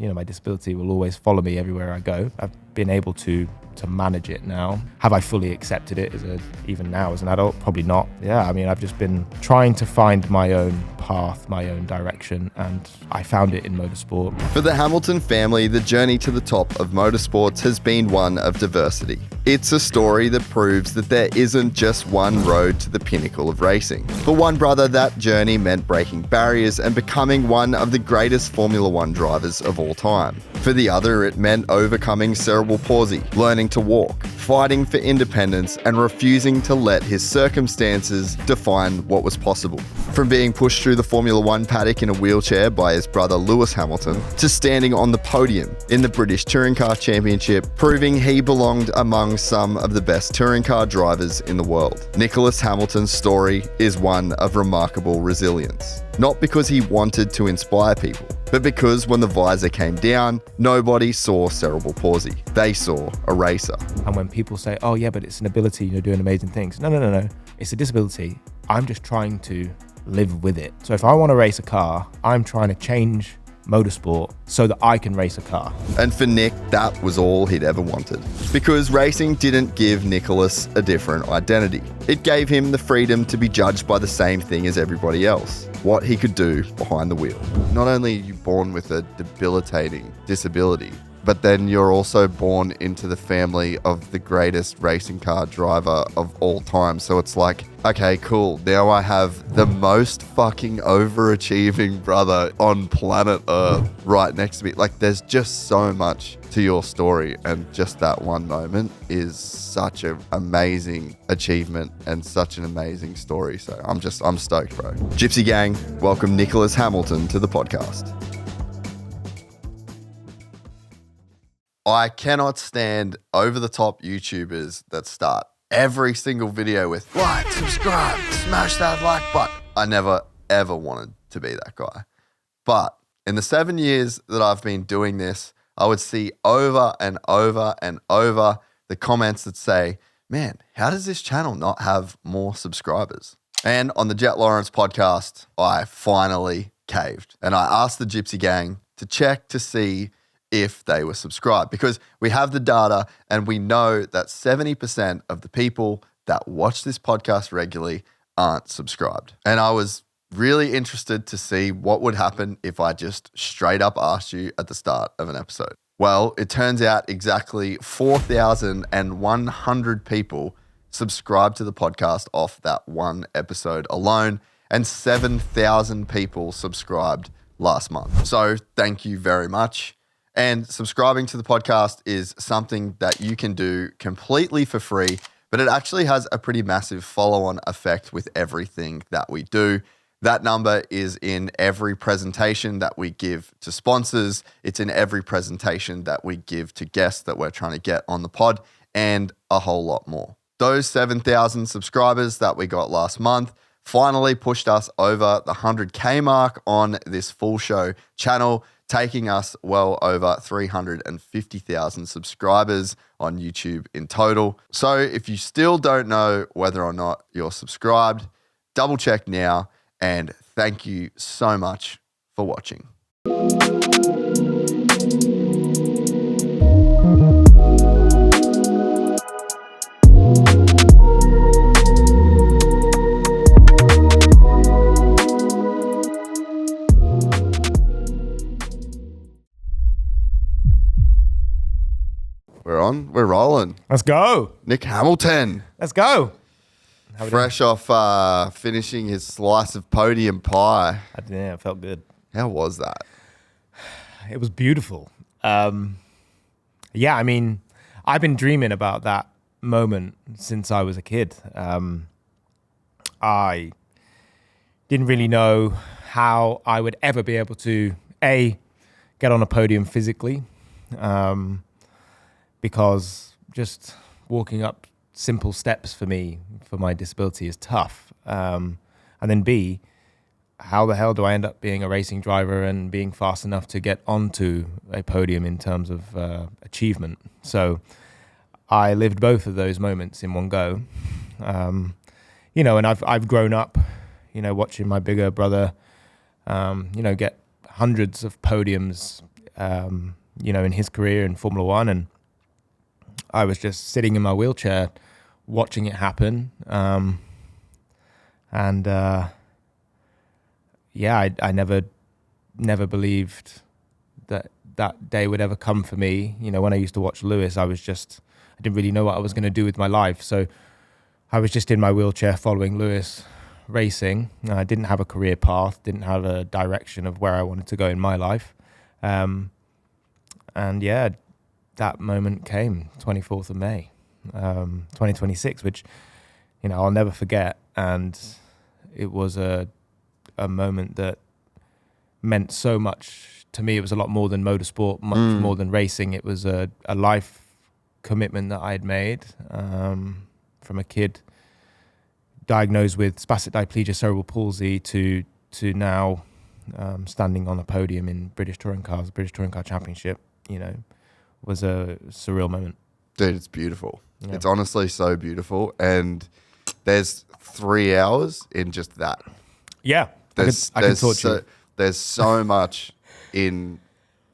My disability will always follow me everywhere I go. I've been able to manage it now. Have I fully accepted it even now as an adult? Probably not. Yeah, I've just been trying to find my own path, my own direction, and I found it in motorsport. For the Hamilton family, the journey to the top of motorsports has been one of diversity. It's a story that proves that there isn't just one road to the pinnacle of racing. For one brother, that journey meant breaking barriers and becoming one of the greatest Formula One drivers of all time. For the other, it meant overcoming cerebral palsy, learning to walk, fighting for independence, and refusing to let his circumstances define what was possible. From being pushed through the Formula One paddock in a wheelchair by his brother Lewis Hamilton, to standing on the podium in the British Touring Car Championship, proving he belonged among some of the best touring car drivers in the world. Nicolas Hamilton's story is one of remarkable resilience. Not because he wanted to inspire people, but because when the visor came down, nobody saw cerebral palsy. They saw a racer. And when people say, oh yeah, but it's an ability, doing amazing things. No. It's a disability. I'm just trying to live with it. So if I want to race a car, I'm trying to change motorsport so that I can race a car. And for Nick, that was all he'd ever wanted. Because racing didn't give Nicolas a different identity. It gave him the freedom to be judged by the same thing as everybody else, what he could do behind the wheel. Not only are you born with a debilitating disability, but then you're also born into the family of the greatest racing car driver of all time. So it's like, okay, cool. Now I have the most fucking overachieving brother on planet Earth right next to me. Like, there's just so much to your story, and just that one moment is such an amazing achievement and such an amazing story. So I'm stoked, bro. Gypsy Gang, welcome Nicolas Hamilton to the podcast. I cannot stand over-the-top YouTubers that start every single video with like, subscribe, smash that like button. I never, ever wanted to be that guy. But in the 7 years that I've been doing this, I would see over and over and over the comments that say, man, how does this channel not have more subscribers? And on the Jet Lawrence podcast, I finally caved. And I asked the Gypsy Gang to check to see if they were subscribed, because we have the data and we know that 70% of the people that watch this podcast regularly aren't subscribed. And I was really interested to see what would happen if I just straight up asked you at the start of an episode. Well, it turns out exactly 4,100 people subscribed to the podcast off that one episode alone, and 7,000 people subscribed last month. So thank you very much. And subscribing to the podcast is something that you can do completely for free, but it actually has a pretty massive follow-on effect with everything that we do. That number is in every presentation that we give to sponsors. It's in every presentation that we give to guests that we're trying to get on the pod, and a whole lot more. Those 7,000 subscribers that we got last month finally pushed us over the 100K mark on this full show channel, taking us well over 350,000 subscribers on YouTube in total. So if you still don't know whether or not you're subscribed, double check now, and thank you so much for watching. We're rolling. Let's go. Nick Hamilton. Let's go. Fresh off finishing his slice of Podium pie. Yeah, it felt good. How was that? It was beautiful. I've been dreaming about that moment since I was a kid. I didn't really know how I would ever be able to, get on a podium physically, because just walking up simple steps for me, for my disability, is tough. And then B, how the hell do I end up being a racing driver and being fast enough to get onto a podium in terms of achievement? So I lived both of those moments in one go. And I've grown up, watching my bigger brother, get hundreds of podiums in his career in Formula One, and I was just sitting in my wheelchair watching it happen. I never believed that day would ever come for me. When I used to watch Lewis, I didn't really know what I was going to do with my life. So I was just in my wheelchair following Lewis racing. I didn't have a career path, didn't have a direction of where I wanted to go in my life. That moment came 24th of May, 2026, which, I'll never forget. And it was a moment that meant so much to me. It was a lot more than motorsport, much more than racing. It was a life commitment that I had made from a kid diagnosed with spastic diplegia, cerebral palsy, to now standing on a podium in British Touring Car Championship. Was a surreal moment. Dude, it's beautiful. Yeah. It's honestly so beautiful. And there's 3 hours in just that. Yeah, I can talk to you. There's so much in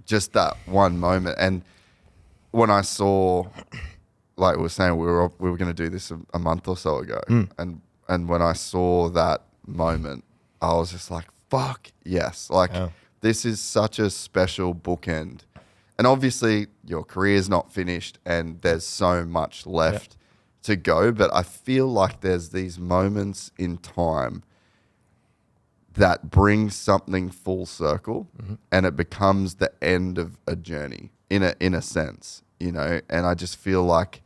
just that one moment. And when I saw, like we were saying, we were going to do this a month or so ago. And when I saw that moment, I was just like, fuck yes. This is such a special bookend. And obviously your career's not finished and there's so much left to go. But I feel like there's these moments in time that brings something full circle, and it becomes the end of a journey in a sense, and I just feel like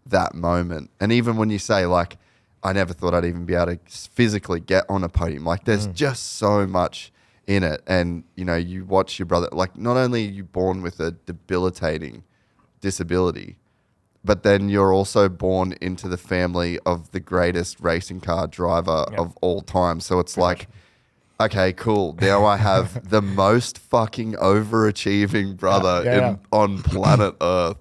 that moment. And even when you say, like, I never thought I'd even be able to physically get on a podium, like there's just so much in it. And, you watch your brother, like, not only are you born with a debilitating disability, but then you're also born into the family of the greatest racing car driver of all time. So it's like, okay, cool. Now I have the most fucking overachieving brother on planet Earth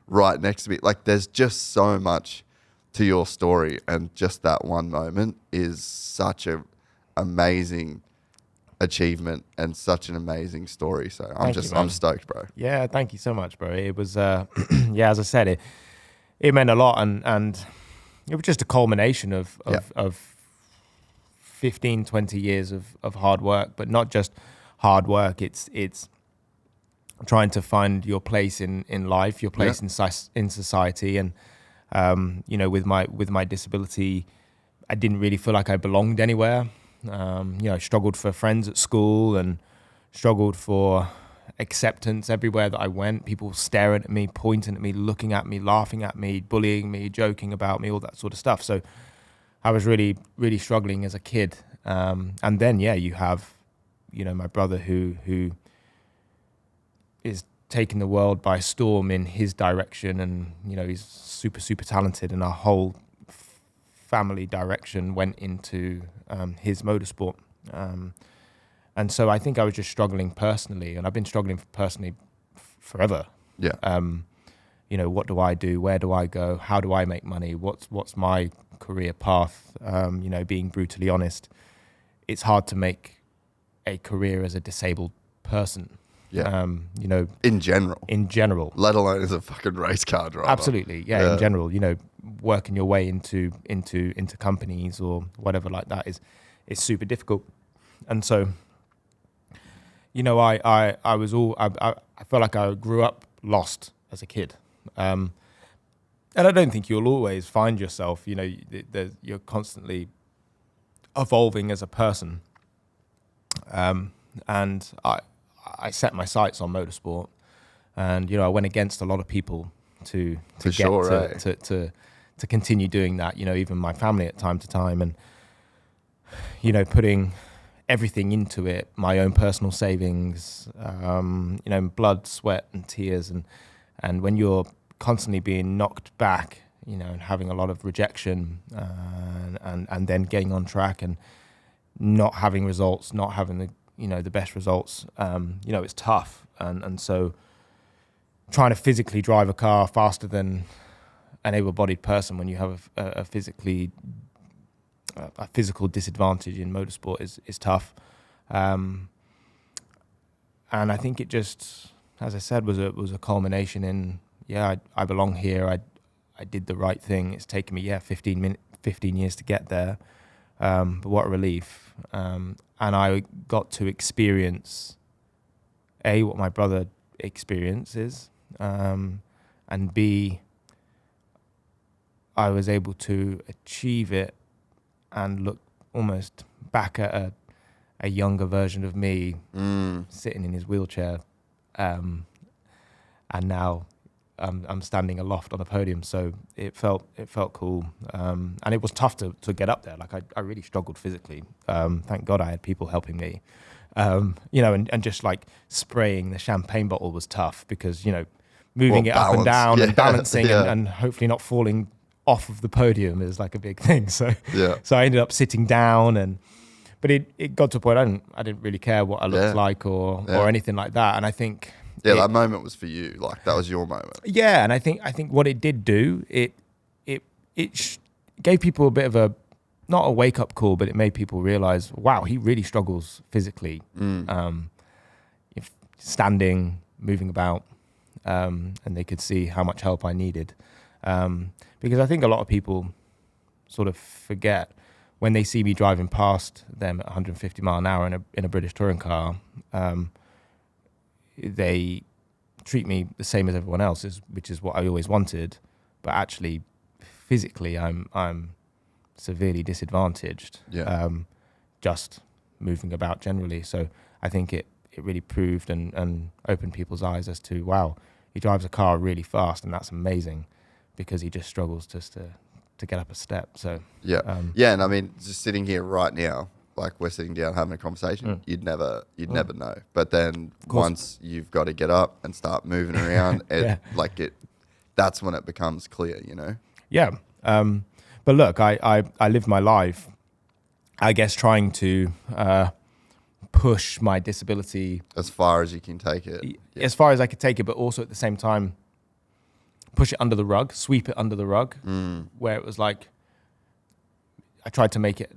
right next to me. Like, there's just so much to your story, and just that one moment is such a amazing achievement and such an amazing story. So I'm stoked, bro. Yeah, thank you so much, bro. It was as I said, it meant a lot, and it was just a culmination of 15, 20 years of hard work, but not just hard work. It's trying to find your place in life, your place in society. And, with my disability, I didn't really feel like I belonged anywhere. I struggled for friends at school and struggled for acceptance everywhere that I went. People staring at me, pointing at me, looking at me, laughing at me, bullying me, joking about me, all that sort of stuff. So I was really, really struggling as a kid. And then, you have, my brother who is taking the world by storm in his direction. And, he's super, super talented, and our whole family direction went into his motorsport. And so I think I was just struggling personally, and I've been struggling personally forever. Yeah. What do I do? Where do I go? How do I make money? What's my career path? Being brutally honest, it's hard to make a career as a disabled person. Yeah. In general. Let alone as a fucking race car driver. Absolutely. Yeah. In general, working your way into companies or whatever like that is super difficult. And so, I felt like I grew up lost as a kid. And I don't think you'll always find yourself, you're constantly evolving as a person. And I set my sights on motorsport, and, I went against a lot of people to continue doing that, even my family at time to time, and, putting everything into it, my own personal savings, blood, sweat and tears. And when you're constantly being knocked back, and having a lot of rejection, and then getting on track and not having results, not having the best results, it's tough. And so trying to physically drive a car faster than an able-bodied person when you have a physical disadvantage in motorsport is tough. And I think it just as I said, was a culmination in, I belong here. I did the right thing. It's taken me 15 years to get there, but what a relief. And I got to experience what my brother experiences, and B, I was able to achieve it and look almost back at a younger version of me sitting in his wheelchair, and now I'm standing aloft on a podium. So it felt cool, and it was tough to get up there. Like I really struggled physically. Thank God I had people helping me, and just like spraying the champagne bottle was tough because moving it up and down and balancing and hopefully not falling off of the podium is like a big thing. So I ended up sitting down, but it got to a point I didn't really care what I looked like or anything like that. And I think that moment was for you. Like that was your moment. Yeah, and I think what it did do, it gave people a bit of not a wake up call, but it made people realize, wow, he really struggles physically, if standing, moving about, and they could see how much help I needed. Because I think a lot of people sort of forget when they see me driving past them at 150 mile an hour in a British touring car, they treat me the same as everyone else, which is what I always wanted. But actually, physically, I'm severely disadvantaged, just moving about generally. So I think it really proved and opened people's eyes as to, wow, he drives a car really fast, and that's amazing, because he just struggles just to get up a step. So and I mean, just sitting here right now, like we're sitting down having a conversation, you'd never know. But then once you've got to get up and start moving around, that's when it becomes clear, Yeah. But look, I lived my life, I guess, trying to push my disability as far as you can take it. As far as I could take it, but also at the same time, push it under the rug, sweep it under the rug, where it was like, I tried to make it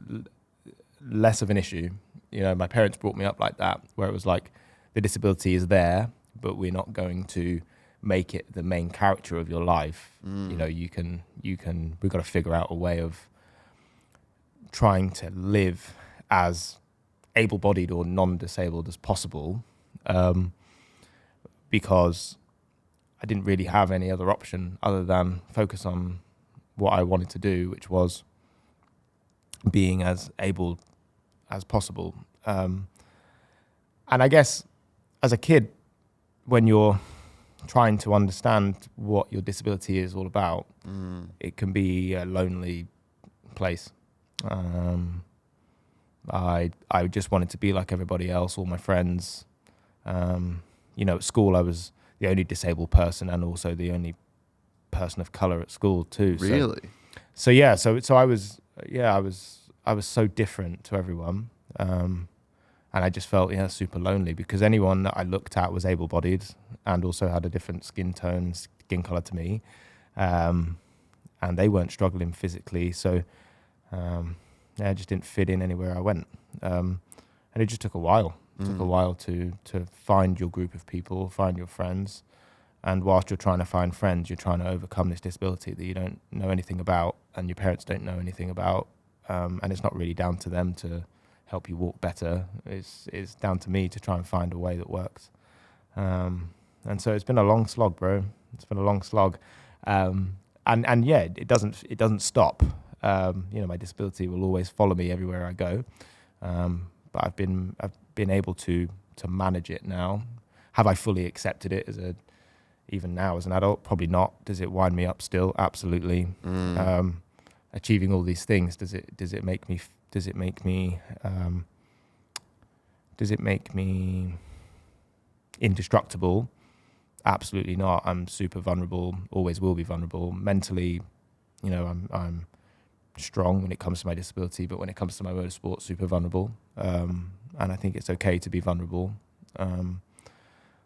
less of an issue. My parents brought me up like that, where it was like, the disability is there, but we're not going to make it the main character of your life. We've got to figure out a way of trying to live as able-bodied or non-disabled as possible, because I didn't really have any other option other than focus on what I wanted to do, which was being as able as possible. And I guess as a kid, when you're trying to understand what your disability is all about, it can be a lonely place. I just wanted to be like everybody else, all my friends. At school I was the only disabled person and also the only person of color at school too. Really? So I was so different to everyone. And I just felt super lonely, because anyone that I looked at was able-bodied and also had a different skin tone, skin color to me. And they weren't struggling physically. So I just didn't fit in anywhere I went. And it just took a while. It took a while to find your group of people, find your friends. And whilst you're trying to find friends, you're trying to overcome this disability that you don't know anything about and your parents don't know anything about. And it's not really down to them to help you walk better. It's down to me to try and find a way that works. And so it's been a long slog, bro. It's been a long slog. It doesn't stop. My disability will always follow me everywhere I go. But I've been able to manage it now. Have I fully accepted it even now as an adult? Probably not. Does it wind me up still? Absolutely. Achieving all these things, does it make me indestructible? Absolutely not. I'm super vulnerable, always will be vulnerable. Mentally, I'm strong when it comes to my disability, but when it comes to my motorsport, super vulnerable. And I think it's okay to be vulnerable.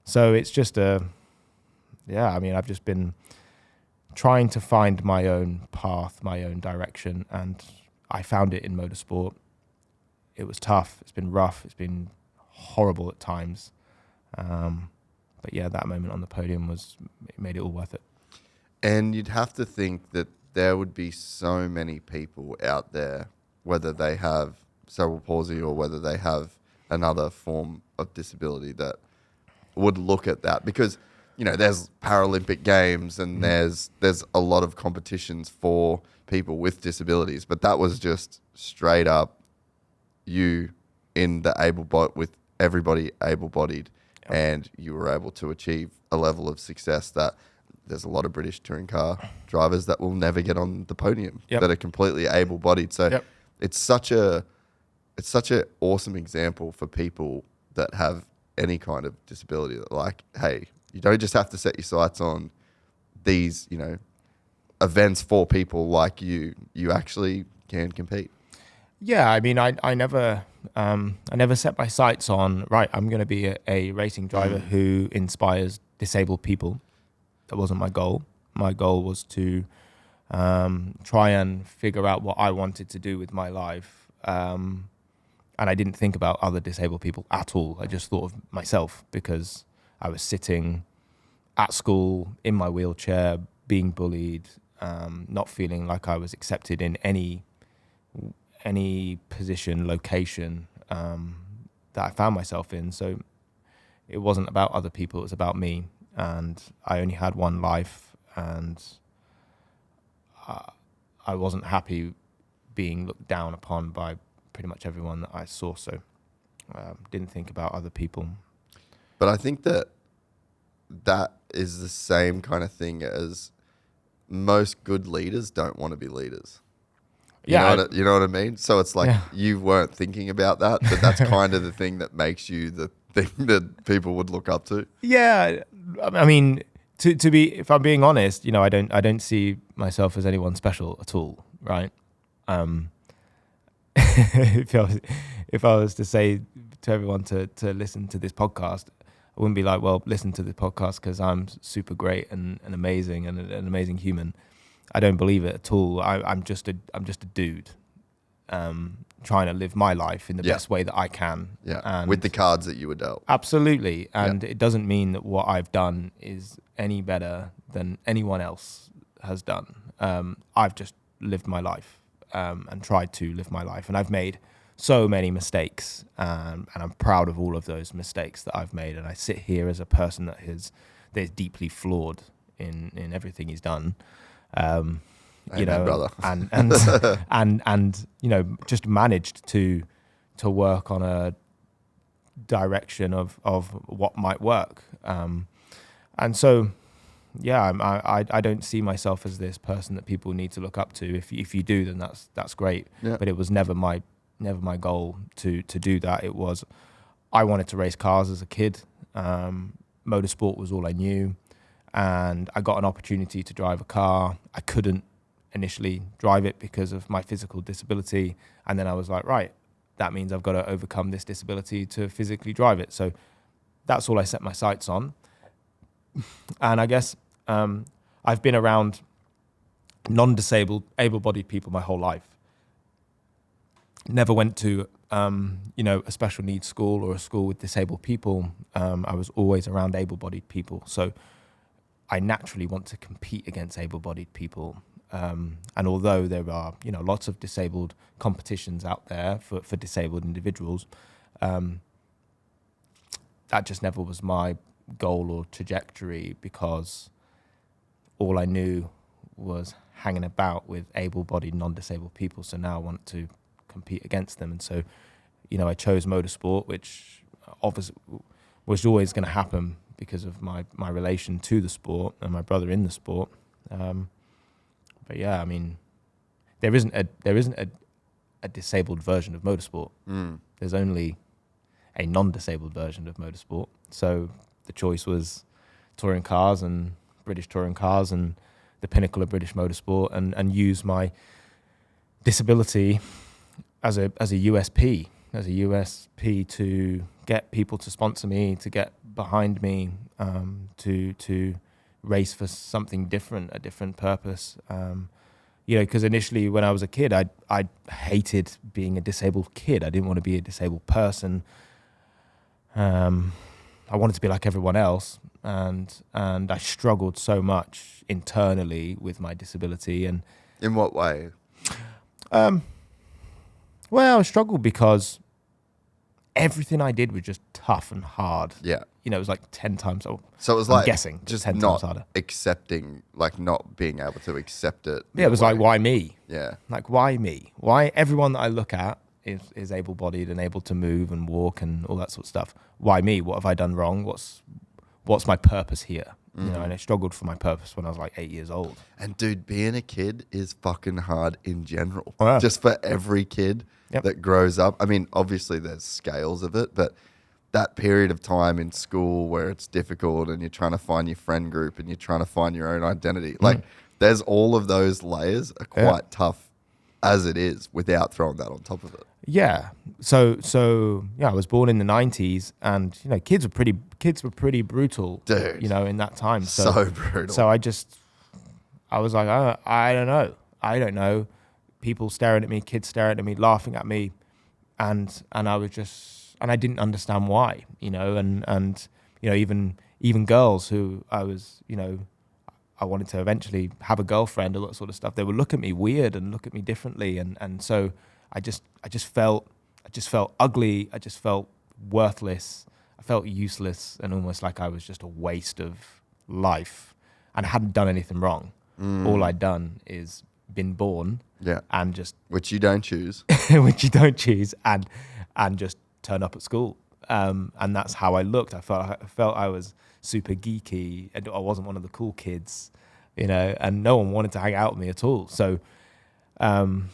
So it's just I've just been trying to find my own path, my own direction, and I found it in motorsport. It was tough. It's been rough. It's been horrible at times. yeah, that moment on the podium it made it all worth it. And you'd have to think that there would be so many people out there, whether they have cerebral palsy or whether they have another form of disability, that would look at that, because there's Paralympic Games and there's a lot of competitions for people with disabilities, but that was just straight up you in the with everybody able-bodied, and you were able to achieve a level of success that there's a lot of British touring car drivers that will never get on the podium that are completely able-bodied. So it's such an awesome example for people that have any kind of disability, that like, hey, you don't just have to set your sights on these, events for people like you. You actually can compete. Yeah, I mean, I never set my sights on, right, I'm going to be a racing driver who inspires disabled people. That wasn't my goal. My goal was to try and figure out what I wanted to do with my life. And I didn't think about other disabled people at all. I just thought of myself, because I was sitting at school in my wheelchair, being bullied, not feeling like I was accepted in any position, location that I found myself in. So it wasn't about other people, it was about me. And I only had one life, and I wasn't happy being looked down upon by pretty much everyone that I saw. So didn't think about other people. But I think that is the same kind of thing as most good leaders don't want to be leaders. You know what I mean? So it's like you weren't thinking about that, but that's kind of the thing that makes you the thing that people would look up to. Yeah, I mean, to be, if I'm being honest, I don't see myself as anyone special at all, right? If I was to say to everyone to listen to this podcast, I wouldn't be like, well, listen to this podcast because I'm super great and amazing and an amazing human. I don't believe it at all. I'm just a dude trying to live my life in the best way that I can. Yeah, and with the cards that you were dealt. Absolutely. And it doesn't mean that what I've done is any better than anyone else has done. I've just lived my life and tried to live my life. And I've made so many mistakes, and I'm proud of all of those mistakes that I've made. And I sit here as a person that is deeply flawed in everything he's done. Amen, brother. and just managed to work on a direction of what might work. And so, I don't see myself as this person that people need to look up to. If you do, then that's great. Yeah. But it was never my goal to do that. It was, I wanted to race cars as a kid. Motorsport was all I knew. And I got an opportunity to drive a car. I couldn't initially drive it because of my physical disability. And then I was like, right, that means I've got to overcome this disability to physically drive it. So that's all I set my sights on. And I guess I've been around non-disabled, able-bodied people my whole life. Never went to, a special needs school or a school with disabled people. I was always around able-bodied people. So I naturally want to compete against able-bodied people. And although there are, lots of disabled competitions out there for disabled individuals, that just never was my goal or trajectory, because all I knew was hanging about with able-bodied, non-disabled people. So now I want to compete against them. And so, I chose motorsport, which obviously was always going to happen because of my relation to the sport and my brother in the sport. But yeah, I mean, there isn't a disabled version of motorsport. There's only a non-disabled version of motorsport. So the choice was touring cars and British touring cars and the pinnacle of British motorsport, and use my disability as a USP to get people to sponsor me, to get behind me, to race for something different, a different purpose. Because initially when I was a kid, I hated being a disabled kid. I didn't want to be a disabled person. I wanted to be like everyone else, and I struggled so much internally with my disability. And In what way? well, I struggled because everything I did was just tough and hard. Yeah. You know, it was like 10 times. So it was I'm like guessing just 10 not times harder. accepting, like not being able to accept it. Yeah, it was like, why me? Yeah. Like, why me? Why everyone that I look at is able-bodied and able to move and walk and all that sort of stuff? Why me? What have I done wrong? What's my purpose here? You know, and I struggled for my purpose when I was like 8 years old. And dude, being a kid is fucking hard in general. Oh, yeah. Just for every kid Yep. that grows up. I mean, obviously there's scales of it, but that period of time in school where it's difficult and you're trying to find your friend group and you're trying to find your own identity. Like there's all of those layers are quite tough as it is without throwing that on top of it. Yeah. So yeah, I was born in the 90s, and you know, kids were pretty brutal, Dude. you know, in that time. So brutal. So I was like, I don't know. People staring at me, kids staring at me, laughing at me, and I didn't understand why, you know, and you know, even girls who I wanted to eventually have a girlfriend, all that sort of stuff. They would look at me weird and look at me differently, and so I just felt ugly. I just felt worthless. I felt useless, and almost like I was just a waste of life, and I hadn't done anything wrong. All I'd done is been born, and just which you don't choose, which you don't choose, and just turn up at school. And that's how I looked. I felt I was super geeky, and I wasn't one of the cool kids, you know, and no one wanted to hang out with me at all. So, and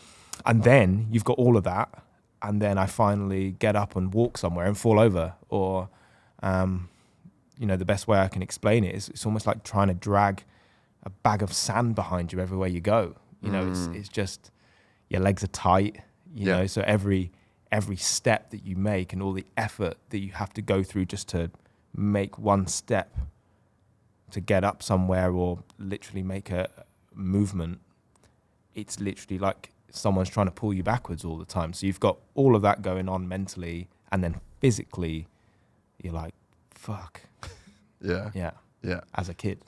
then you've got all of that, and then I finally get up and walk somewhere and fall over, or, you know, the best way I can explain it is it's almost like trying to drag a bag of sand behind you everywhere you go. You know, it's just, your legs are tight, you know, so every step that you make and all the effort that you have to go through just to make one step to get up somewhere or literally make a movement, it's literally like someone's trying to pull you backwards all the time. So you've got all of that going on mentally, and then physically you're like, fuck. Yeah. As a kid.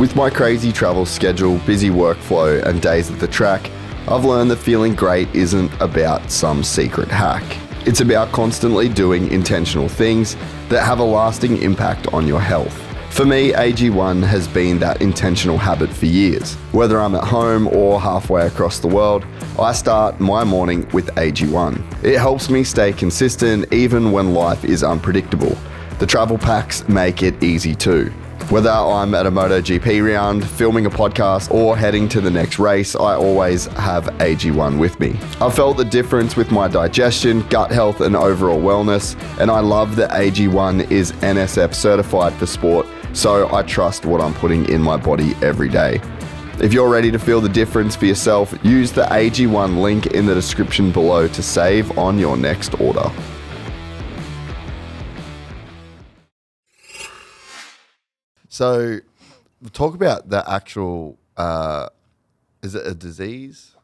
With my crazy travel schedule, busy workflow, and days at the track, I've learned that feeling great isn't about some secret hack. It's about constantly doing intentional things that have a lasting impact on your health. For me, AG1 has been that intentional habit for years. Whether I'm at home or halfway across the world, I start my morning with AG1. It helps me stay consistent even when life is unpredictable. The travel packs make it easy too. Whether I'm at a MotoGP round, filming a podcast, or heading to the next race, I always have AG1 with me. I've felt the difference with my digestion, gut health, and overall wellness, and I love that AG1 is NSF certified for sport, so I trust what I'm putting in my body every day. If you're ready to feel the difference for yourself, use the AG1 link in the description below to save on your next order. So, we'll talk about the actual, is it a disease?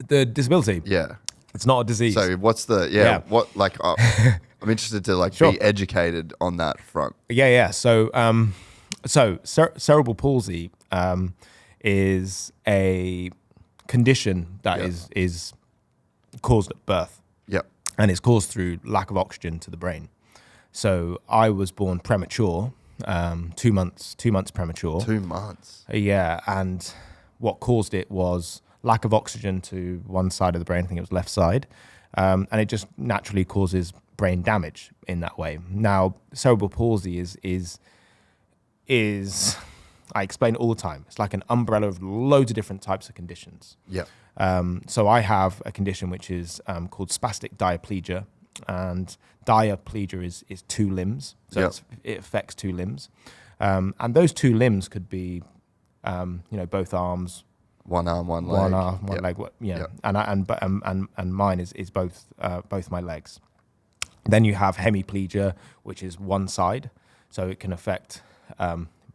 The disability. Yeah. It's not a disease. So, what's the, what, like, I'm interested to, like, be educated on that front. Yeah. So, cerebral palsy is a condition that is caused at birth. Yep. And it's caused through lack of oxygen to the brain. So, I was born premature. 2 months premature. 2 months. Yeah, and what caused it was lack of oxygen to one side of the brain. I think it was left side, and it just naturally causes brain damage in that way. Now, cerebral palsy is I explain it all the time. It's like an umbrella of loads of different types of conditions. Yeah. So I have a condition which is called spastic diplegia. And diplegia is two limbs, so it affects two limbs, and those two limbs could be, both arms, one arm, one leg, and mine is both my legs. Then you have hemiplegia, which is one side, so it can affect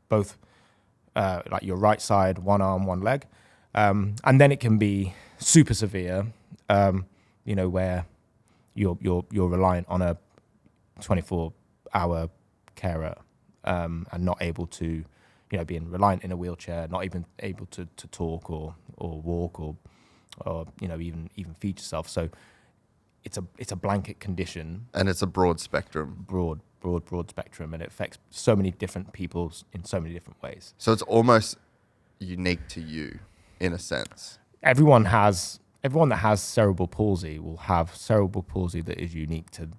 both, like your right side, one arm, one leg, and then it can be super severe, where you're reliant on a 24-hour carer, and not able to, being reliant in a wheelchair, not even able to talk or walk or even feed yourself. So it's a blanket condition, and it's a broad spectrum, broad spectrum, and it affects so many different people in so many different ways. So it's almost unique to you in a sense. Everyone that has cerebral palsy will have cerebral palsy that is unique to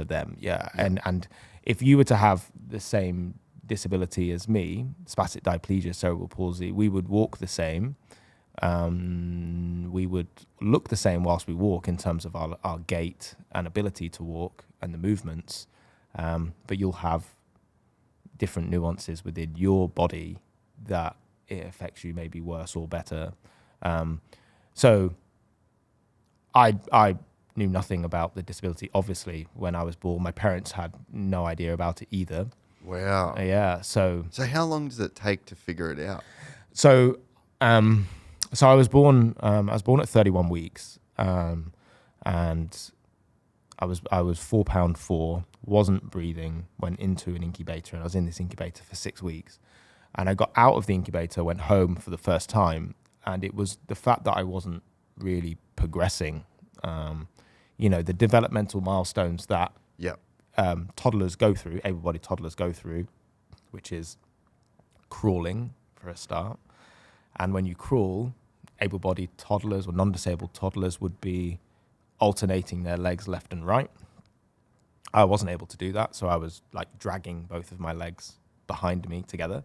them. Yeah. And if you were to have the same disability as me, spastic diplegia, cerebral palsy, we would walk the same. We would look the same whilst we walk in terms of our gait and ability to walk and the movements. But you'll have different nuances within your body that it affects you maybe worse or better. So I knew nothing about the disability, obviously, when I was born. My parents had no idea about it either. Wow. Yeah. So how long does it take to figure it out? So I was born at 31 weeks, and I was 4'4", wasn't breathing, went into an incubator, and I was in this incubator for 6 weeks. And I got out of the incubator, went home for the first time, and it was the fact that I wasn't really progressing. The developmental milestones that toddlers go through, able-bodied toddlers go through, which is crawling for a start. And when you crawl, able-bodied toddlers or non-disabled toddlers would be alternating their legs left and right. I wasn't able to do that, so I was like dragging both of my legs behind me together.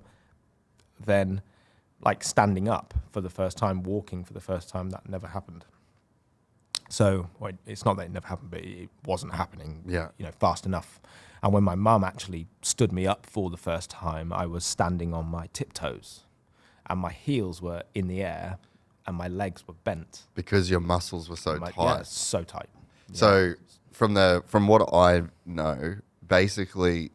Then like standing up for the first time, walking for the first time, that never happened. So it's not that it never happened, but it wasn't happening fast enough. And when my mum actually stood me up for the first time, I was standing on my tiptoes and my heels were in the air and my legs were bent. Because your muscles were so tight. Yeah, so tight. Yeah. So from what I know, basically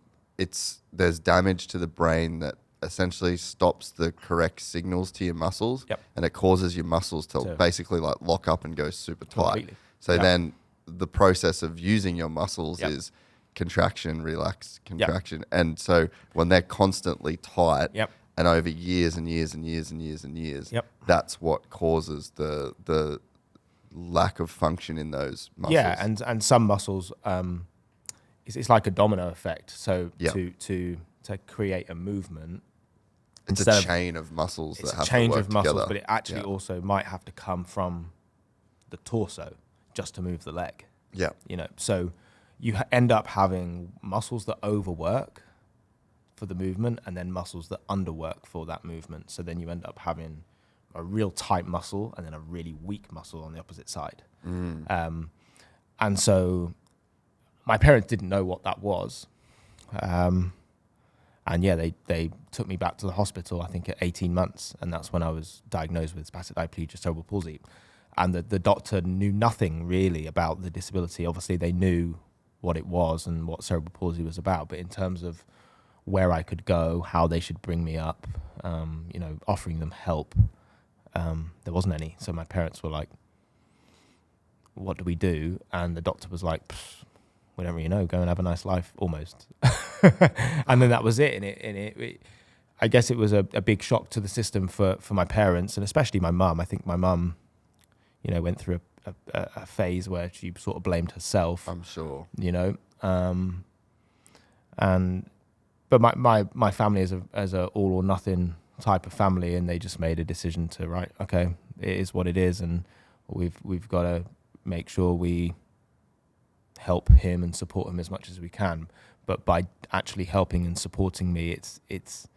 there's damage to the brain that essentially stops the correct signals to your muscles, and it causes your muscles to basically like lock up and go super tight. Completely. So then the process of using your muscles is contraction, relax, contraction. And so when they're constantly tight and over years and years and years and years and years, that's what causes the lack of function in those muscles. Yeah, and some muscles, it's like a domino effect. So to create a movement, it's a chain of muscles that have to work together. It's a chain of muscles, but it actually also might have to come from the torso just to move the leg. Yeah. So you end up having muscles that overwork for the movement and then muscles that underwork for that movement. So then you end up having a real tight muscle and then a really weak muscle on the opposite side. And so my parents didn't know what that was. And they took me back to the hospital, I think at 18 months. And that's when I was diagnosed with spastic diplegia, cerebral palsy. And the doctor knew nothing really about the disability. Obviously, they knew what it was and what cerebral palsy was about. But in terms of where I could go, how they should bring me up, offering them help, there wasn't any. So my parents were like, what do we do? And the doctor was like, we don't really know, go and have a nice life, almost. And then that was it. And it I guess it was a big shock to the system for my parents, and especially my mum. I think my mum, went through a phase where she sort of blamed herself. I'm sure. But my family is a all or nothing type of family, and they just made a decision to, right, okay, it is what it is, and we've got to make sure we help him and support him as much as we can. But by actually helping and supporting me, it's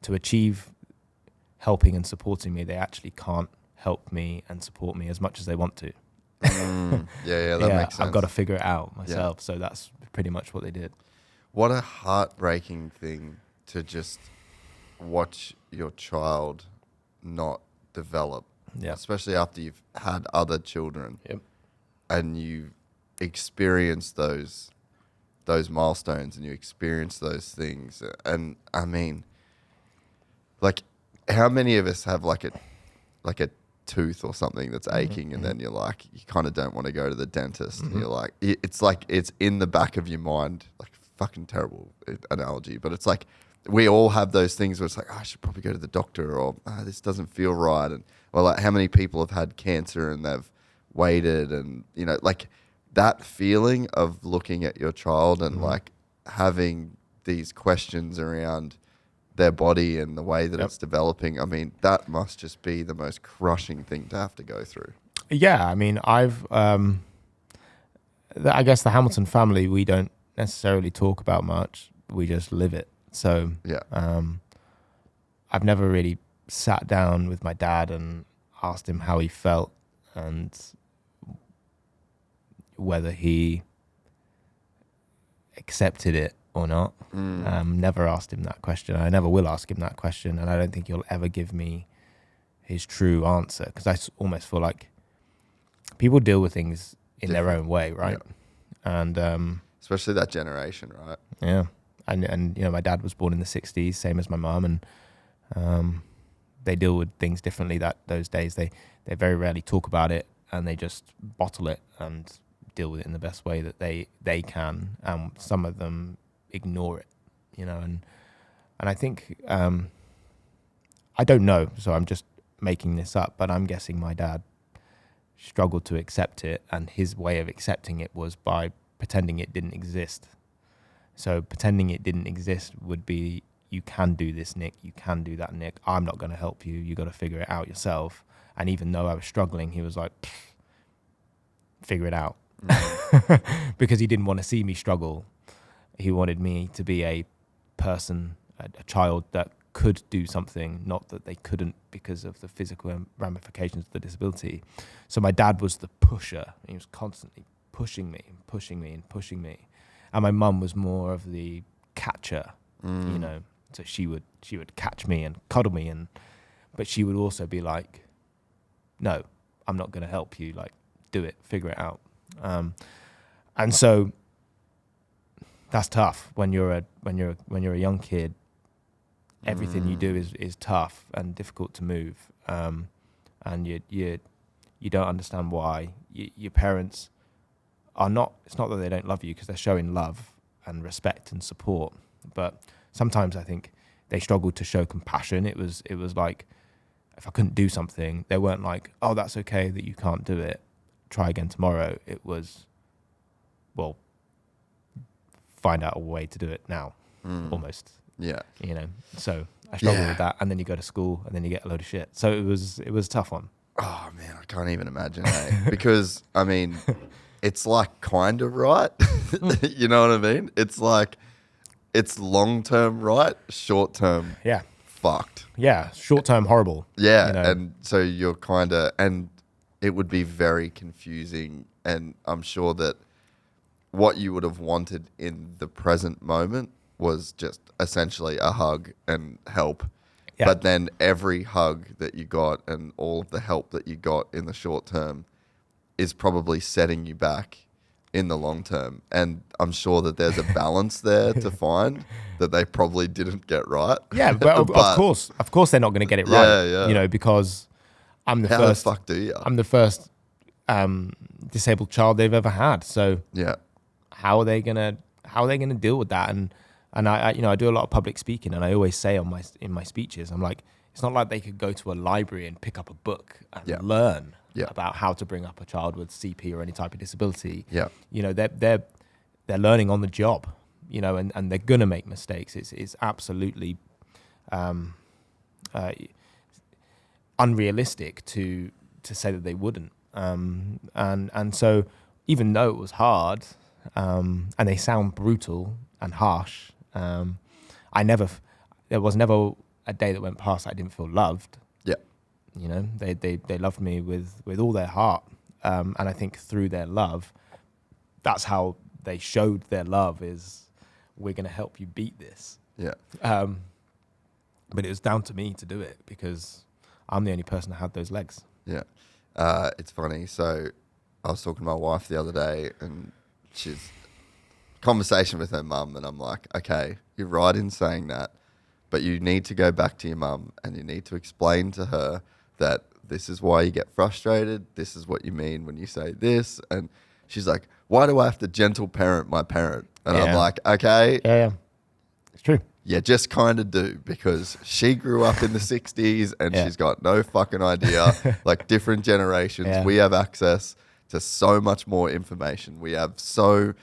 to achieve helping and supporting me, they actually can't help me and support me as much as they want to. That makes sense. I've got to figure it out myself. So that's pretty much what they did. What a heartbreaking thing to just watch your child not develop, especially after you've had other children, and you experience those milestones and you experience those things. And I mean, like, how many of us have like a tooth or something that's aching, and then you're like, you kind of don't want to go to the dentist. And you're like, it's in the back of your mind, like fucking terrible analogy, but it's like we all have those things where it's like, I should probably go to the doctor, or this doesn't feel right. And or like how many people have had cancer and they've waited, and like that feeling of looking at your child and like having these questions around their body and the way that it's developing. I mean, that must just be the most crushing thing to have to go through. Yeah, I mean, I guess the Hamilton family, we don't necessarily talk about much. We just live it. So I've never really sat down with my dad and asked him how he felt and whether he accepted it or not. Never asked him that question. I never will ask him that question, and I don't think he'll ever give me his true answer, because I almost feel like people deal with things in their own way, right? Yeah. And especially that generation, right? Yeah. And my dad was born in the 60s, same as my mum, and they deal with things differently those days. They very rarely talk about it, and they just bottle it and deal with it in the best way that they can. Some of them ignore it, and I think I don't know, so I'm just making this up, but I'm guessing my dad struggled to accept it, and his way of accepting it was by pretending it didn't exist. So pretending it didn't exist would be, you can do this, Nick, you can do that, Nick, I'm not going to help you, you got to figure it out yourself. And even though I was struggling, he was like, figure it out. Because he didn't want to see me struggle. He wanted me to be a person, a child that could do something, not that they couldn't because of the physical ramifications of the disability. So my dad was the pusher. He was constantly pushing me and pushing me and pushing me. And my mum was more of the catcher, so she would catch me and cuddle me, but she would also be like, no, I'm not going to help you, like, do it, figure it out. And so that's tough when you're a young kid. Everything you do is tough and difficult to move, and you don't understand why. Your parents are not. It's not that they don't love you, because they're showing love and respect and support. But sometimes I think they struggled to show compassion. It was like, if I couldn't do something, they weren't like, oh, that's okay that you can't do it, try again tomorrow. It was, well, find out a way to do it now, almost. Yeah. So I struggled with that. And then you go to school and then you get a load of shit. So it was a tough one. Oh man, I can't even imagine, because I mean, it's like kind of right. You know what I mean? It's like, it's long-term right, short-term fucked. Yeah, short-term horrible. Yeah, and so you're kind of, and it would be very confusing, and I'm sure that what you would have wanted in the present moment was just essentially a hug and help. Yeah. But then every hug that you got and all of the help that you got in the short term is probably setting you back in the long term. And I'm sure that there's a balance there to find that they probably didn't get right. Yeah, but of course they're not going to get it right. Yeah. because I'm the How first. the fuck do you? I'm the first disabled child they've ever had. So yeah, how are they gonna deal with that? And I do a lot of public speaking, and I always say in my speeches, I'm like, it's not like they could go to a library and pick up a book and learn about how to bring up a child with CP or any type of disability. Yeah, they're learning on the job, and they're gonna make mistakes. It's absolutely unrealistic to say that they wouldn't. And so even though it was hard, and they sound brutal and harsh, there was never a day that went past I didn't feel loved. Yeah. They loved me with all their heart. And I think through their love, that's how they showed their love, is we're going to help you beat this. Yeah. But it was down to me to do it, because I'm the only person that had those legs. Yeah. It's funny. So I was talking to my wife the other day, and she's conversation with her mum, and I'm like, okay, you're right in saying that, but you need to go back to your mum and you need to explain to her that this is why you get frustrated. This is what you mean when you say this. And she's like, why do I have to gentle parent my parent? And I'm like, okay. Yeah. It's true. You just kind of do, because she grew up in the 60s and she's got no fucking idea. Like, different generations, we have access to so much more information. We have so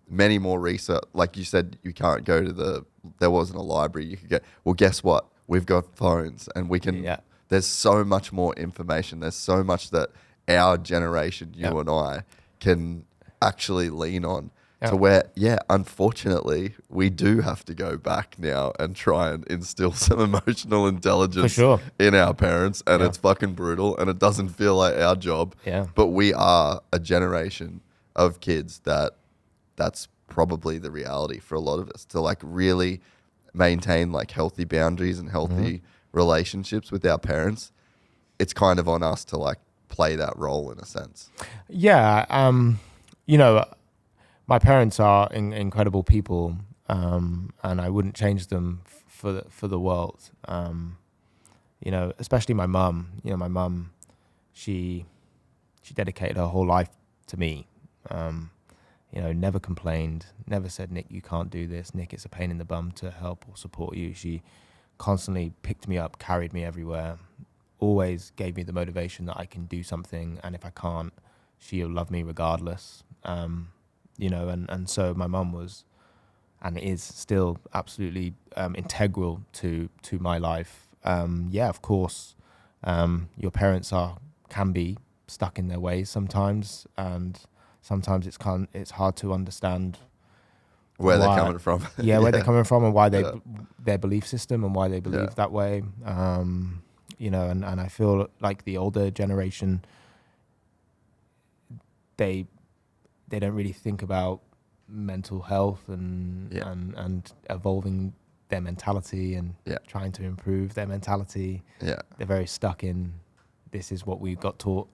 many more research. Like you said, you can't go to there wasn't a library you could get. Well, guess what? We've got phones and we can, there's so much more information. There's so much that our generation, you and I, can actually lean on. To where, unfortunately, we do have to go back now and try and instill some emotional intelligence in our parents. And it's fucking brutal and it doesn't feel like our job. Yeah. But we are a generation of kids that's probably the reality for a lot of us, to like really maintain like healthy boundaries and healthy relationships with our parents. It's kind of on us to like play that role in a sense. Yeah. You know, my parents are incredible people, and I wouldn't change them for the world. You know, especially my mum. You know, my mum, she dedicated her whole life to me. You know, never complained, never said, Nick, you can't do this. Nick, it's a pain in the bum to help or support you. She constantly picked me up, carried me everywhere, always gave me the motivation that I can do something, and if I can't, she'll love me regardless. You know, and so my mum was, and is still absolutely integral to my life. Yeah, of course, your parents can be stuck in their ways sometimes, and sometimes it's hard to understand where they're coming from. Where they're coming from and why their belief system and why they believe that way. You know, and I feel like the older generation, they don't really think about mental health and evolving their mentality and trying to improve their mentality. Yeah. They're very stuck in, this is what we got taught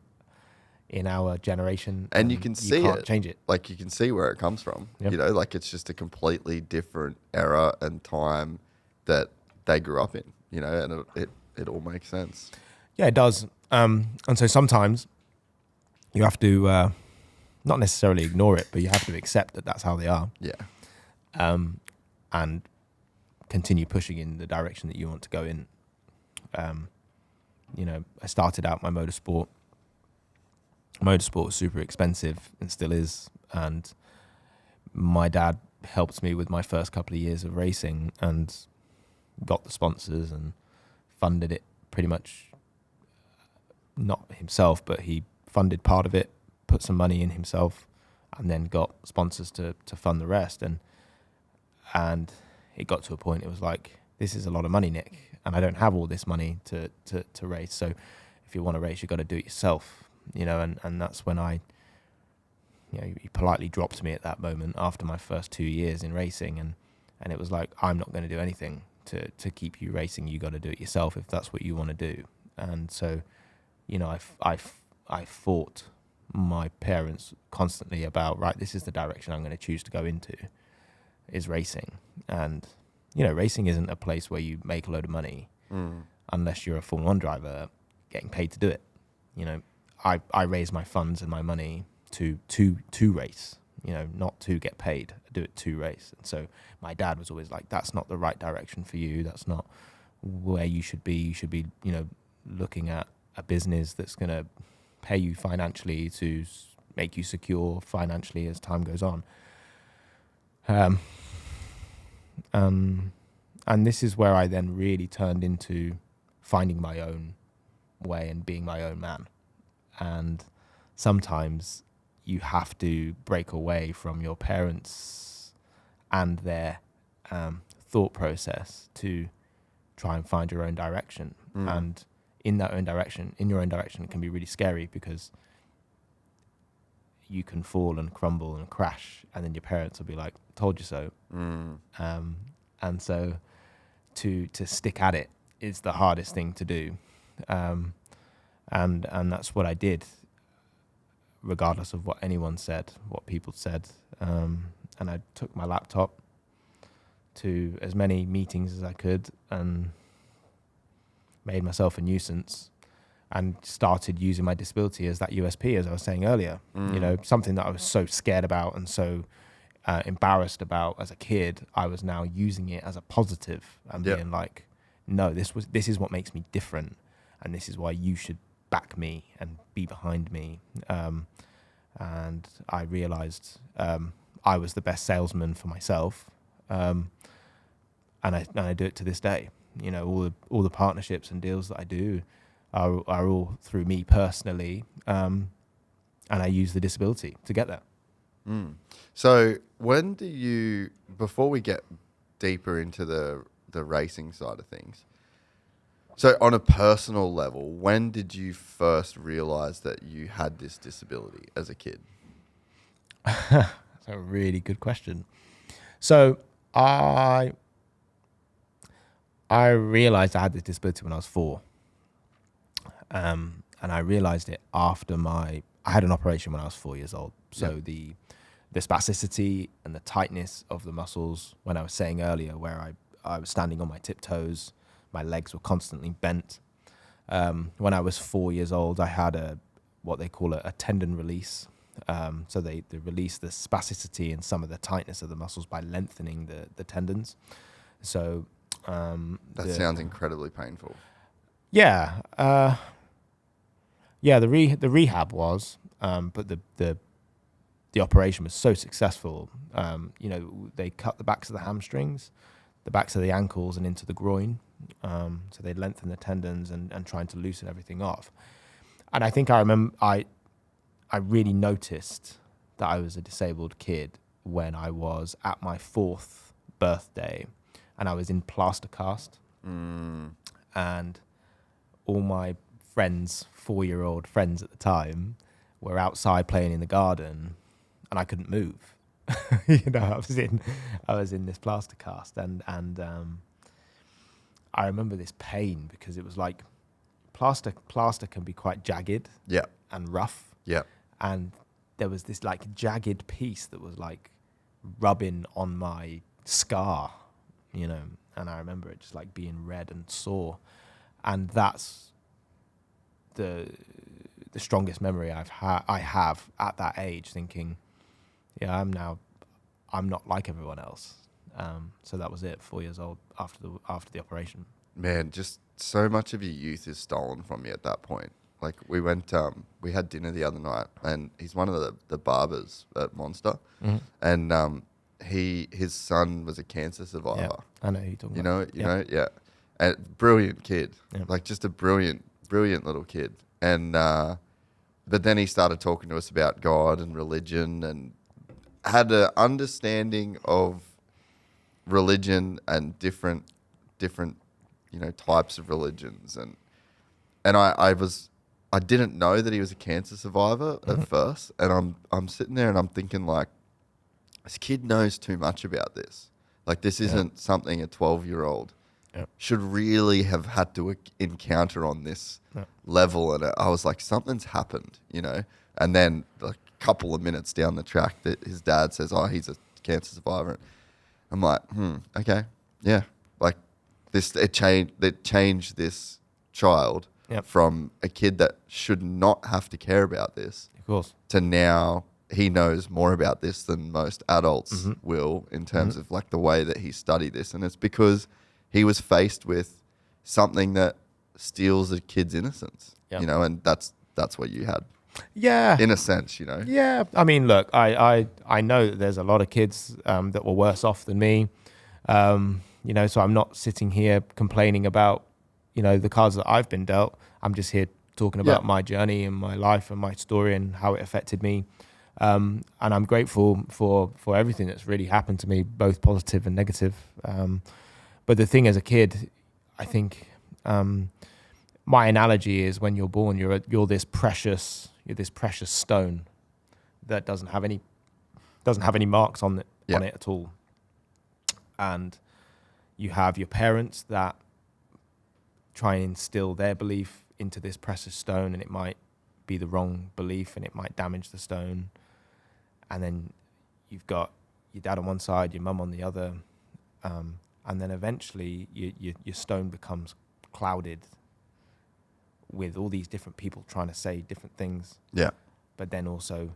in our generation. And you can see can't change it. Like, you can see where it comes from. Yep. You know, like, it's just a completely different era and time that they grew up in, you know, and it all makes sense. Yeah, it does. And so sometimes you have to, not necessarily ignore it, but you have to accept that that's how they are. Yeah. And continue pushing in the direction that you want to go in. You know, I started out my motorsport. Motorsport was super expensive and still is. And my dad helped me with my first couple of years of racing and got the sponsors and funded it pretty much, not himself, but he funded part of it, put some money in himself, and then got sponsors to fund the rest. And it got to a point, it was like, this is a lot of money, Nick, and I don't have all this money to race. So if you want to race, you've got to do it yourself, you know, and that's when he politely dropped me at that moment after my first 2 years in racing. And it was like, I'm not going to do anything to keep you racing. You got to do it yourself if that's what you want to do. And so, you know, I fought my parents constantly about, right, this is the direction I'm going to choose to go into, is racing. And, you know, racing isn't a place where you make a load of money unless you're a Formula 1 driver getting paid to do it. You know, I raise my funds and my money to race, you know, not to get paid. I do it to race. And so my dad was always like, that's not the right direction for you. That's not where you should be. You should be, you know, looking at a business that's going to pay you financially to make you secure financially as time goes on. And this is where I then really turned into finding my own way and being my own man. And sometimes you have to break away from your parents and their thought process to try and find your own direction. And in your own direction, it can be really scary, because you can fall and crumble and crash, and then your parents will be like, told you so. And so to stick at it is the hardest thing to do. And that's what I did, regardless of what anyone said, what people said. And I took my laptop to as many meetings as I could and made myself a nuisance, and started using my disability as that USP, as I was saying earlier. You know, something that I was so scared about and so embarrassed about as a kid, I was now using it as a positive and being like, no, this is what makes me different, and this is why you should back me and be behind me. And I realized I was the best salesman for myself, and I do it to this day. You know, all the partnerships and deals that I do are all through me personally, and I use the disability to get there. So when do you, before we get deeper into the racing side of things, so on a personal level, when did you first realize that you had this disability as a kid? That's a really good question. So I realized I had this disability when I was 4. And I realized it after I had an operation when I was 4 years old. So the spasticity and the tightness of the muscles, when I was saying earlier, where I was standing on my tiptoes, my legs were constantly bent. When I was 4 years old, I had what they call a tendon release. So they release the spasticity and some of the tightness of the muscles by lengthening the tendons. So that sounds incredibly painful. Yeah, the rehab was, but the operation was so successful. You know, they cut the backs of the hamstrings, the backs of the ankles, and into the groin. So they lengthen the tendons and trying to loosen everything off. And I think I remember I really noticed that I was a disabled kid when I was at my 4th birthday, and I was in plaster cast, and all my friends, 4-year-old friends at the time, were outside playing in the garden, and I couldn't move. You know, I was in this plaster cast, and I remember this pain because it was like plaster can be quite jagged, and rough, and there was this like jagged piece that was like rubbing on my scar, you know, and I remember it just like being red and sore, and that's the strongest memory I have at that age, thinking, yeah, I'm not like everyone else. So that was it. 4 years old after the operation. Man, just so much of your youth is stolen from you at that point. Like we went, we had dinner the other night, and he's one of the barbers at Monster, and his son was a cancer survivor. Yeah, I know who you're talking about. You know, yeah, and brilliant kid, like just a brilliant little kid, and but then he started talking to us about God and religion, and had an understanding of religion and different types of religions, and I didn't know that he was a cancer survivor at first, and I'm sitting there and I'm thinking, like, this kid knows too much about this. Like, this isn't something a 12-year-old should really have had to encounter on this level. And I was like, something's happened, you know. And then a couple of minutes down the track, that his dad says, "Oh, he's a cancer survivor." I'm like, okay, yeah. Like it changed this child from a kid that should not have to care about this, of course, to now he knows more about this than most adults will, in terms of like the way that he studied this. And it's because he was faced with something that steals a kid's innocence, you know, and that's what you had. Yeah. In a sense, you know. Yeah. I mean, look, I know that there's a lot of kids that were worse off than me, you know, so I'm not sitting here complaining about, you know, the cards that I've been dealt. I'm just here talking about my journey and my life and my story and how it affected me. And I'm grateful for everything that's really happened to me, both positive and negative. But the thing as a kid, I think my analogy is when you're born, you're this precious stone that doesn't have any marks on it at all, and you have your parents that try and instill their belief into this precious stone, and it might be the wrong belief and it might damage the stone. And then you've got your dad on one side, your mum on the other, and then eventually your stone becomes clouded with all these different people trying to say different things. Yeah. But then also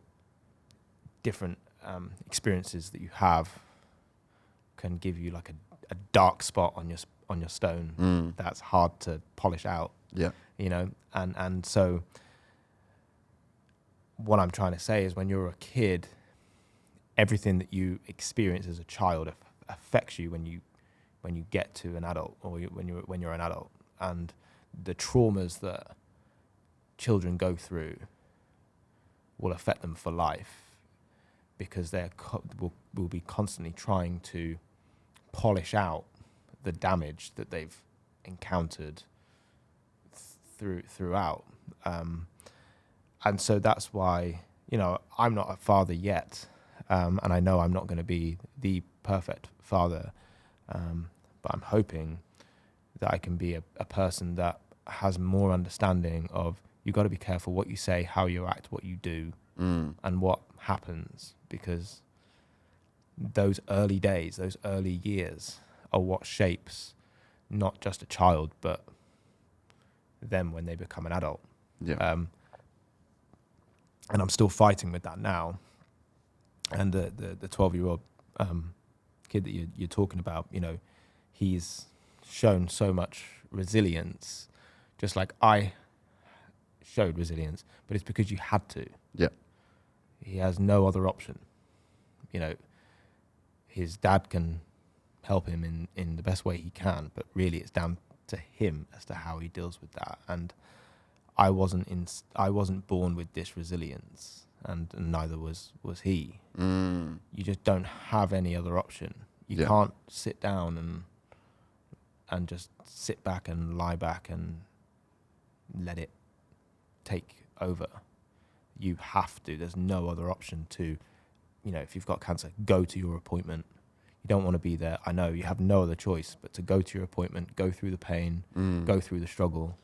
different experiences that you have can give you like a dark spot on your stone that's hard to polish out. Yeah. You know, and so what I'm trying to say is when you're a kid, everything that you experience as a child affects you when you get to an adult, or when you're an adult, and the traumas that children go through will affect them for life, because they will be constantly trying to polish out the damage that they've encountered throughout. And so that's why, you know, I'm not a father yet, and I know I'm not going to be the perfect father, but I'm hoping that I can be a person that has more understanding of, you've got to be careful what you say, how you act, what you do, and what happens, because those early days, those early years are what shapes not just a child, but them when they become an adult. Yeah. And I'm still fighting with that now. And the 12-year-old kid that you're talking about, you know, he's shown so much resilience, just like I showed resilience, but it's because you had to. Yeah. He has no other option. You know, his dad can help him in the best way he can, but really it's down to him as to how he deals with that. And I wasn't born with this resilience, and neither was he. You just don't have any other option. You can't sit down and just sit back and lie back and let it take over. You have to. There's no other option to, you know, if you've got cancer, go to your appointment. You don't want to be there. I know you have no other choice but to go to your appointment, go through the pain, go through the struggle.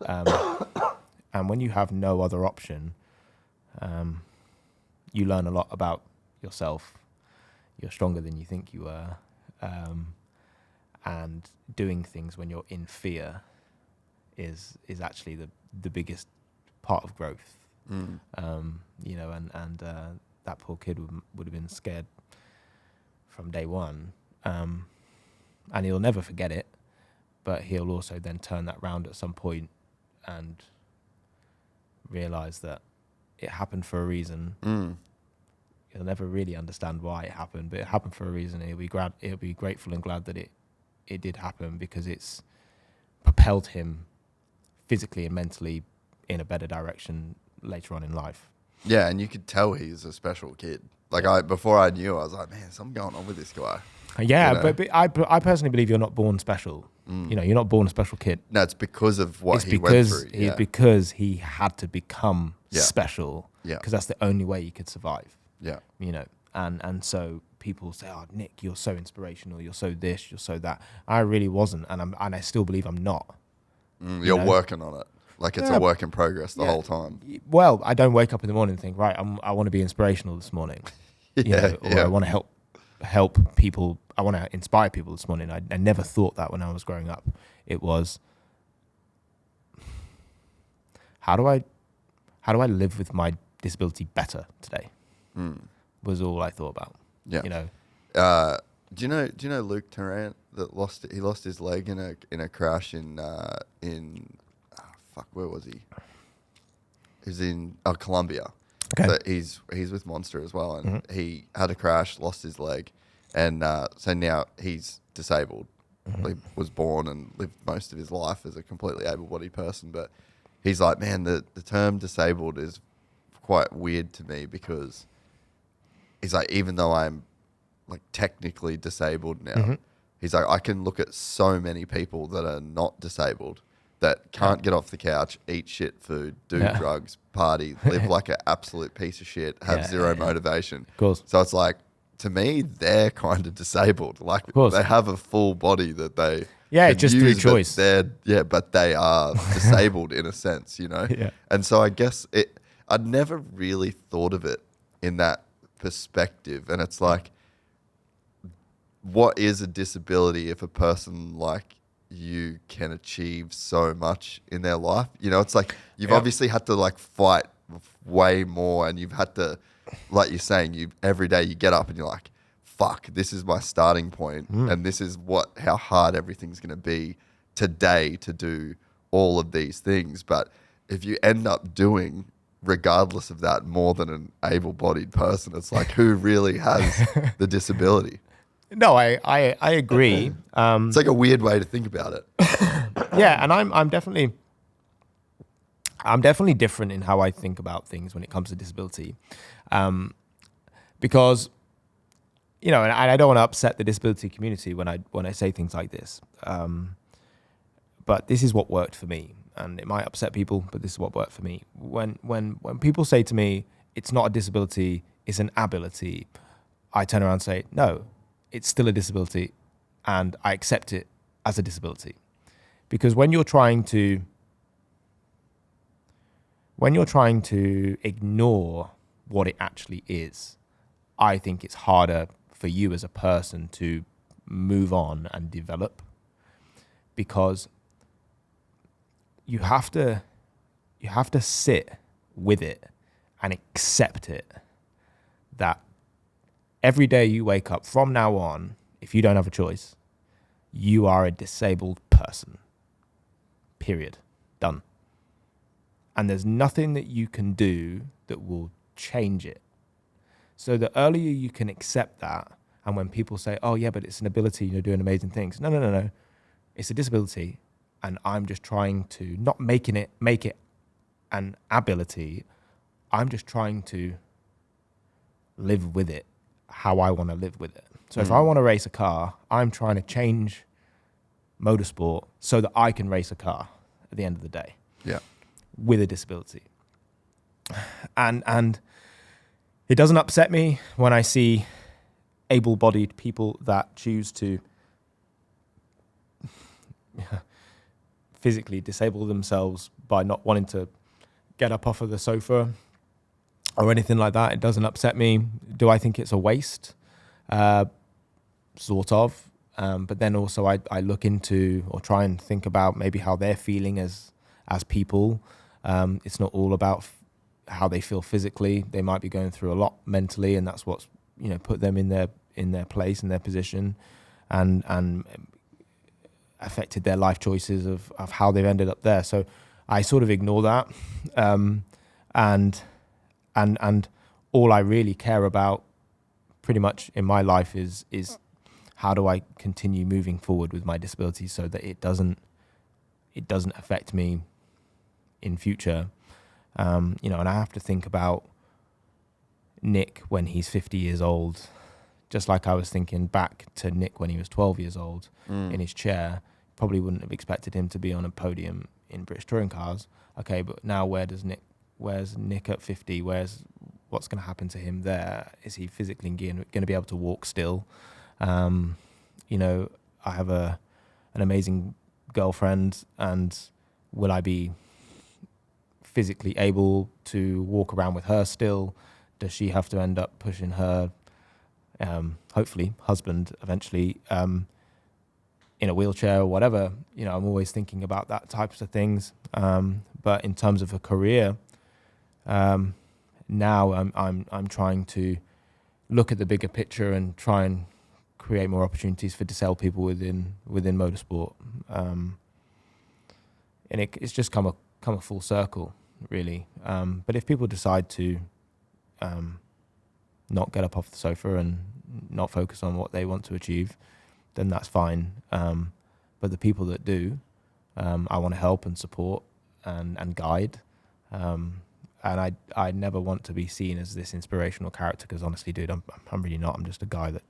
And when you have no other option, you learn a lot about yourself. You're stronger than you think you are. And doing things when you're in fear is actually the biggest part of growth. You know, and that poor kid would have been scared from day one. And he'll never forget it, but he'll also then turn that round at some point and realize that it happened for a reason. He'll never really understand why it happened, but it happened for a reason. He'll be grateful and glad that it did happen, because it's propelled him physically and mentally in a better direction later on in life. Yeah, and you could tell he's a special kid. Like before I knew, I was like, man, something going on with this guy. Yeah, you know? but I personally believe you're not born special. You know, you're not born a special kid. No, it's because of what he went through. It's because he had to become special. Yeah. Because that's the only way he could survive. Yeah. You know, and so people say, "Oh, Nick, you're so inspirational. You're so this. You're so that." I really wasn't, and I still believe I'm not. You're working on it. Like it's a work in progress the whole time. Well, I don't wake up in the morning and think, right, I want to be inspirational this morning. You know, or I want to help people. I want to inspire people this morning. I never thought that when I was growing up. It was, how do I live with my disability better today? Was all I thought about. Yeah. You know. Do you know Luke Tarrant that lost his leg in a crash in where was he? He was in Colombia. Okay. So he's with Monster as well, and he had a crash, lost his leg, and so now he's disabled. He was born and lived most of his life as a completely able-bodied person, but he's like, man, the term disabled is quite weird to me, because he's like, even though I'm like technically disabled now, he's like, I can look at so many people that are not disabled that can't get off the couch, eat shit food, do drugs, party, live like an absolute piece of shit, have zero motivation. Of course. So it's like, to me, they're kind of disabled. Like they have a full body that they it's just through choice. But they are disabled in a sense, you know? Yeah. And so I guess I'd never really thought of it in that perspective. And it's like, what is a disability if a person like you can achieve so much in their life. You know, it's like you've obviously had to like fight way more, and you've had to, like you're saying, every day you get up and you're like, fuck, this is my starting point, and this is how hard everything's going to be today to do all of these things. But if you end up doing, regardless of that, more than an able-bodied person, it's like, who really has the disability? No, I agree. It's like a weird way to think about it. Yeah, and I'm definitely different in how I think about things when it comes to disability, because, you know, and I don't want to upset the disability community when I say things like this, but this is what worked for me, and it might upset people, but this is what worked for me. When people say to me, it's not a disability, it's an ability, I turn around and say, no, it's still a disability, and I accept it as a disability. Because when you're trying to ignore what it actually is, I think it's harder for you as a person to move on and develop, because you have to sit with it and accept it, that every day you wake up from now on, if you don't have a choice, you are a disabled person. Period. Done. And there's nothing that you can do that will change it. So the earlier you can accept that, and when people say, oh yeah, but it's an ability, you're doing amazing things. No. It's a disability, and I'm just trying to, not make it an ability, I'm just trying to live with it how I want to live with it. So if I want to race a car, I'm trying to change motorsport so that I can race a car at the end of the day. Yeah. With a disability. And it doesn't upset me when I see able-bodied people that choose to physically disable themselves by not wanting to get up off of the sofa or anything like that. It doesn't upset me. Do I think it's a waste? Sort of. But then also I look into, or try and think about maybe how they're feeling as people. It's not all about how they feel physically. They might be going through a lot mentally, and that's what's, you know, put them in their place, in their position, and affected their life choices of how they've ended up there. So I sort of ignore that, and all I really care about pretty much in my life is how do I continue moving forward with my disability so that it doesn't affect me in future. You know, and I have to think about Nick when he's 50 years old, just like I was thinking back to Nick when he was 12 years old in his chair. Probably wouldn't have expected him to be on a podium in British touring cars. Okay, but now where's Nick at 50? What's going to happen to him there? Is he physically going to be able to walk still? You know, I have an amazing girlfriend, and will I be physically able to walk around with her still? Does she have to end up pushing her, hopefully, husband eventually, in a wheelchair or whatever? You know, I'm always thinking about that types of things. But in terms of a career, now I'm trying to look at the bigger picture and try and create more opportunities for disabled people within motorsport. And it's just come a full circle, really. But if people decide to not get up off the sofa and not focus on what they want to achieve, then that's fine. But the people that do, I want to help and support and guide. And I never want to be seen as this inspirational character, because honestly, dude, I'm really not. I'm just a guy that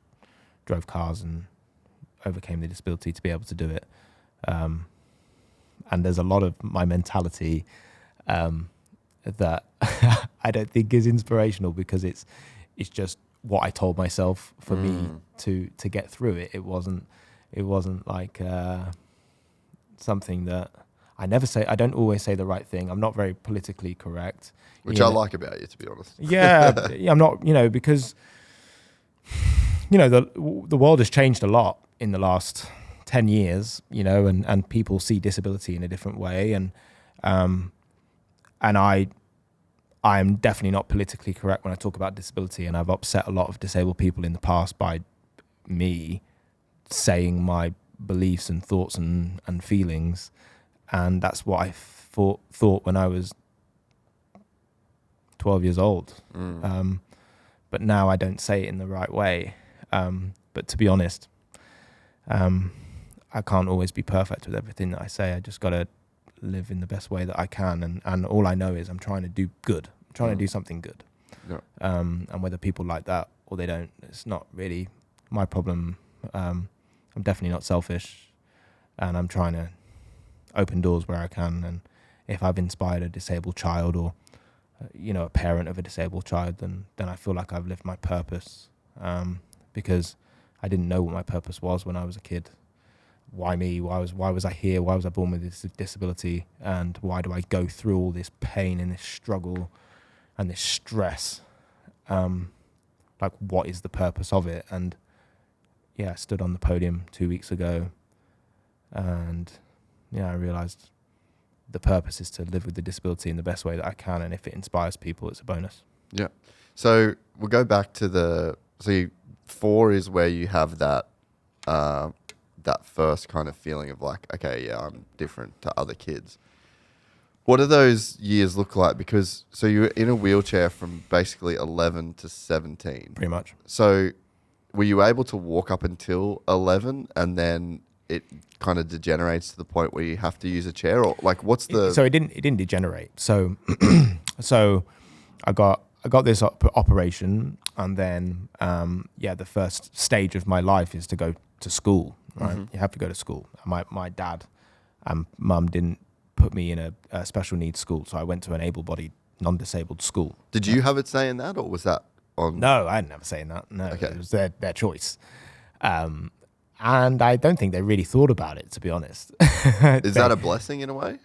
drove cars and overcame the disability to be able to do it. And there's a lot of my mentality that I don't think is inspirational, because it's just what I told myself for me to get through it. It wasn't like something that I don't always say the right thing. I'm not very politically correct. Which I like about you, to be honest. Yeah, I'm not, because, the world has changed a lot in the last 10 years, you know, and people see disability in a different way. And I'm definitely not politically correct when I talk about disability, and I've upset a lot of disabled people in the past by me saying my beliefs and thoughts and feelings. And that's what I thought when I was 12 years old. But now I don't say it in the right way. But to be honest, I can't always be perfect with everything that I say. I just got to live in the best way that I can. And all I know is I'm trying to do good. I'm trying to do something good. Yeah. And whether people like that or they don't, it's not really my problem. I'm definitely not selfish, and I'm trying to open doors where I can. And if I've inspired a disabled child or, you know, a parent of a disabled child, then I feel like I've lived my purpose, because I didn't know what my purpose was when I was a kid. Why me? Why was I here? Why was I born with this disability? And why do I go through all this pain and this struggle and this stress? Like, what is the purpose of it? And yeah, I stood on the podium 2 weeks ago, and yeah, I realized the purpose is to live with the disability in the best way that I can, and if it inspires people, it's a bonus. Yeah. So we'll go back to 4 is where you have that that first kind of feeling of like, okay, yeah, I'm different to other kids. What do those years look like? Because so you were in a wheelchair from basically 11 to 17. Pretty much. So were you able to walk up until 11 and then it kind of degenerates to the point where you have to use a chair, or like what's the... So it didn't degenerate. So so I got this operation, and then the first stage of my life is to go to school, right? Mm-hmm. You have to go to school. My dad and mum didn't put me in a special needs school, so I went to an able-bodied, non-disabled school. Did you have it saying that, or was that on... No, I didn't have it saying that. No, okay. It was their choice. And I don't think they really thought about it, to be honest. Is that a blessing in a way?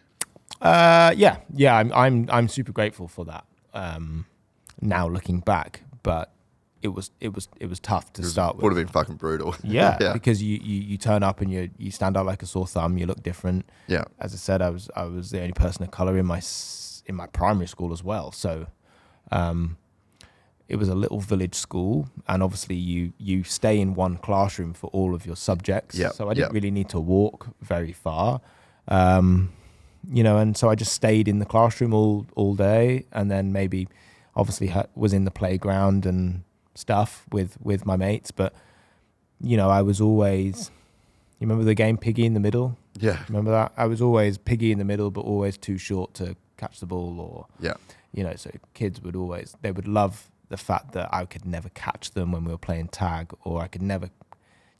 Yeah. I'm super grateful for that. Now looking back, but it was tough to start with. Would have been fucking brutal. Yeah, yeah. Because you turn up and you stand out like a sore thumb. You look different. Yeah. As I said, I was the only person of color in my primary school as well. So, it was a little village school, and obviously you stay in one classroom for all of your subjects. Yep. So I didn't really need to walk very far, and so I just stayed in the classroom all day, and then maybe obviously was in the playground and stuff with my mates. But, I was always, you remember the game Piggy in the Middle? Yeah. Remember that? I was always Piggy in the middle, but always too short to catch the ball, or, so kids would love the fact that I could never catch them when we were playing tag, or I could never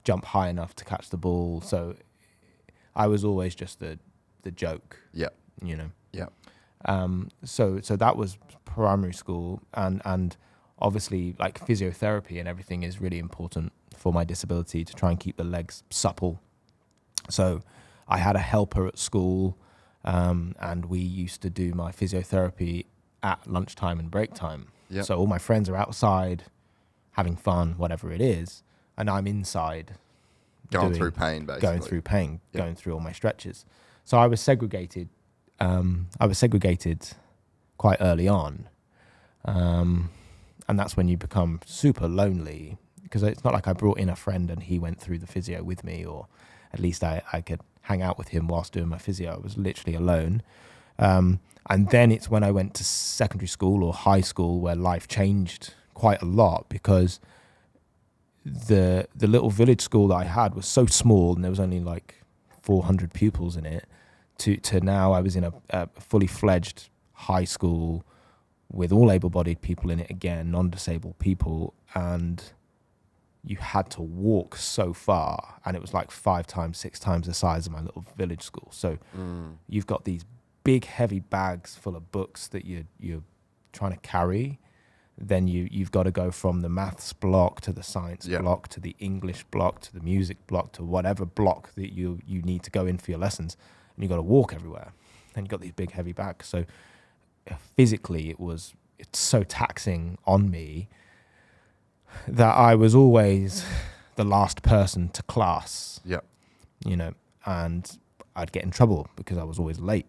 jump high enough to catch the ball. So I was always just the joke. Yeah. Yeah. So that was primary school, and obviously like physiotherapy and everything is really important for my disability to try and keep the legs supple. So I had a helper at school, and we used to do my physiotherapy at lunchtime and break time. Yep. So all my friends are outside having fun, whatever it is, and I'm inside going through pain, basically. Going through all my stretches. So I was segregated. Quite early on, and that's when you become super lonely, because it's not like I brought in a friend and he went through the physio with me, or at least I could hang out with him whilst doing my physio. I was literally alone. And then it's when I went to secondary school or high school where life changed quite a lot, because the little village school that I had was so small, and there was only like 400 pupils in it, to now I was in a fully fledged high school with all able-bodied people in it again, non-disabled people, and you had to walk so far, and it was like 5 times, 6 times the size of my little village school. So you've got these big heavy bags full of books that you're trying to carry. Then you've got to go from the maths block to the science block to the English block to the music block to whatever block that you need to go in for your lessons, and you've got to walk everywhere, and you've got these big heavy bags. So physically it's so taxing on me that I was always the last person to class. you know, and I'd get in trouble because I was always late.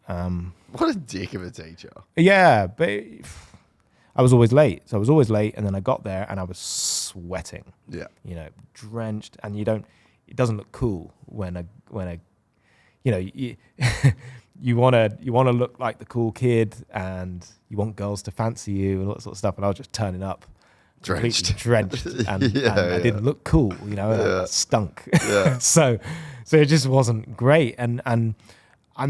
What a dick of a teacher. Yeah, but I was always late. So I was always late, and then I got there and I was sweating. Yeah. You know, drenched, and it doesn't look cool when a you know, you want to look like the cool kid, and you want girls to fancy you and all that sort of stuff, and I was just turning up Drenched, and I didn't look cool, you know, I stunk. Yeah. so it just wasn't great, and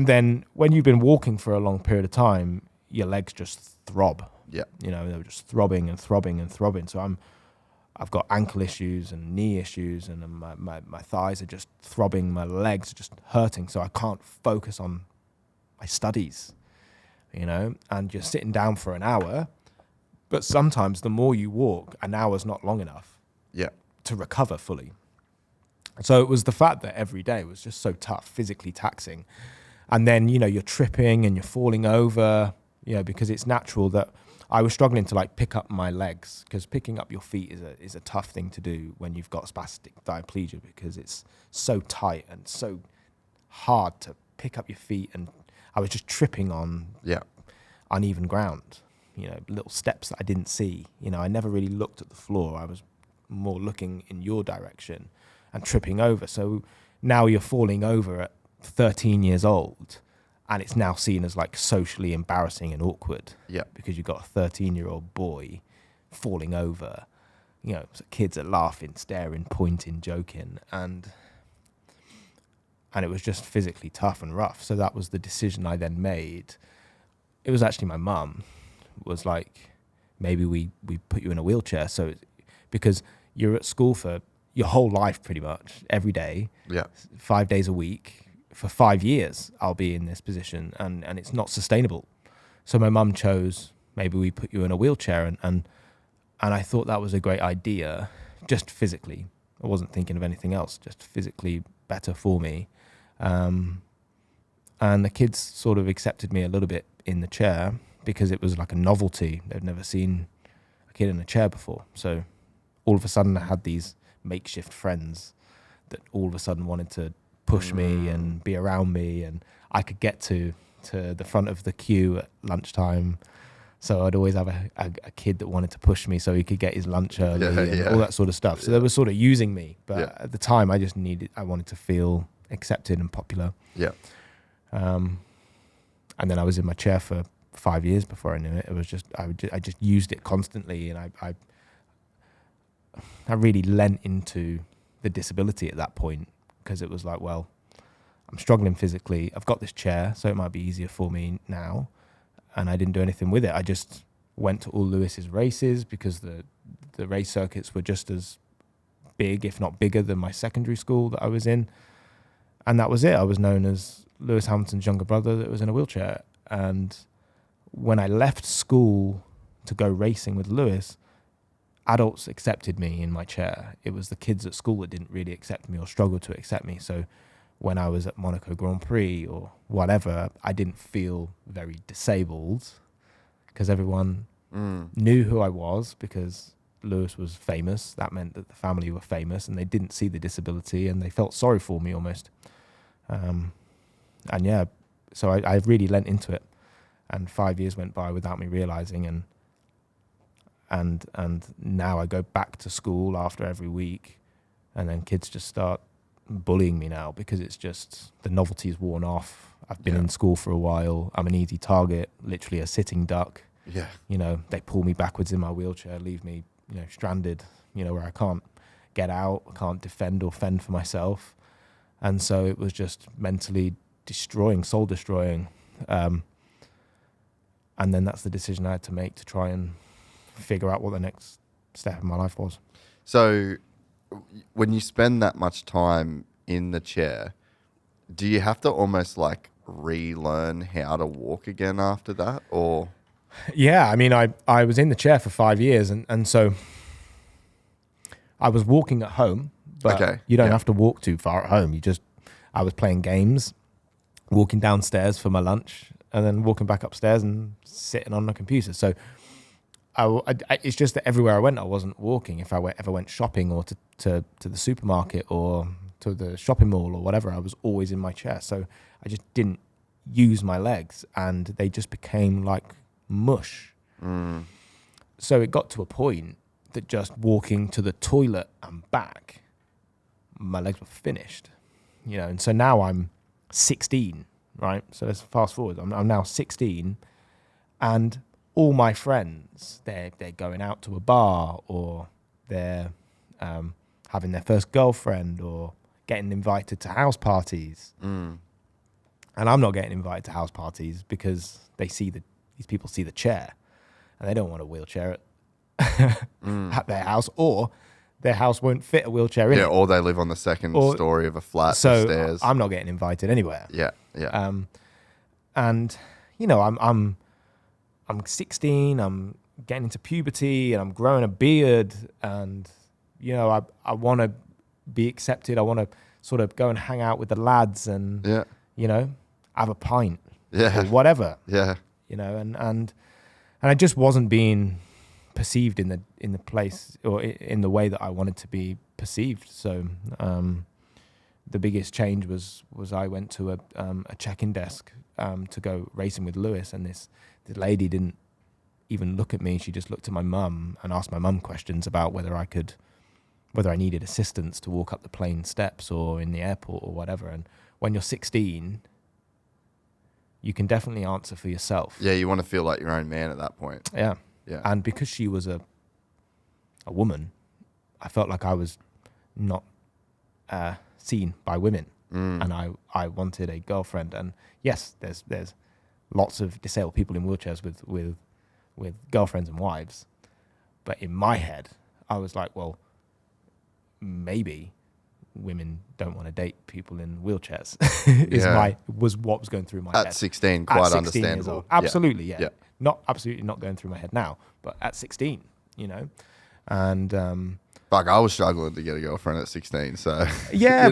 then when you've been walking for a long period of time, your legs just throb. Yeah. You know, they were just throbbing and throbbing and throbbing. So I've got ankle issues and knee issues, and my thighs are just throbbing, my legs are just hurting, so I can't focus on my studies, you know, and you're sitting down for an hour, but sometimes the more you walk, an hour's not long enough to recover fully. So it was the fact that every day was just so tough, physically taxing. And then, you know, you're tripping and you're falling over, you know, because it's natural that I was struggling to like pick up my legs, because picking up your feet is a tough thing to do when you've got spastic diaplegia, because it's so tight and so hard to pick up your feet. And I was just tripping on uneven ground, you know, little steps that I didn't see. You know, I never really looked at the floor. I was more looking in your direction and tripping over. So now you're falling over at 13 years old, and it's now seen as like socially embarrassing and awkward. Yeah. Because you've got a 13-year-old boy falling over. You know, so kids are laughing, staring, pointing, joking, and it was just physically tough and rough. So that was the decision I then made. It was actually my mum was like, maybe we put you in a wheelchair. So because you're at school for your whole life pretty much, every day, 5 days a week, for 5 years, I'll be in this position, and it's not sustainable. So my mum chose, maybe we put you in a wheelchair, and I thought that was a great idea, just physically. I wasn't thinking of anything else, just physically better for me. And the kids sort of accepted me a little bit in the chair because it was like a novelty. They'd never seen a kid in a chair before. So all of a sudden I had these makeshift friends that all of a sudden wanted to push me and be around me, and I could get to the front of the queue at lunchtime. So I'd always have a kid that wanted to push me so he could get his lunch early and all that sort of stuff. So they were sort of using me, but at the time I wanted to feel accepted and popular. Yeah. And then I was in my chair for 5 years before I knew it. It was just I just used it constantly, and I really lent into the disability at that point, because it was like, well, I'm struggling physically. I've got this chair, so it might be easier for me now. And I didn't do anything with it. I just went to all Lewis's races because the race circuits were just as big, if not bigger, than my secondary school that I was in. And that was it. I was known as Lewis Hamilton's younger brother that was in a wheelchair. And when I left school to go racing with Lewis, adults accepted me in my chair. It was the kids at school that didn't really accept me or struggled to accept me. So when I was at Monaco Grand Prix or whatever, I didn't feel very disabled because everyone knew who I was, because Lewis was famous. That meant that the family were famous, and they didn't see the disability, and they felt sorry for me almost. And yeah, so I really lent into it, and 5 years went by without me realizing, and now I go back to school after every week, and then kids just start bullying me now because it's just the novelty's worn off. I've been in school for a while. I'm an easy target, literally a sitting duck. Yeah. You know, they pull me backwards in my wheelchair, leave me, you know, stranded, you know, where I can't get out, I can't defend or fend for myself. And so it was just mentally destroying, soul destroying. And then that's the decision I had to make to try and figure out what the next step in my life was. So when you spend that much time in the chair, do you have to almost like relearn how to walk again after that, or? Yeah, I mean, I was in the chair for 5 years, and so I was walking at home, but you don't have to walk too far at home. I was playing games, walking downstairs for my lunch, and then walking back upstairs and sitting on the computer. So it's just that everywhere I went, I wasn't walking. If I ever went shopping or to the supermarket or to the shopping mall or whatever, I was always in my chair. So I just didn't use my legs, and they just became like mush. So it got to a point that just walking to the toilet and back, my legs were finished, and so now I'm 16, right? So let's fast forward. I'm now 16, and all my friends, they're going out to a bar, or they're having their first girlfriend, or getting invited to house parties. And I'm not getting invited to house parties because these people see the chair, and they don't want a wheelchair at their house, or their house won't fit a wheelchair in it. Or they live on the second story of a flat so with stairs. I'm not getting invited anywhere. Yeah. And I'm 16. I'm getting into puberty, and I'm growing a beard, and I want to be accepted. I want to sort of go and hang out with the lads, and have a pint, or whatever. And I just wasn't being perceived in the place, or in the way that I wanted to be perceived. So the biggest change was I went to a check-in desk to go racing with Lewis, and this lady didn't even look at me. She just looked at my mum and asked my mum questions about whether I needed assistance to walk up the plane steps or in the airport or whatever. And when you're 16, you can definitely answer for yourself. Yeah, you want to feel like your own man at that point. Yeah. And because she was a woman, I felt like I was not seen by women, and I wanted a girlfriend. And yes, there's lots of disabled people in wheelchairs with girlfriends and wives, but in my head, I was like, well, maybe women don't want to date people in wheelchairs. was what was going through my head. At 16, quite at 16 understandable. years old. Absolutely, yeah. Yeah. Absolutely not going through my head now, but at 16, and Fuck, I was struggling to get a girlfriend at 16, so yeah,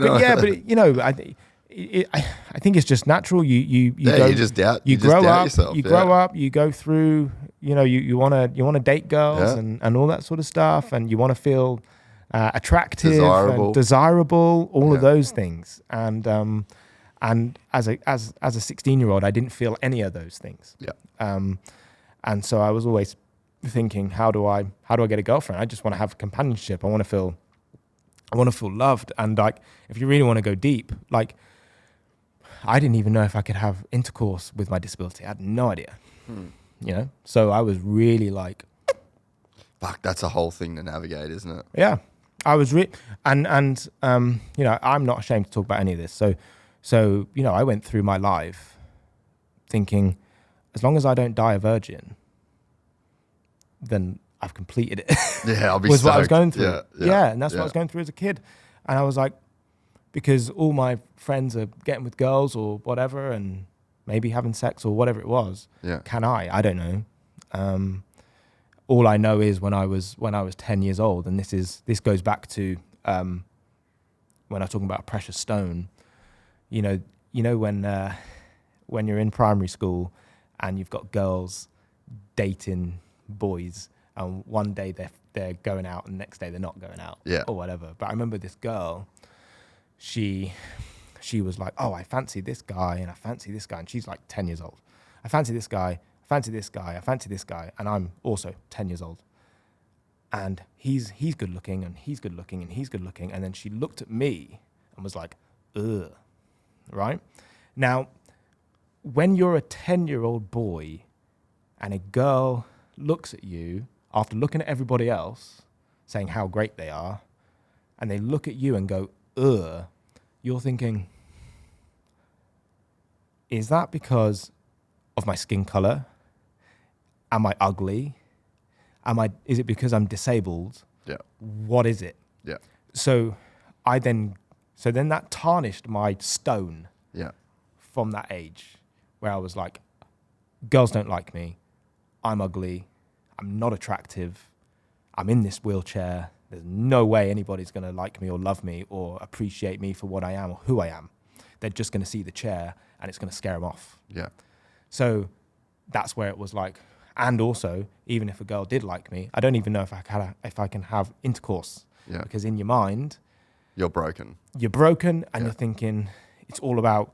I think it's just natural. You just doubt. You grow up. Yourself, you grow up. You go through. You want to date girls and all that sort of stuff, and you want to feel attractive, and desirable, all of those things. And as a 16-year-old, I didn't feel any of those things. And so I was always thinking, how do I get a girlfriend? I just want to have companionship. I want to feel loved. And like, if you really want to go deep, like, I didn't even know if I could have intercourse with my disability. I had no idea. So I was really like, fuck, that's a whole thing to navigate, isn't it? Yeah. I was I'm not ashamed to talk about any of this. So I went through my life thinking, as long as I don't die a virgin, then I've completed it. Yeah, I'll be was stoked. what I was going through. And that's what what I was going through as a kid. And I was like, because all my friends are getting with girls or whatever, and maybe having sex or whatever it was. Can I? I don't know. All I know is when I was 10 years old, and this goes back to when I was talking about a precious stone. When you're in primary school and you've got girls dating boys, and one day they're going out and the next day they're not going out, or whatever. But I remember this girl, she was like, oh, I fancy this guy and I fancy this guy, and she's like 10 years old. I fancy this guy, I fancy this guy, I fancy this guy, and I'm also 10 years old. And he's good looking, and he's good looking, and he's good looking. And then she looked at me and was like, ugh, right? Now, when you're a 10-year-old boy and a girl looks at you after looking at everybody else, saying how great they are, and they look at you and go, ugh, you're thinking, is that because of my skin color? Am I ugly? Is it because I'm disabled? Yeah. What is it? Yeah. So then that tarnished my stone. Yeah. From that age, where I was like, girls don't like me. I'm ugly. I'm not attractive. I'm in this wheelchair. There's no way anybody's going to like me or love me or appreciate me for what I am or who I am. They're just going to see the chair and it's going to scare them off. Yeah. So that's where it was like, and also, even if a girl did like me, I don't even know if I can have intercourse. Yeah. Because in your mind, you're broken. You're broken, and you're thinking it's all about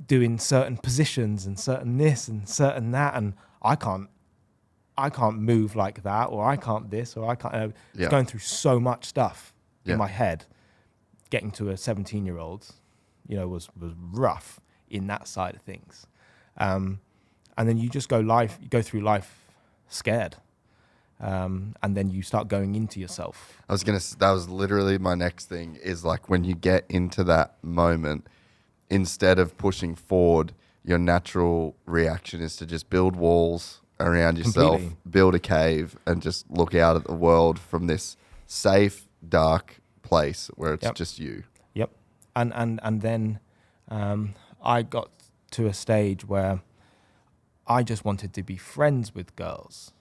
doing certain positions and certain this and certain that, and I can't move like that, or I can't this, or I can't. It's going through so much stuff in my head. Getting to a 17-year-old, was rough in that side of things, and then you just go through life scared, and then you start going into yourself. That was literally my next thing, is like when you get into that moment, instead of pushing forward, your natural reaction is to just build walls around yourself, Completely. build a cave, and just look out at the world from this safe, dark place where it's just you. Yep. And then I got to a stage where I just wanted to be friends with girls.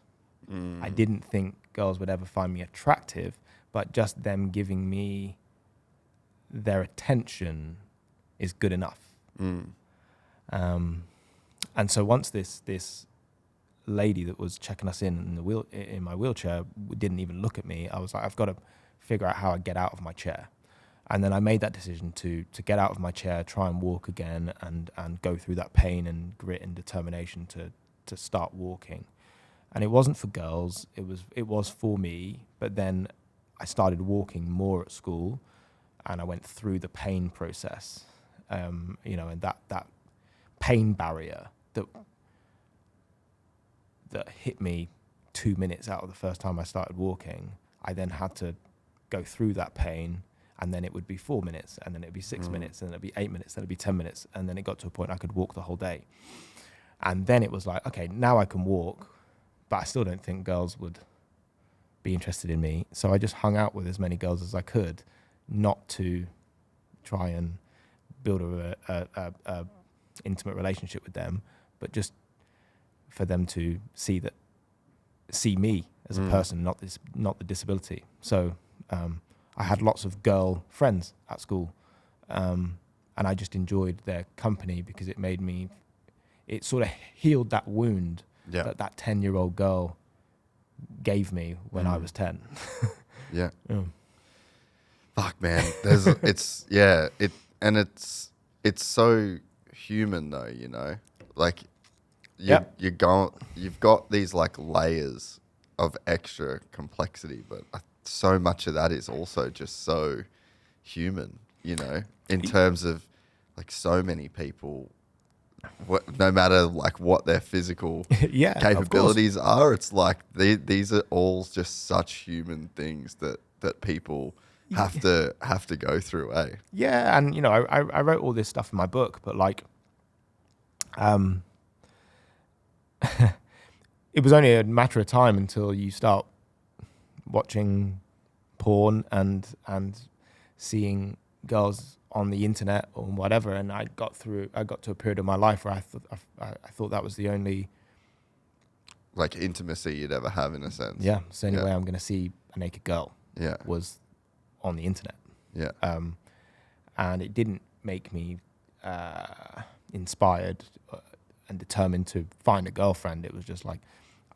I didn't think girls would ever find me attractive, but just them giving me their attention is good enough. And so once this lady that was checking us in my wheelchair didn't even look at me, I was like, I've got to figure out how I get out of my chair. And then I made that decision to get out of my chair, try and walk again, and go through that pain and grit and determination to start walking. And it wasn't for girls, it was for me. But then I started walking more at school, and I went through the pain process, and that pain barrier that hit me 2 minutes out of the first time I started walking. I then had to go through that pain, and then it would be 4 minutes, and then it'd be 6 minutes, and then it'd be 8 minutes, then it'd be 10 minutes, and then it got to a point I could walk the whole day. And then it was like, okay, now I can walk, but I still don't think girls would be interested in me. So I just hung out with as many girls as I could, not to try and build a intimate relationship with them, but just for them to see me as a person, not the disability. So I had lots of girl friends at school, and I just enjoyed their company because it sort of healed that wound that 10-year-old girl gave me when I was 10. Yeah. Yeah. Fuck, man. It's so human though, like you've got these like layers of extra complexity, but so much of that is also just so human, in terms of like so many people, no matter like what their physical capabilities are, it's like these are all just such human things that people have to go through, eh? Yeah, and I wrote all this stuff in my book, but like, it was only a matter of time until you start watching porn and seeing girls on the internet or whatever, and I got to a period of my life where I thought that was the only like intimacy you'd ever have, in a sense. Yeah, it's the only way I'm going to see a naked girl. Yeah, was on the internet. Yeah, and it didn't make me inspired and determined to find a girlfriend. It was just like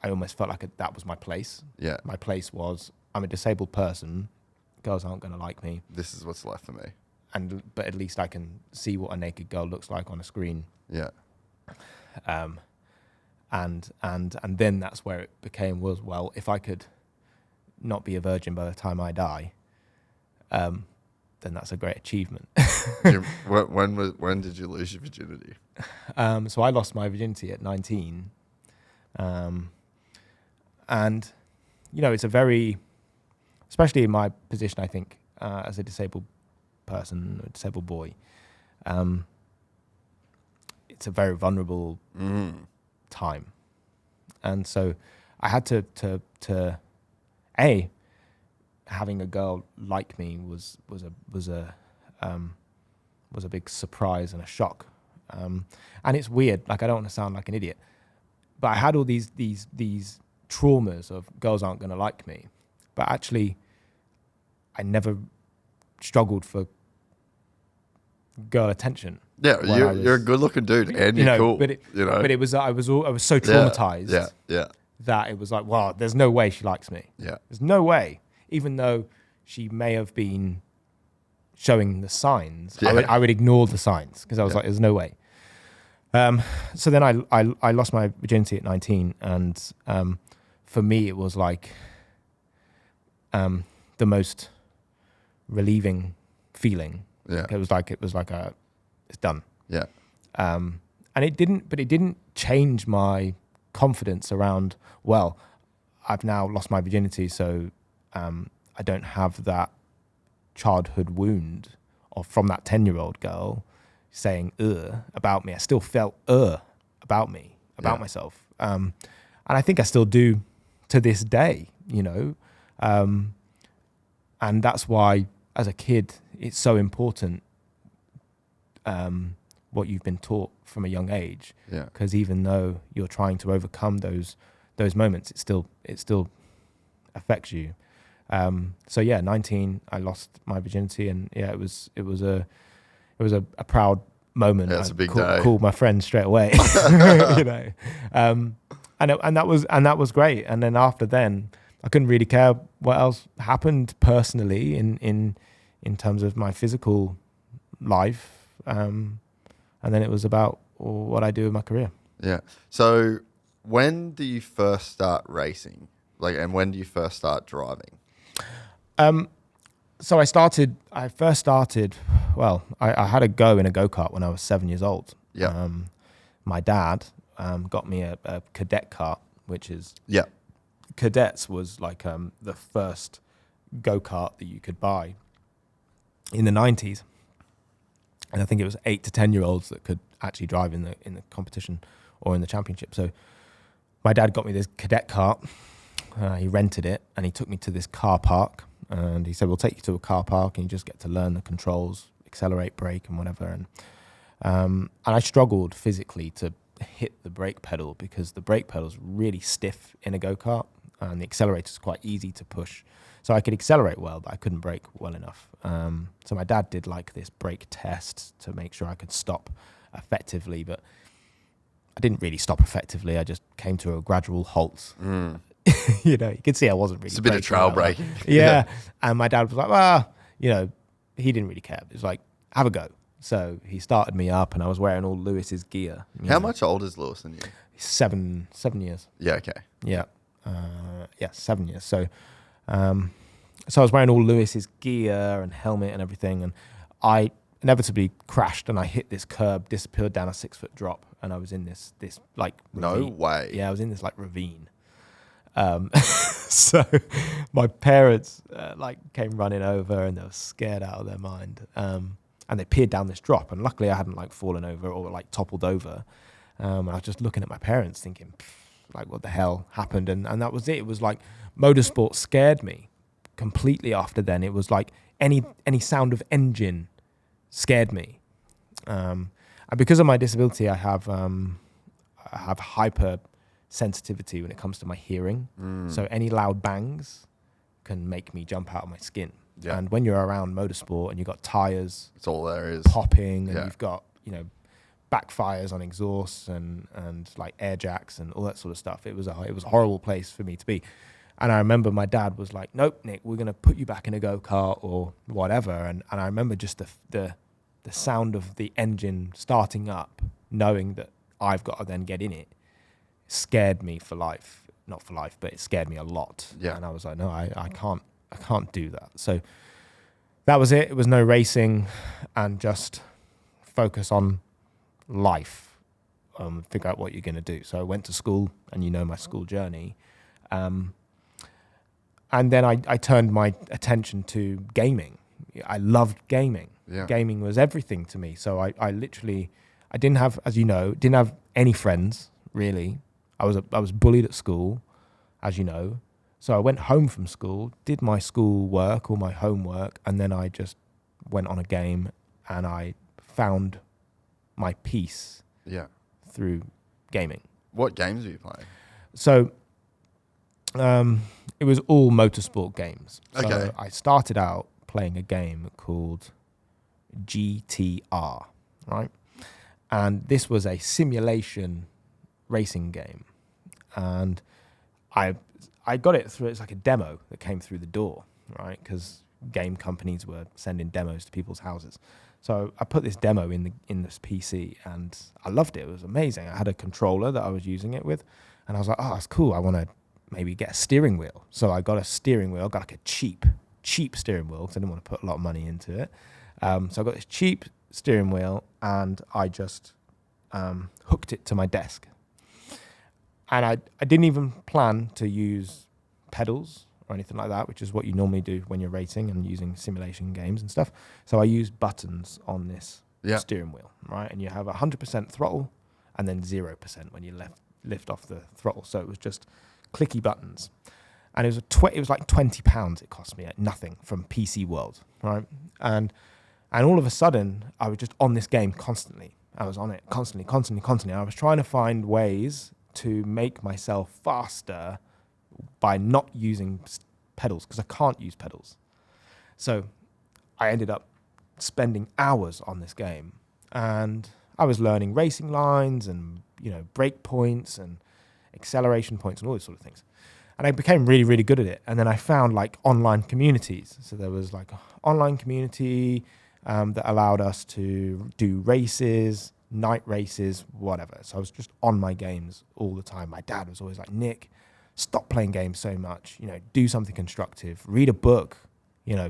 I almost felt like that was my place. Yeah, my place was I'm a disabled person. Girls aren't going to like me. This is what's left for me. But at least I can see what a naked girl looks like on a screen. Yeah. And then that's where it became well, if I could not be a virgin by the time I die, then that's a great achievement. When did you lose your virginity? So I lost my virginity at 19. And, it's a very, especially in my position, I think, as a disabled person, a disabled boy, it's a very vulnerable time. And so I had to having a girl like me was a big surprise and a shock. And it's weird, like I don't want to sound like an idiot, but I had all these traumas of girls aren't going to like me, but actually I never struggled for girl attention. Yeah, you're a good-looking dude, and you're cool. But it was I was so traumatized. Yeah. Yeah, there's no way. Even though she may have been showing the signs, Yeah. I would ignore the signs because I was like, there's no way. So then I lost my virginity at 19, and for me it was like the most relieving feeling. Yeah. It was like it's done. Yeah. And it didn't change my confidence around, well, I've now lost my virginity, so I don't have that childhood wound or from that 10-year-old girl saying about me. I still felt about me, about myself. And I think I still do to this day, you know. And that's why as a kid it's so important what you've been taught from a young age. Yeah. Because even though you're trying to overcome those moments, it still affects you. So 19, I lost my virginity, and it was a proud moment. Yeah, it's a big day. Called my friend straight away, you know, and that was great. And then after then, I couldn't really care what else happened personally in terms of my physical life. And then it was about what I do in my career. Yeah. So when do you first start racing? And when do you first start driving? So I first started, well, I had a go in a go-kart when I was 7 years old. Yeah. My dad got me a cadet kart, which is... Yeah. Cadets was like the first go-kart that you could buy in the 90s. And I think it was 8 to 10-year-olds that could actually drive in the competition or in the championship. So my dad got me this cadet kart. He rented it, and he took me to this car park. And he said, we'll take you to a car park, and you just get to learn the controls, accelerate, brake, and whatever. And I struggled physically to hit the brake pedal because the brake pedal's really stiff in a go-kart, and the accelerator's quite easy to push. So I could accelerate well, but I couldn't brake well enough. So my dad did like this brake test to make sure I could stop effectively, but I didn't really stop effectively. I just came to a gradual halt. You know, you could see I wasn't really. It's a bit of trail braking. Yeah. And my dad was like, well, you know, he didn't really care. It was like, have a go. So he started me up, and I was wearing all Lewis's gear. How much older is Lewis than you? 7 years. Yeah. Okay. Yeah. 7 years. So I was wearing all Lewis's gear and helmet and everything, and I inevitably crashed, and I hit this curb, disappeared down a 6-foot drop, and I was in this like ravine. No way. Yeah, I was in this like ravine. So my parents came running over, and they were scared out of their mind. And they peered down this drop, and luckily I hadn't like fallen over or like toppled over. And I was just looking at my parents thinking, like, what the hell happened? And that was it. It was like motorsport scared me completely after then. It was like any sound of engine scared me. And because of my disability, I have hyper sensitivity when it comes to my hearing. So any loud bangs can make me jump out of my skin. Yeah. And when you're around motorsport and you've got tires, it's all there is popping, and you've got, you know, backfires on exhausts and like air jacks and all that sort of stuff. It was a horrible place for me to be. And I remember my dad was like, nope, Nick, we're going to put you back in a go-kart or whatever. And I remember just the sound of the engine starting up, knowing that I've got to then get in it, scared me for life. Not for life, but it scared me a lot. Yeah. And I was like, no, I can't do that. So that was it. It was no racing, and just focus on life, figure out what you're going to do. So I went to school, and you know my school journey. And then I turned my attention to gaming. I loved gaming. Yeah. Gaming was everything to me. So I didn't have, as you know, any friends, really. I was bullied at school, as you know. So I went home from school, did my school work or my homework, and then I just went on a game, and I found my peace through gaming. What games were you playing? So it was all motorsport games. Okay. So I started out playing a game called GTR, right? And this was a simulation racing game. And I got it through, it's like a demo that came through the door, right? Because game companies were sending demos to people's houses. So I put this demo in this PC, and I loved it. It was amazing. I had a controller that I was using it with, and I was like, oh, that's cool. I want to maybe get a steering wheel. So I got a steering wheel, got like a cheap steering wheel because I didn't want to put a lot of money into it. So I got this cheap steering wheel, and I just hooked it to my desk. And I didn't even plan to use pedals or anything like that, which is what you normally do when you're racing and using simulation games and stuff. So I used buttons on this steering wheel, right? And you have 100% throttle and then 0% when you lift off the throttle. So it was just clicky buttons. And it was like £20 it cost me at nothing from PC World, right? And all of a sudden, I was just on this game constantly. I was on it constantly. I was trying to find ways to make myself faster by not using pedals, because I can't use pedals. So I ended up spending hours on this game, and I was learning racing lines and, brake points and acceleration points and all these sort of things. And I became really, really good at it. And then I found like online communities. So there was like an online community that allowed us to do races, night races, whatever. So I was just on my games all the time. My dad was always like, Nick, stop playing games so much, do something constructive, read a book,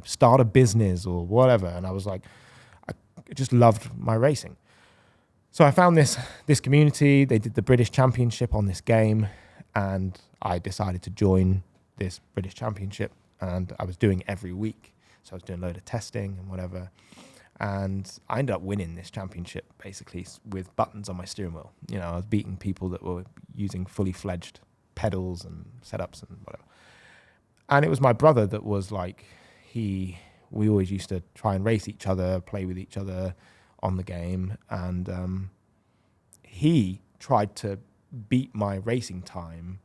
start a business or whatever. And I was like, I just loved my racing. So I found this community. They did the British Championship on this game, and I decided to join this British Championship, and I was doing every week. So I was doing a load of testing and whatever. And I ended up winning this championship basically with buttons on my steering wheel. I was beating people that were using fully fledged pedals and setups and whatever. And it was my brother that was like, we always used to try and race each other, play with each other on the game. And he tried to beat my racing time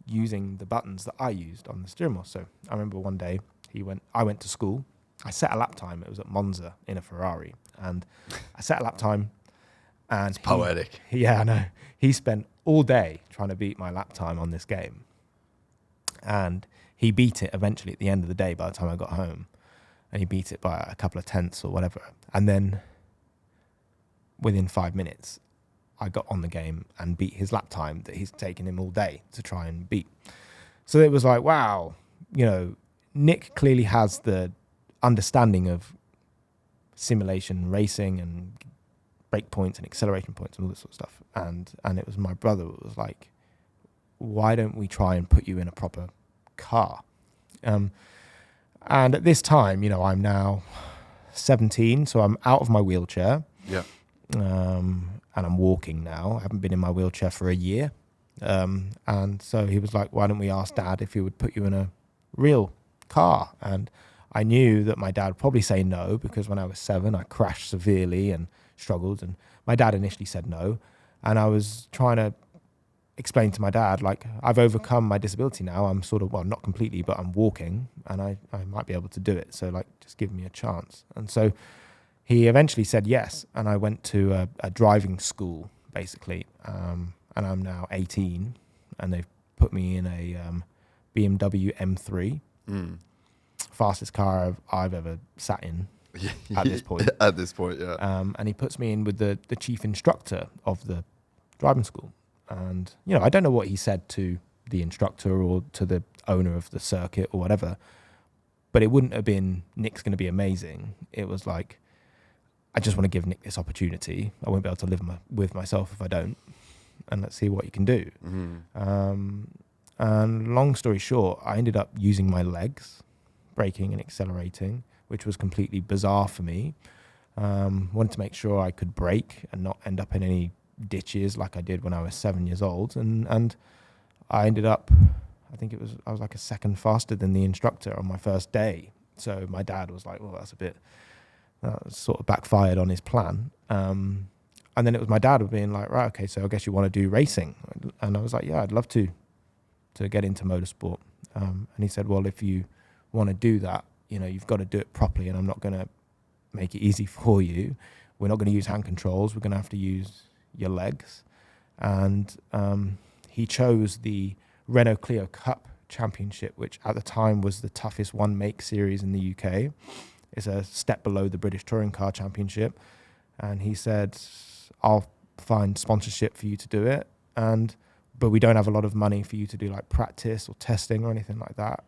using the buttons that I used on the steering wheel. So I remember one day I went to school. I set a lap time. It was at Monza in a Ferrari. And I set a lap time. And it's poetic. Yeah, I know. He spent all day trying to beat my lap time on this game. And he beat it eventually at the end of the day by the time I got home. And he beat it by a couple of tenths or whatever. And then within 5 minutes, I got on the game and beat his lap time that he's taken him all day to try and beat. So it was like, wow, Nick clearly has the understanding of simulation racing and brake points and acceleration points and all this sort of stuff. And it was my brother who was like, why don't we try and put you in a proper car? And at this time, I'm now 17, so I'm out of my wheelchair. Yeah. And I'm walking now. I haven't been in my wheelchair for a year. And so he was like, why don't we ask Dad if he would put you in a real car? And I knew that my dad would probably say no, because when I was 7, I crashed severely and struggled. And my dad initially said no. And I was trying to explain to my dad, like, I've overcome my disability now. I'm sort of, well, not completely, but I'm walking and I might be able to do it. So, like, just give me a chance. And so he eventually said yes. And I went to a driving school, basically. And I'm now 18. And they've put me in a BMW M3. Fastest car I've ever sat in at this point. At this point, yeah. And he puts me in with the chief instructor of the driving school. And, I don't know what he said to the instructor or to the owner of the circuit or whatever, but it wouldn't have been, Nick's going to be amazing. It was like, I just want to give Nick this opportunity. I won't be able to live with myself if I don't. And let's see what you can do. Mm-hmm. And long story short, I ended up using my legs, braking and accelerating, which was completely bizarre for me. Wanted to make sure I could brake and not end up in any ditches like I did when I was 7 years old. And I ended up, I was like a second faster than the instructor on my first day. So my dad was like, well, that's a bit, sort of backfired on his plan. And then it was my dad being like, right, okay, so I guess you want to do racing. And I was like, yeah, I'd love to get into motorsport. And he said, well, if you want to do that, you've got to do it properly, and I'm not going to make it easy for you. We're not going to use hand controls. We're going to have to use your legs. And he chose the Renault Clio Cup Championship, which at the time was the toughest one-make series in the UK. It's a step below the British Touring Car Championship. And he said, I'll find sponsorship for you to do it, but we don't have a lot of money for you to do like practice or testing or anything like that.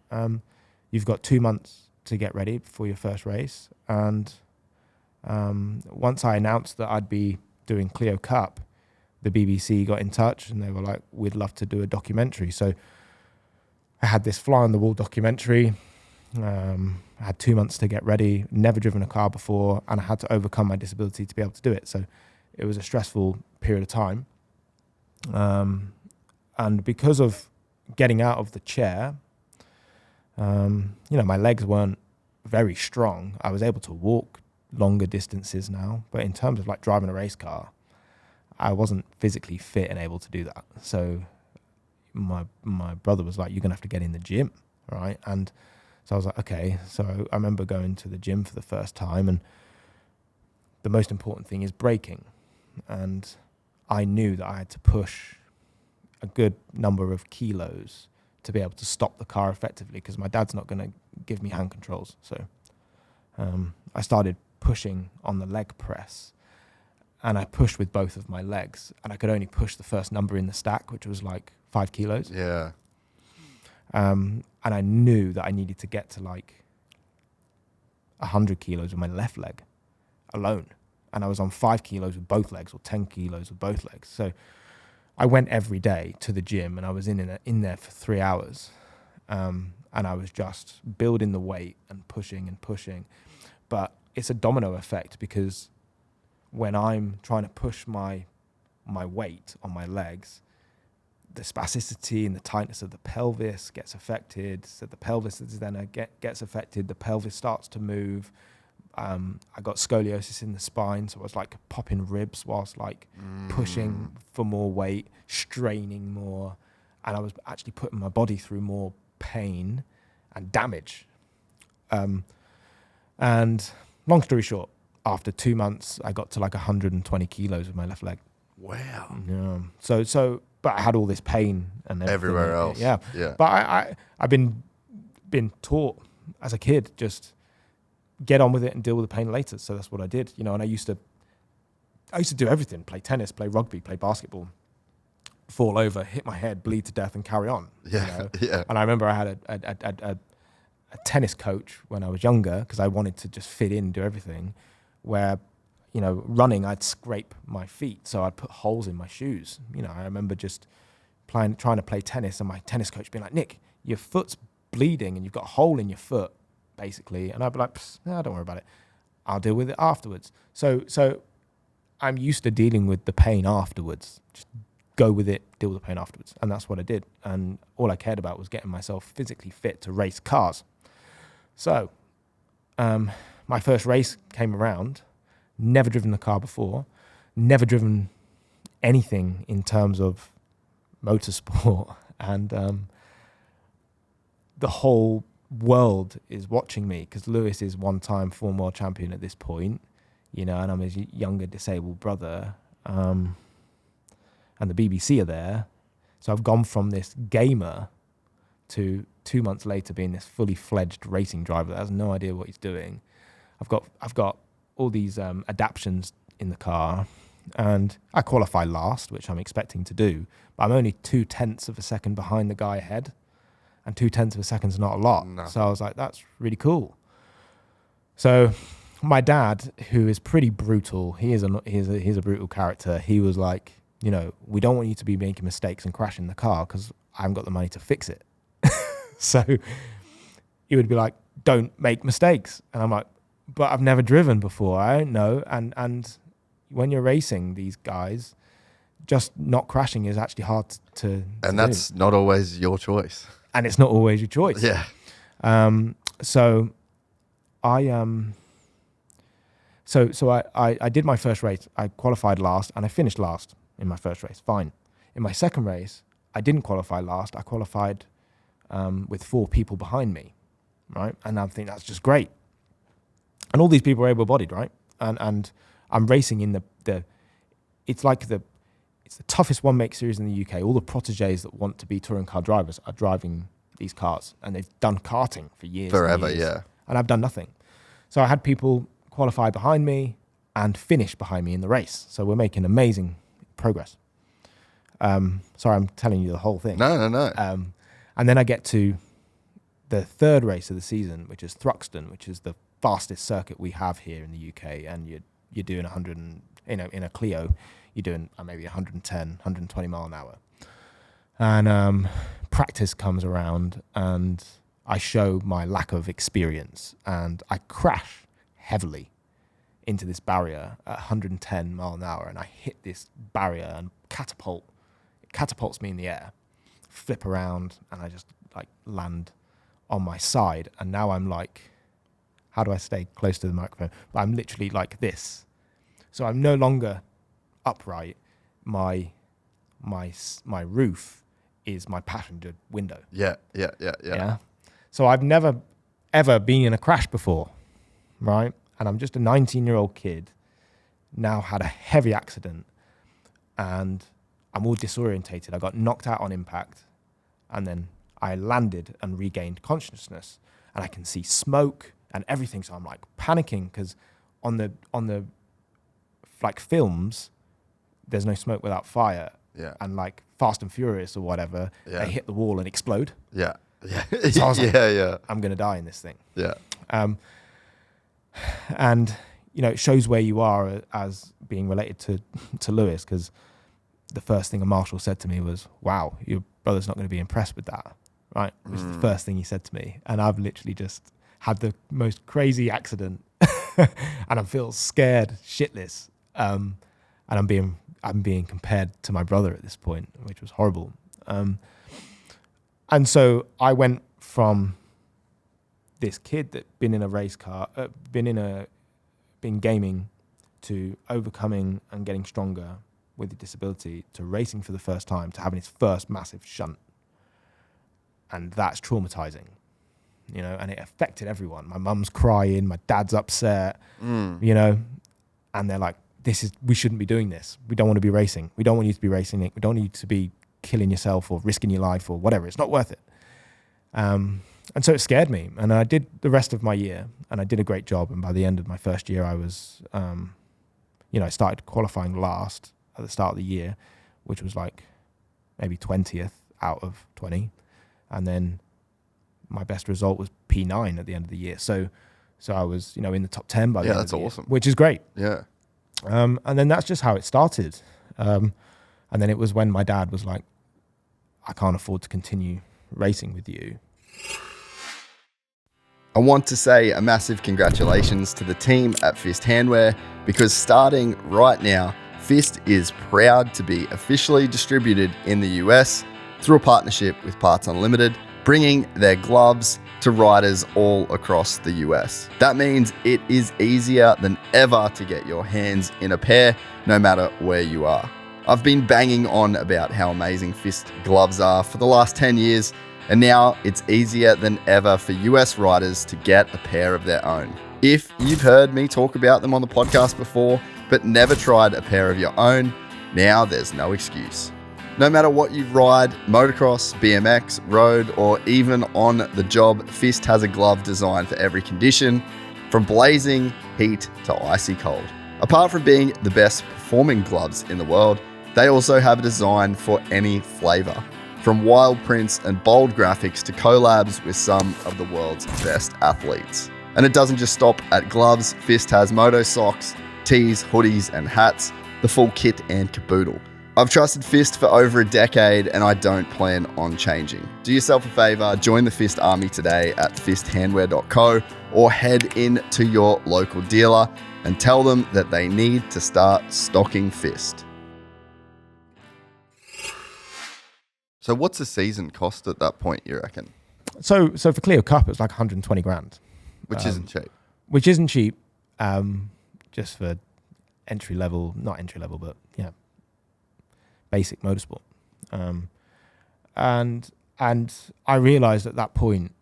You've got 2 months to get ready before your first race. And once I announced that I'd be doing Clio Cup, the BBC got in touch and they were like, we'd love to do a documentary. So I had this fly-on-the-wall documentary. I had 2 months to get ready, never driven a car before, and I had to overcome my disability to be able to do it. So it was a stressful period of time. And because of getting out of the chair, my legs weren't very strong. I was able to walk longer distances now, but in terms of like driving a race car, I wasn't physically fit and able to do that. So my brother was like, you're going to have to get in the gym, right? And so I was like, okay. So I remember going to the gym for the first time, and the most important thing is braking. And I knew that I had to push a good number of kilos to be able to stop the car effectively, because my dad's not going to give me hand controls. So I started pushing on the leg press, and I pushed with both of my legs, and I could only push the first number in the stack, which was like 5 kilos. Yeah. And I knew that I needed to get to like 100 kilos with my left leg alone. And I was on 5 kilos with both legs, or 10 kilos with both legs. So I went every day to the gym, and I was in there for 3 hours. And I was just building the weight and pushing. But it's a domino effect, because when I'm trying to push my weight on my legs, the spasticity and the tightness of the pelvis gets affected. So the pelvis is then gets affected. The pelvis starts to move. I got scoliosis in the spine, so I was like popping ribs whilst like pushing for more weight, straining more, and I was actually putting my body through more pain and damage. And long story short, after 2 months, I got to like 120 kilos with my left leg. Wow. Yeah. So, but I had all this pain and everything. Everywhere else. Yeah. But I've been taught as a kid, just get on with it and deal with the pain later. So that's what I did, and I used to do everything: play tennis, play rugby, play basketball, fall over, hit my head, bleed to death, and carry on. Yeah. Yeah. And I remember I had a tennis coach when I was younger, because I wanted to just fit in, do everything, where, running, I'd scrape my feet, so I'd put holes in my shoes. I remember just trying to play tennis, and my tennis coach being like, Nick, your foot's bleeding and you've got a hole in your foot, basically. And I'd be like, no, don't worry about it. I'll deal with it afterwards. So I'm used to dealing with the pain afterwards. Just go with it, deal with the pain afterwards. And that's what I did. And all I cared about was getting myself physically fit to race cars. So my first race came around, never driven a car before, never driven anything in terms of motorsport. And the whole world is watching me, because Lewis is one-time former world champion at this point, and I'm his younger disabled brother, and the BBC are there. So I've gone from this gamer to 2 months later being this fully fledged racing driver that has no idea what he's doing. I've got all these adaptions in the car, and I qualify last, which I'm expecting to do, but I'm only 0.2 of a second behind the guy ahead. And 0.2 of a second is not a lot. No. So I was like, that's really cool. So my dad, who is pretty brutal, he's a brutal character. He was like, we don't want you to be making mistakes and crashing the car, because I haven't got the money to fix it. So he would be like, don't make mistakes. And I'm like, but I've never driven before. I don't know. And when you're racing these guys, just not crashing is actually hard to And that's do. Not always your choice. And it's not always your choice. Yeah. So I did my first race. I qualified last, and I finished last in my first race. Fine. In my second race, I didn't qualify last. I qualified with 4 people behind me, right? And I think that's just great. And all these people are able-bodied, right? And I'm racing in it's the toughest one-make series in the UK. All the protégés that want to be touring car drivers are driving these cars, and they've done karting for years. Forever, and years, yeah. And I've done nothing. So I had people qualify behind me and finish behind me in the race. So we're making amazing progress. Sorry, I'm telling you the whole thing. No. And then I get to the third race of the season, which is Thruxton, which is the fastest circuit we have here in the UK. And you're doing 100, in a Clio, you're doing maybe 110, 120 mile an hour. And practice comes around, and I show my lack of experience, and I crash heavily into this barrier at 110 mile an hour, and I hit this barrier and catapults me in the air, flip around, and I just like land on my side. And now I'm like, how do I stay close to the microphone? But I'm literally like this. So I'm no longer upright. My roof is my passenger window. Yeah. So I've never, ever been in a crash before, right? And I'm just a 19-year-old kid, now had a heavy accident, and I'm all disorientated. I got knocked out on impact, and then I landed and regained consciousness, and I can see smoke and everything. So I'm like panicking, because on the like films, there's no smoke without fire. Yeah. And like Fast and Furious or whatever, they hit the wall and explode. Yeah. So I was like, yeah. I'm going to die in this thing. Yeah. And, you know, it shows where you are as being related to Lewis, because the first thing a marshal said to me was, wow, your brother's not going to be impressed with that, right? Which is the first thing he said to me. And I've literally just had the most crazy accident and I feel scared shitless. And I'm being compared to my brother at this point, which was horrible. And so I went from this kid that been in a race car, been gaming, to overcoming and getting stronger with a disability, to racing for the first time, to having his first massive shunt. And that's traumatizing, you know, and it affected everyone. My mum's crying, my dad's upset, you know, and they're like, we shouldn't be doing this. We don't want to be racing. We don't want you to be racing it. We don't want you to be killing yourself or risking your life or whatever. It's not worth it. And so it scared me. And I did the rest of my year, and I did a great job. And by the end of my first year, I was, I started qualifying last at the start of the year, which was like maybe 20th out of 20. And then my best result was P9 at the end of the year. So I was, in the top 10 by the end of the year. Yeah, that's awesome. Which is great. Yeah. And then that's just how it started. And then it was when my dad was like, I can't afford to continue racing with you. I want to say a massive congratulations to the team at Fist Handwear, because starting right now, Fist is proud to be officially distributed in the US through a partnership with Parts Unlimited, bringing their gloves to riders all across the US. That means it is easier than ever to get your hands in a pair, no matter where you are. I've been banging on about how amazing Fist gloves are for the last 10 years, and now it's easier than ever for US riders to get a pair of their own. If you've heard me talk about them on the podcast before, but never tried a pair of your own, now there's no excuse. No matter what you ride, motocross, BMX, road, or even on the job, Fist has a glove designed for every condition, from blazing heat to icy cold. Apart from being the best performing gloves in the world, they also have a design for any flavor, from wild prints and bold graphics to collabs with some of the world's best athletes. And it doesn't just stop at gloves. Fist has moto socks, tees, hoodies, and hats, the full kit and caboodle. I've trusted Fist for over a decade, and I don't plan on changing. Do yourself a favor, join the Fist army today at fisthandwear.co, or head in to your local dealer and tell them that they need to start stocking Fist. So what's the season cost at that point, you reckon? So for Clio Cup, it was like 120 grand. Which isn't cheap. Which isn't cheap, just for entry level, not entry level, but basic motorsport. And I realized at that point,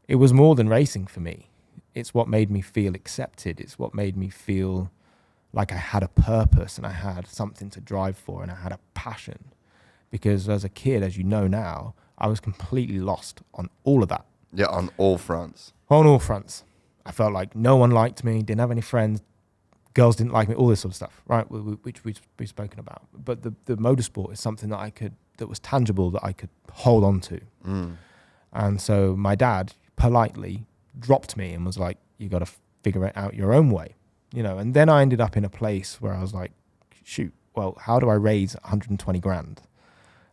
it was more than racing for me. It's what made me feel accepted. It's what made me feel like I had a purpose and I had something to drive for and I had a passion. Because as a kid, as you know now, I was completely lost on all of that. Yeah, on all fronts. On all fronts. I felt like no one liked me, didn't have any friends, girls didn't like me, all this sort of stuff, right? Which we've spoken about. But the motorsport is something that was tangible, that I could hold on to. And so my dad politely dropped me and was like, you got to figure it out your own way, you know? And then I ended up in a place where I was like, shoot, well, how do I raise 120 grand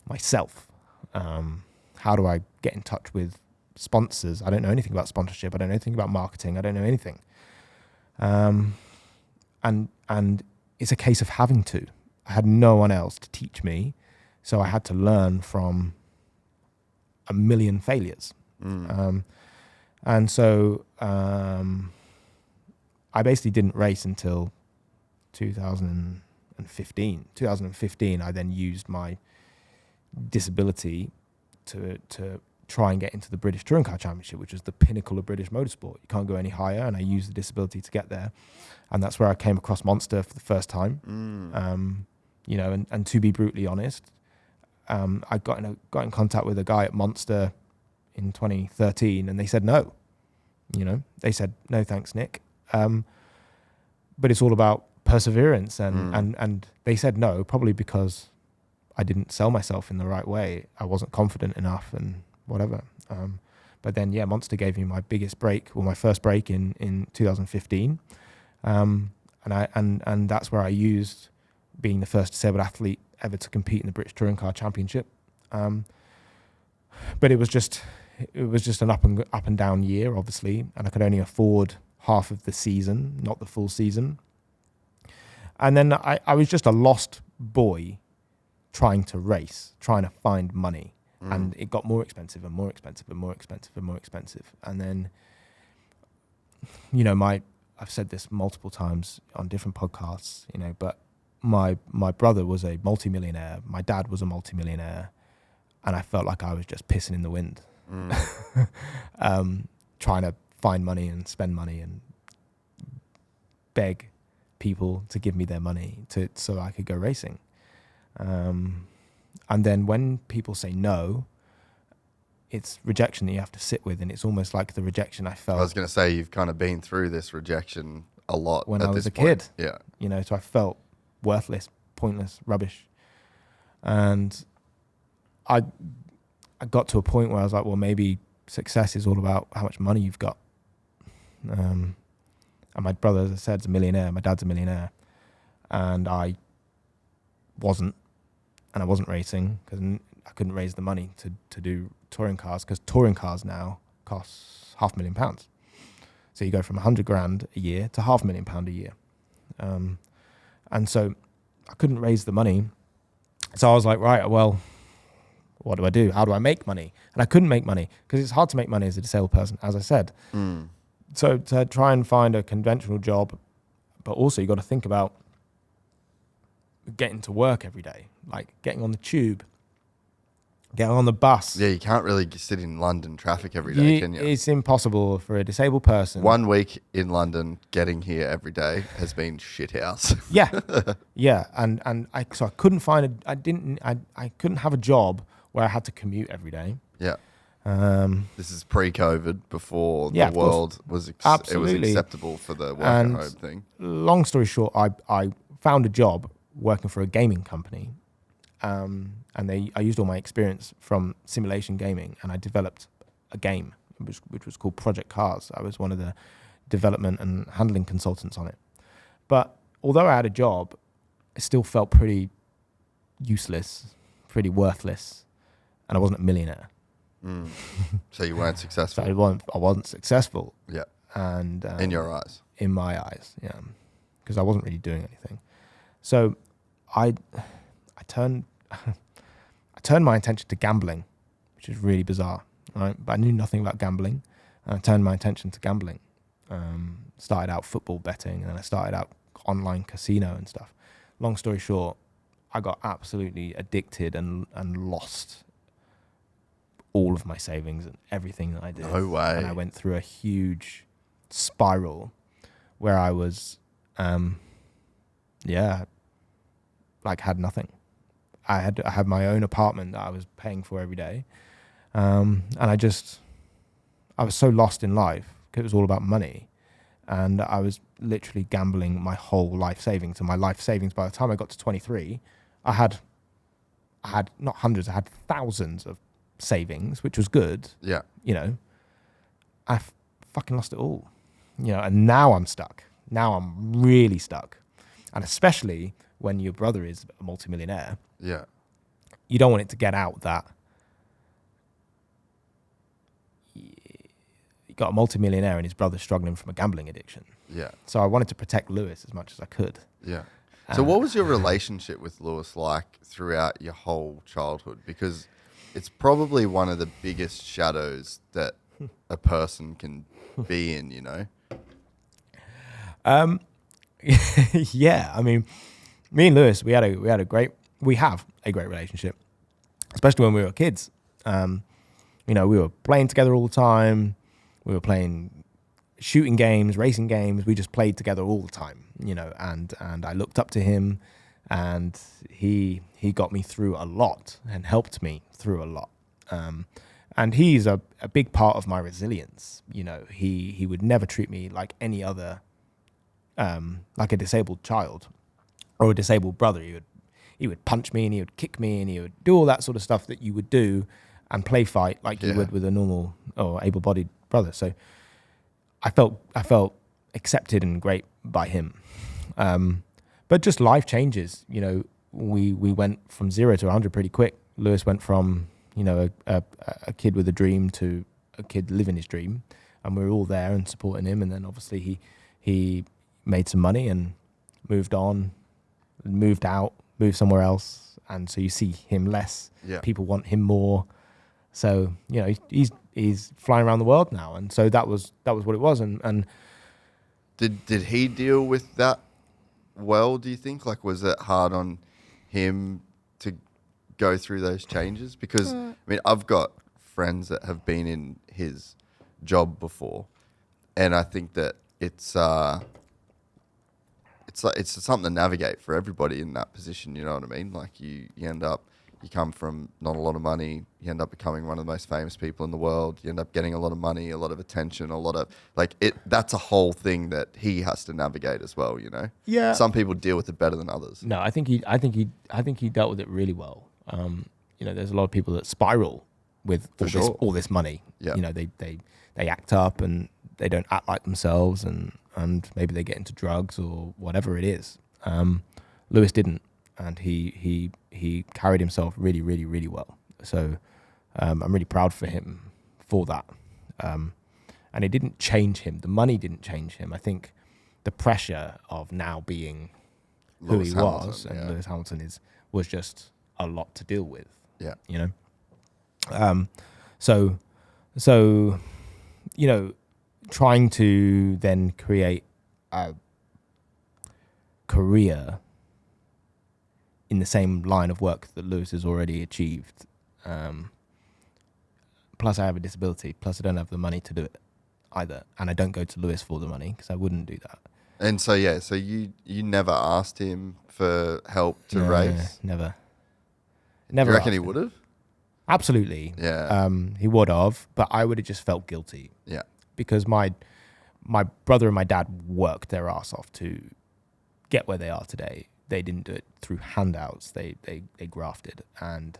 myself? How do I get in touch with sponsors? I don't know anything about sponsorship. I don't know anything about marketing. I don't know anything. And it's a case of having to. I had no one else to teach me, so I had to learn from a million failures. And so I basically didn't race until 2015. 2015, I then used my disability to try and get into the British Touring Car Championship, which is the pinnacle of British motorsport. You can't go any higher, and I used the disability to get there. And that's where I came across Monster for the first time. You know, and to be brutally honest, I got in contact with a guy at Monster in 2013, and they said no. You know, they said no, thanks, Nick. But it's all about perseverance, and they said no, probably because I didn't sell myself in the right way. I wasn't confident enough, and whatever. But then, yeah, Monster gave me my biggest break, or my first break in 2015, and that's where I used being the first disabled athlete ever to compete in the British Touring Car Championship. But it was just an up and down year, obviously, and I could only afford half of the season, not the full season. And then I was just a lost boy trying to race, trying to find money. And it got more expensive and more expensive and more expensive and more expensive. And then, you know, I've said this multiple times on different podcasts, you know, but my brother was a multimillionaire. My dad was a multimillionaire. And I felt like I was just pissing in the wind, trying to find money and spend money and beg people to give me their money so I could go racing. And then when people say no, it's rejection that you have to sit with, and it's almost like the rejection I felt. I was going to say, you've kind of been through this rejection a lot when at I was a point. kid. Yeah, you know, so I felt worthless, pointless, rubbish, and I got to a point where I was like, well, maybe success is all about how much money you've got. And my brother, as I said, is a millionaire. My dad's a millionaire, and I wasn't. And I wasn't racing because I couldn't raise the money to do touring cars, because touring cars now cost £500,000. So you go from 100 grand a year to £500,000 a year. And so I couldn't raise the money. So I was like, right, well, what do I do? How do I make money? And I couldn't make money because it's hard to make money as a disabled person, as I said. So to try and find a conventional job, but also you got to think about getting to work every day, like getting on the tube, getting on the bus. Yeah, you can't really sit in London traffic every day, can you? It's impossible for a disabled person. 1 week in London, getting here every day has been shithouse. Yeah, and I couldn't find I couldn't have a job where I had to commute every day. Yeah. This is pre-COVID, before the world was it was acceptable for the work at home thing. Long story short, I found a job working for a gaming company, and I used all my experience from simulation gaming, and I developed a game which was called Project Cars. I was one of the development and handling consultants on it. But although I had a job, it still felt pretty useless, pretty worthless, and I wasn't a millionaire. So you weren't successful. So I wasn't successful. Yeah. And in your eyes. In my eyes, yeah, because I wasn't really doing anything. So I turned my attention to gambling, which is really bizarre, right? But I knew nothing about gambling, and I turned my attention to gambling. Started out football betting, and then I started out online casino and stuff. Long story short, I got absolutely addicted and lost all of my savings and everything that I did. No way. And I went through a huge spiral where I was, like had nothing. I had my own apartment that I was paying for every day, And I was so lost in life because it was all about money. And I was literally gambling my whole life savings. And my life savings, by the time I got to 23, I had not hundreds, I had thousands of savings, which was good. Yeah. You know, I fucking lost it all. You know, and now I'm stuck. Now I'm really stuck. And especially when your brother is a multimillionaire. Yeah. You don't want it to get out that you got a multimillionaire and his brother's struggling from a gambling addiction. Yeah. So I wanted to protect Lewis as much as I could. Yeah. So what was your relationship with Lewis like throughout your whole childhood? Because it's probably one of the biggest shadows that a person can be in, you know? Yeah. I mean, me and Lewis, we have a great relationship, especially when we were kids. You know, we were playing together all the time. We were playing shooting games, racing games. We just played together all the time, you know, and I looked up to him, and he got me through a lot and helped me through a lot. And he's a big part of my resilience. You know, he would never treat me like any other, like a disabled child or a disabled brother. He would punch me and he would kick me and he would do all that sort of stuff that you would do and play fight like you would with a normal or able-bodied brother. So I felt accepted and great by him. But just life changes. You know, we went from 0 to 100 pretty quick. Lewis went from, you know, a kid with a dream to a kid living his dream, and we were all there and supporting him. And then obviously he made some money and moved on, moved out, moved somewhere else, and so you see him less. Yeah. People want him more. So, you know, he's flying around the world now, and so that was what it was. And did he deal with that well, do you think? Like, was it hard on him to go through those changes? Because I mean, I've got friends that have been in his job before, and I think that it's something to navigate for everybody in that position. You know what I mean? Like you end up, you come from not a lot of money, you end up becoming one of the most famous people in the world. You end up getting a lot of money, a lot of attention, a lot of that's a whole thing that he has to navigate as well, you know? Yeah. Some people deal with it better than others. No, I think he dealt with it really well. You know, there's a lot of people that spiral with all this money. Yeah. You know, they act up and they don't act like themselves, and maybe they get into drugs or whatever it is. Lewis didn't, and he carried himself really, really, really well. So I'm really proud for him for that. And it didn't change him. The money didn't change him. I think the pressure of now being Lewis who he Hamilton, was, and yeah. Lewis Hamilton was just a lot to deal with. Yeah. You know? So, you know, trying to then create a career in the same line of work that Lewis has already achieved. Plus I have a disability, plus I don't have the money to do it either. And I don't go to Lewis for the money because I wouldn't do that. And so, yeah, so you never asked him for help to race? Never. Do you reckon he asked him. would have? Absolutely. Yeah. He would have, but I would have just felt guilty. Yeah. Because my brother and my dad worked their ass off to get where they are today. They didn't do it through handouts. They grafted, and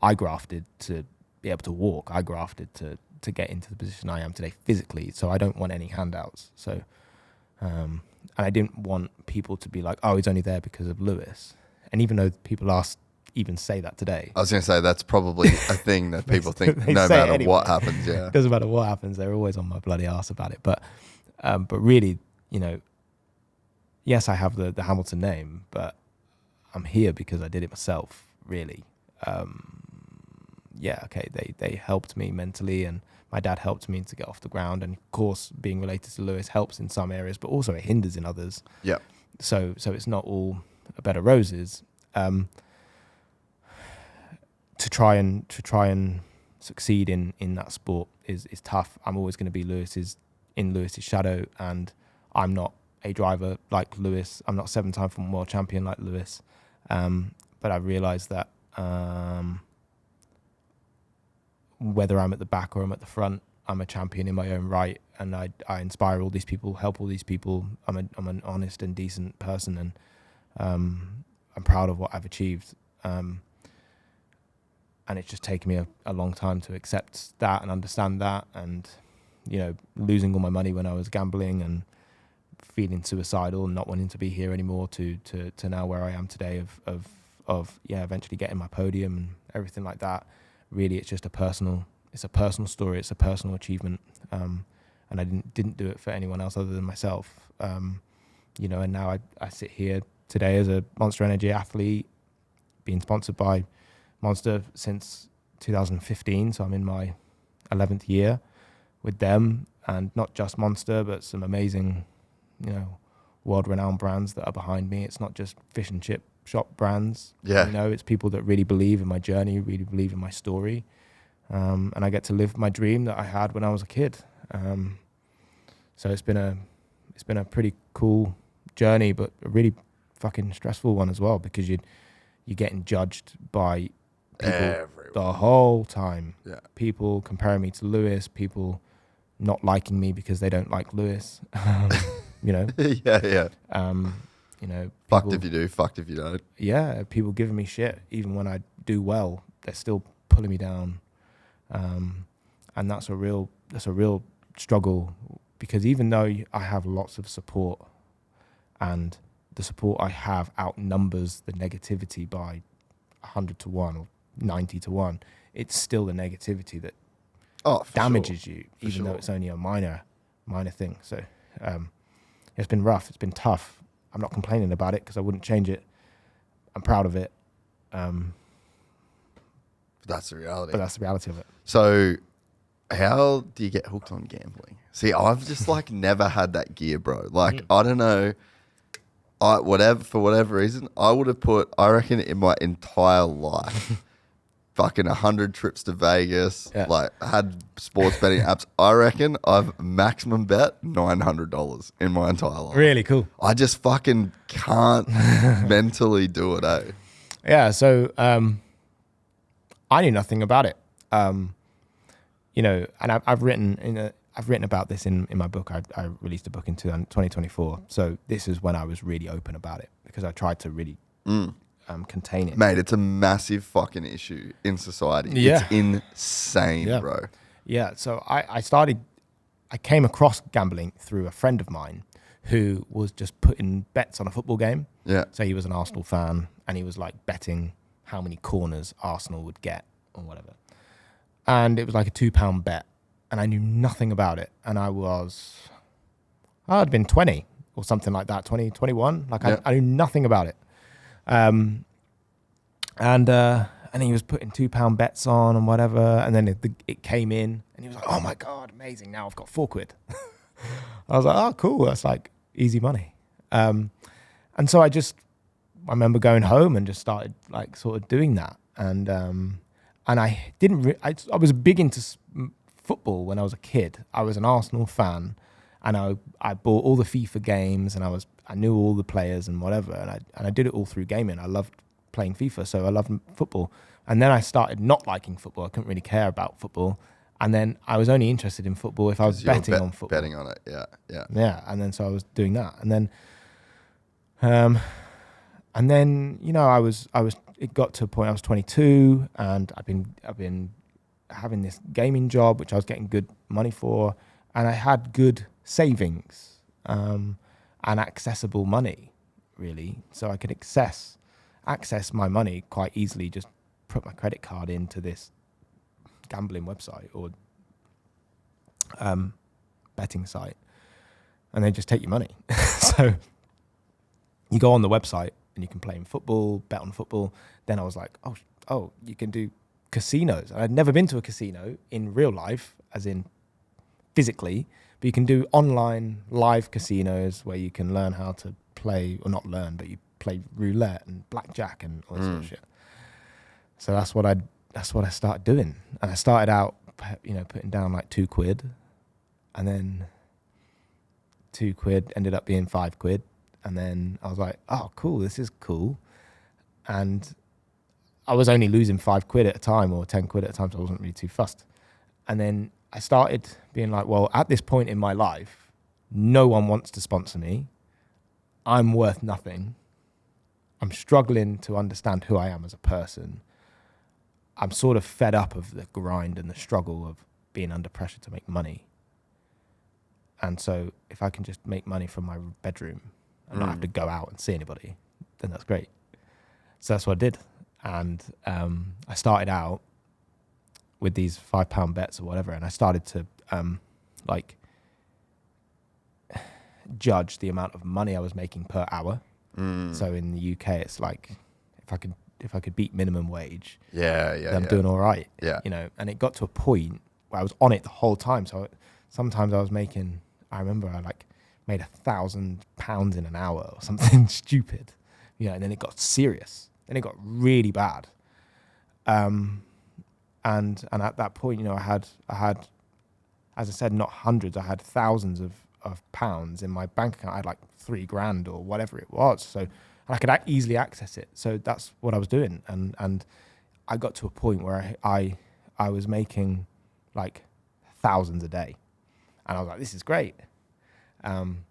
I grafted to be able to walk. I grafted to get into the position I am today physically. So I don't want any handouts. So, and I didn't want people to be like, oh, he's only there because of Lewis. And even though people even say that today. I was going to say that's probably a thing that people think they no say matter anyway. what happens. Yeah. It doesn't matter what happens. They're always on my bloody ass about it. But really, you know, yes, I have the Hamilton name, but I'm here because I did it myself, really. Yeah, okay, they helped me mentally, and my dad helped me to get off the ground. And of course, being related to Lewis helps in some areas, but also it hinders in others. Yeah. So it's not all a bed of roses. To try and succeed in that sport is tough. I'm always going to be Lewis's shadow, and I'm not a driver like Lewis. I'm not 7-time Formula World champion like Lewis. But I realised that whether I'm at the back or I'm at the front, I'm a champion in my own right, and I inspire all these people, help all these people. I'm an honest and decent person, and I'm proud of what I've achieved. And it's just taken me a long time to accept that and understand that, and losing all my money when I was gambling and feeling suicidal and not wanting to be here anymore to now where I am today of eventually getting my podium and everything like that. Really, it's a personal story. It's a personal achievement. And I didn't do it for anyone else other than myself. And now I sit here today as a Monster Energy athlete, being sponsored by Monster since 2015. So I'm in my 11th year with them, and not just Monster, but some amazing, world-renowned brands that are behind me. It's not just fish and chip shop brands. Yeah. It's people that really believe in my journey, really believe in my story. And I get to live my dream that I had when I was a kid. So it's been a pretty cool journey, but a really fucking stressful one as well, because you're getting judged by people Everyone. the whole time. Yeah. People comparing me to Lewis, people not liking me because they don't like Lewis. Yeah. Fucked people, if you do, fucked if you don't. Yeah, people giving me shit even when I do well. They're still pulling me down, and that's a real struggle, because even though I have lots of support, and the support I have outnumbers the negativity by 100 to 1 or 90 to 1, it's still the negativity that damages you, even though it's only a minor thing. So it's been rough. It's been tough. I'm not complaining about it because I wouldn't change it. I'm proud of it. That's the reality. But that's the reality of it. So how do you get hooked on gambling? See, I've just never had that gear, bro. I don't know. For whatever reason, I would have put, I reckon, in my entire life, fucking 100 trips to Vegas, had sports betting apps. I reckon I've maximum bet $900 in my entire life. Really cool. I just fucking can't mentally do it, eh? Yeah, so I knew nothing about it. And I've written about this in my book. I released a book in 2024. So this is when I was really open about it, because I tried to really contain it. Mate, it's a massive fucking issue in society. Yeah. It's insane, bro. Yeah, so I came across gambling through a friend of mine who was just putting bets on a football game. Yeah. So he was an Arsenal fan, and he was betting how many corners Arsenal would get or whatever. And it was like a £2 bet. And I knew nothing about it. And I'd been 20 or something like that, 20, 21. I knew nothing about it. And he was putting £2 bets on and whatever. And then it came in, and he was like, oh my God, amazing. Now I've got £4. I was like, oh, cool. That's easy money. And so I remember going home and just started sort of doing that. And I didn't, I was big into football when I was a kid. I was an Arsenal fan, and I bought all the FIFA games, and I knew all the players and whatever, and I did it all through gaming. I loved playing FIFA, so I loved football. And then I started not liking football. I couldn't really care about football, and then I was only interested in football if I was betting on football. Betting on it, yeah. And then so I was doing that, and then it got to a point I was 22, and I've been having this gaming job, which I was getting good money for, and I had good savings and accessible money, really. So I could access my money quite easily, just put my credit card into this gambling website or betting site, and they just take your money. So you go on the website and you can play in football, bet on football. Then I was like, oh, you can do casinos. I'd never been to a casino in real life, as in physically, but you can do online live casinos where you can learn how to play, or not learn, but you play roulette and blackjack and all that sort of shit. So that's what I started doing. And I started out, putting down £2, and then £2 ended up being £5. And then I was like, oh, cool, this is cool. And I was only losing £5 at a time or £10 at a time, so I wasn't really too fussed. And then I started being like, well, at this point in my life, no one wants to sponsor me. I'm worth nothing. I'm struggling to understand who I am as a person. I'm sort of fed up of the grind and the struggle of being under pressure to make money. And so if I can just make money from my bedroom and not have to go out and see anybody, then that's great. So that's what I did. And I started out with these £5 bets or whatever, and I started to like judge the amount of money I was making per hour. So in the UK, it's like if I could beat minimum wage, then I'm doing all right. You know, and it got to a point where I was on it the whole time. So sometimes I was making, I remember I like made £1,000 in an hour or something stupid, you know, and then it got serious. Then it got really bad. And at that point, you know, I had, as I said, not hundreds, I had thousands of pounds in my bank account. I had like $3,000 or whatever it was. So I could easily access it. So that's what I was doing. And I got to a point where I was making like thousands a day. And I was like, this is great. And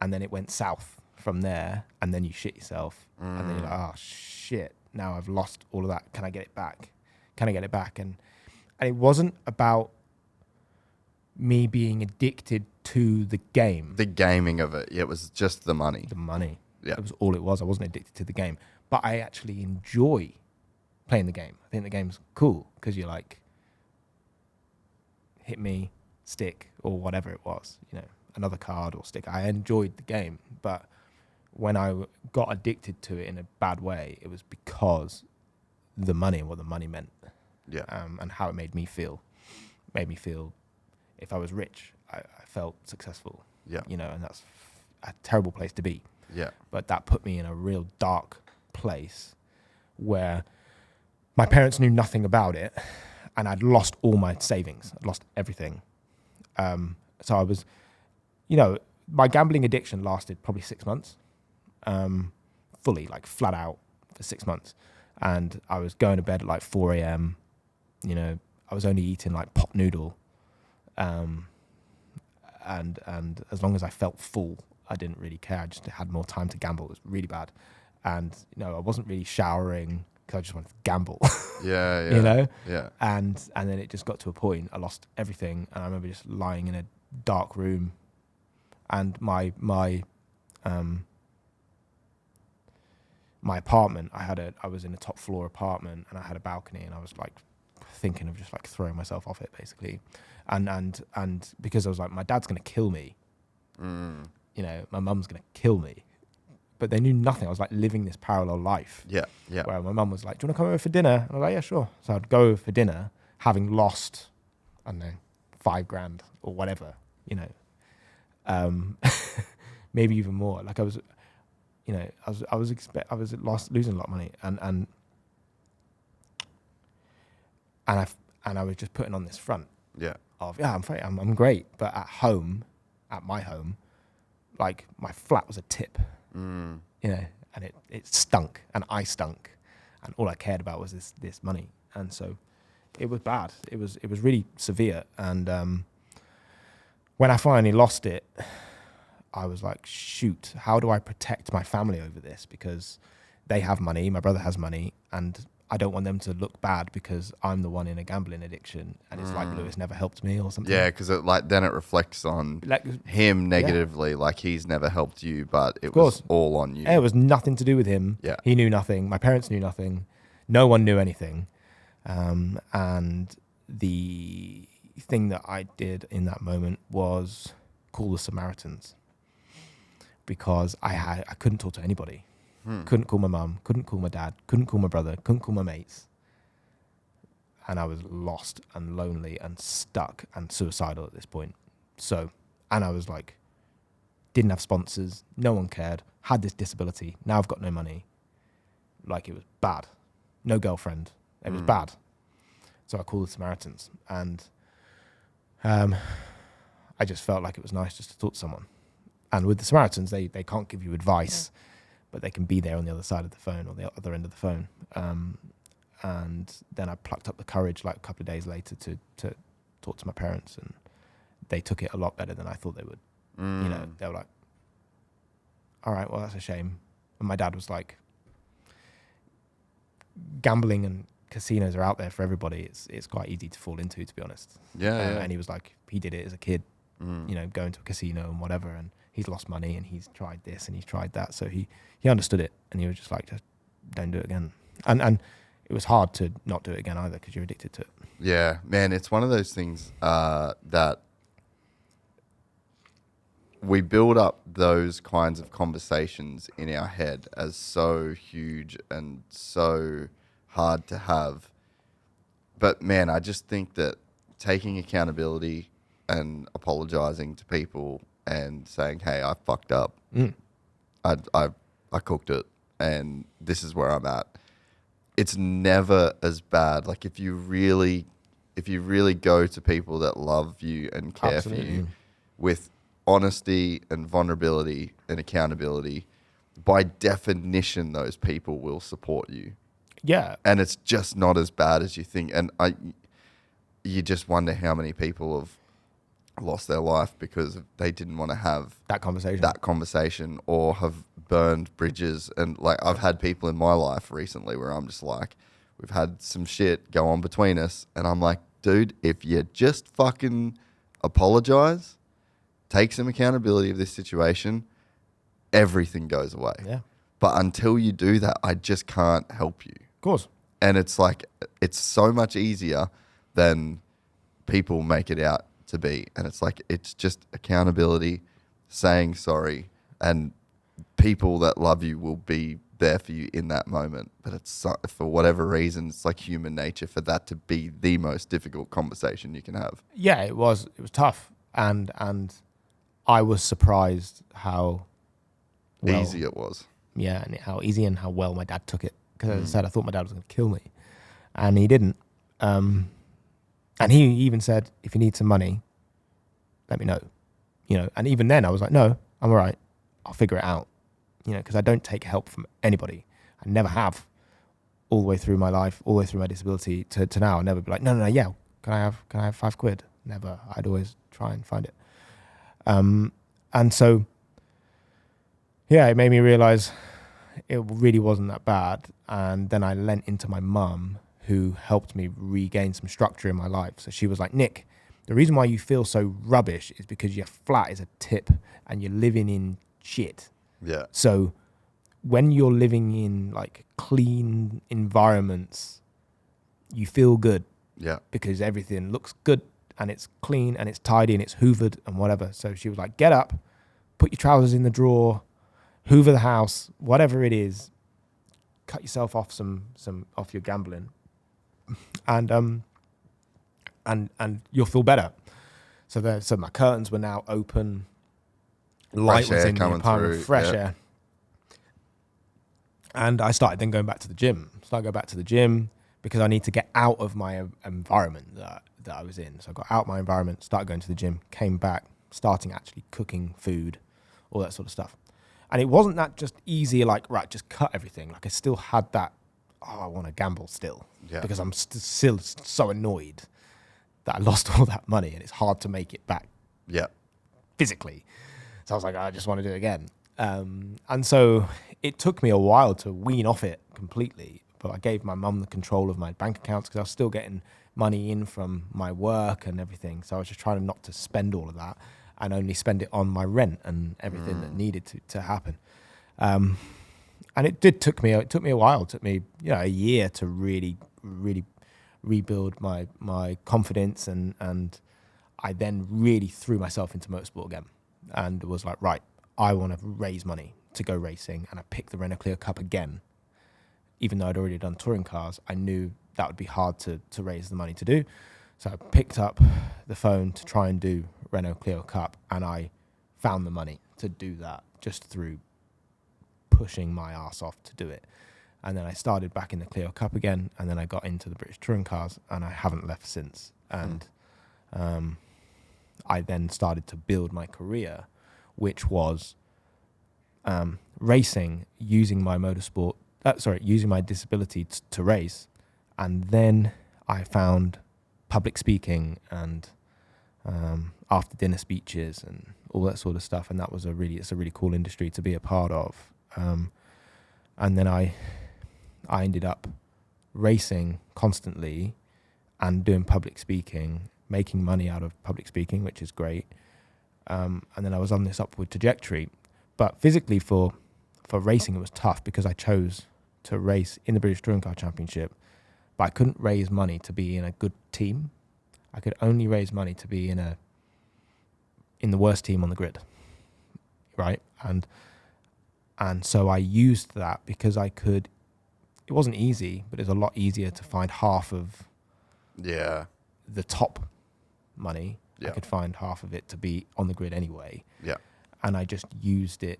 then it went south from there, and then you shit yourself. And then you're like, oh shit, now I've lost all of that. Can I get it back? Can I get it back? And it wasn't about me being addicted to the game. The gaming of it. Yeah, it was just the money. The money. Yeah. It was all it was. I wasn't addicted to the game. But I actually enjoy playing the game. I think the game's cool because you're like, hit me, stick, or whatever it was, you know, another card or stick. I enjoyed the game. But when I got addicted to it in a bad way, it was because the money and what the money meant. Yeah. And how it made me feel. Made me feel, if I was rich, I felt successful. Yeah. You know, and that's a terrible place to be. Yeah. But that put me in a real dark place where my parents knew nothing about it, and I'd lost all my savings. I'd lost everything. So I was, you know, my gambling addiction lasted probably 6 months, fully, like flat out for 6 months. And I was going to bed at like 4 a.m. You know, I was only eating like pot noodle. And as long as I felt full, I didn't really care. I just had more time to gamble. It was really bad. And, you know, I wasn't really showering because I just wanted to gamble. Yeah. You know? Yeah. And then it just got to a point, I lost everything. And I remember just lying in a dark room, and my apartment, I was in a top floor apartment, and I had a balcony, and I was like thinking of just like throwing myself off it basically. And because I was like, my dad's going to kill me. You know, my mum's going to kill me. But they knew nothing. I was like living this parallel life. Yeah. Where my mum was like, do you want to come over for dinner? And I was like, yeah, sure. So I'd go over for dinner, having lost, I don't know, $5,000 or whatever, you know, maybe even more. Like I was, you know, I was losing a lot of money, and I was just putting on this front. Yeah. Of I'm great, but at my home, like my flat was a tip, you know, and it stunk, and I stunk, and all I cared about was this money, and so it was bad. It was really severe, and when I finally lost it, I was like, shoot, how do I protect my family over this? Because they have money, my brother has money, and I don't want them to look bad because I'm the one in a gambling addiction, and it's like Lewis never helped me or something. Yeah, because then it reflects on him negatively, like he's never helped you, but it was all on you. Yeah, it was nothing to do with him. Yeah. He knew nothing. My parents knew nothing. No one knew anything. And the thing that I did in that moment was call the Samaritans, because I couldn't talk to anybody. Couldn't call my mum, couldn't call my dad, couldn't call my brother, couldn't call my mates. And I was lost and lonely and stuck and suicidal at this point. So, and I was like, didn't have sponsors, no one cared, had this disability, now I've got no money. Like, it was bad. No girlfriend. It was bad. So I called the Samaritans, and I just felt like it was nice just to talk to someone. And with the Samaritans, they can't give you advice, but they can be there on the other side of the phone or the other end of the phone. And then I plucked up the courage like a couple of days later to talk to my parents, and they took it a lot better than I thought they would. You know, they were like, all right, well, that's a shame. And my dad was like, gambling and casinos are out there for everybody. It's quite easy to fall into, to be honest. Yeah. And he was like, he did it as a kid, you know, going to a casino and whatever, and he's lost money and he's tried this and he's tried that. So he understood it, and he was just like, just don't do it again. And it was hard to not do it again either, because you're addicted to it. Yeah, man, it's one of those things that we build up those kinds of conversations in our head as so huge and so hard to have. But man, I just think that taking accountability and apologizing to people and saying, hey, I fucked up. I cooked it, and this is where I'm at. It's never as bad. Like if you really go to people that love you and care for you with honesty and vulnerability and accountability, by definition, those people will support you. Yeah. And it's just not as bad as you think. And you just wonder how many people have lost their life because they didn't want to have that conversation or have burned bridges. And like, I've had people in my life recently where I'm just like, we've had some shit go on between us, and I'm like, dude, if you just fucking apologize, take some accountability of this situation, everything goes away. Yeah. But until you do that, I just can't help you. Of course. And it's like, it's so much easier than people make it out to be. And it's like, it's just accountability, saying sorry, and people that love you will be there for you in that moment. But it's, for whatever reason, it's like human nature for that to be the most difficult conversation you can have. Yeah, it was tough. And I was surprised how easy it was. Yeah, and how easy and how well my dad took it. Because as I said, I thought my dad was going to kill me, and he didn't. And he even said, if you need some money, let me know. You know, and even then I was like, no, I'm all right. I'll figure it out. You know, because I don't take help from anybody. I never have, all the way through my life, all the way through my disability to now. I'll never be like, no, yeah, can I have £5? Never. I'd always try and find it. And so, yeah, it made me realize it really wasn't that bad. And then I lent into my mum, who helped me regain some structure in my life. So she was like, Nick, the reason why you feel so rubbish is because your flat is a tip and you're living in shit. Yeah. So when you're living in like clean environments, you feel good. Yeah. Because everything looks good and it's clean and it's tidy and it's hoovered and whatever. So she was like, get up, put your trousers in the drawer, hoover the house, whatever it is, cut yourself off some off your gambling, and you'll feel better. So my curtains were now open, light was in the apartment, fresh air. And I started then going back to the gym. Because I need to get out of my environment that I was in. So I got out of my environment, started going to the gym, came back, starting actually cooking food, all that sort of stuff. And it wasn't that just easy, like, right, just cut everything. Like I still had that, I want to gamble still. Yeah. Because I'm still so annoyed that I lost all that money and it's hard to make it back. Yeah. Physically. So I was like, I just want to do it again. And so it took me a while to wean off it completely. But I gave my mum the control of my bank accounts because I was still getting money in from my work and everything. So I was just trying not to spend all of that and only spend it on my rent and everything that needed to happen. And it took me a while. It took me, a year to really, really rebuild my confidence. And I then really threw myself into motorsport again and was like, right, I want to raise money to go racing. And I picked the Renault Clio Cup again. Even though I'd already done touring cars, I knew that would be hard to raise the money to do. So I picked up the phone to try and do Renault Clio Cup, and I found the money to do that just through pushing my ass off to do it. And then I started back in the Clio Cup again, and then I got into the British touring cars, and I haven't left since. And I then started to build my career, which was racing using my using my disability to race, And then I found public speaking and after dinner speeches and all that sort of stuff. And it's a really cool industry to be a part of. And then I ended up racing constantly and doing public speaking, making money out of public speaking, which is great. And then I was on this upward trajectory. But physically for racing, it was tough because I chose to race in the British Touring Car Championship, but I couldn't raise money to be in a good team. I could only raise money to be in the worst team on the grid, right? And so I used that because I could. It wasn't easy, but it's a lot easier to find half of the top money. I could find half of it to be on the grid anyway. Yeah. And I just used it,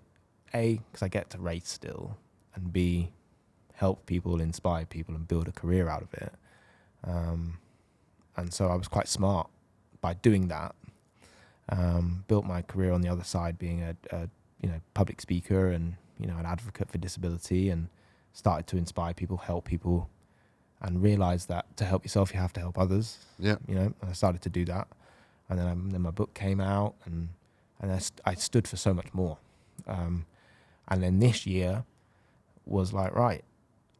A, because I get to race still, and B, help people, inspire people, and build a career out of it. And so I was quite smart by doing that. Built my career on the other side, being a public speaker and an advocate for disability, and started to inspire people, help people, and realized that to help yourself, you have to help others. Yeah. And I started to do that. And then my book came out, and I stood for so much more. And then this year was like, right,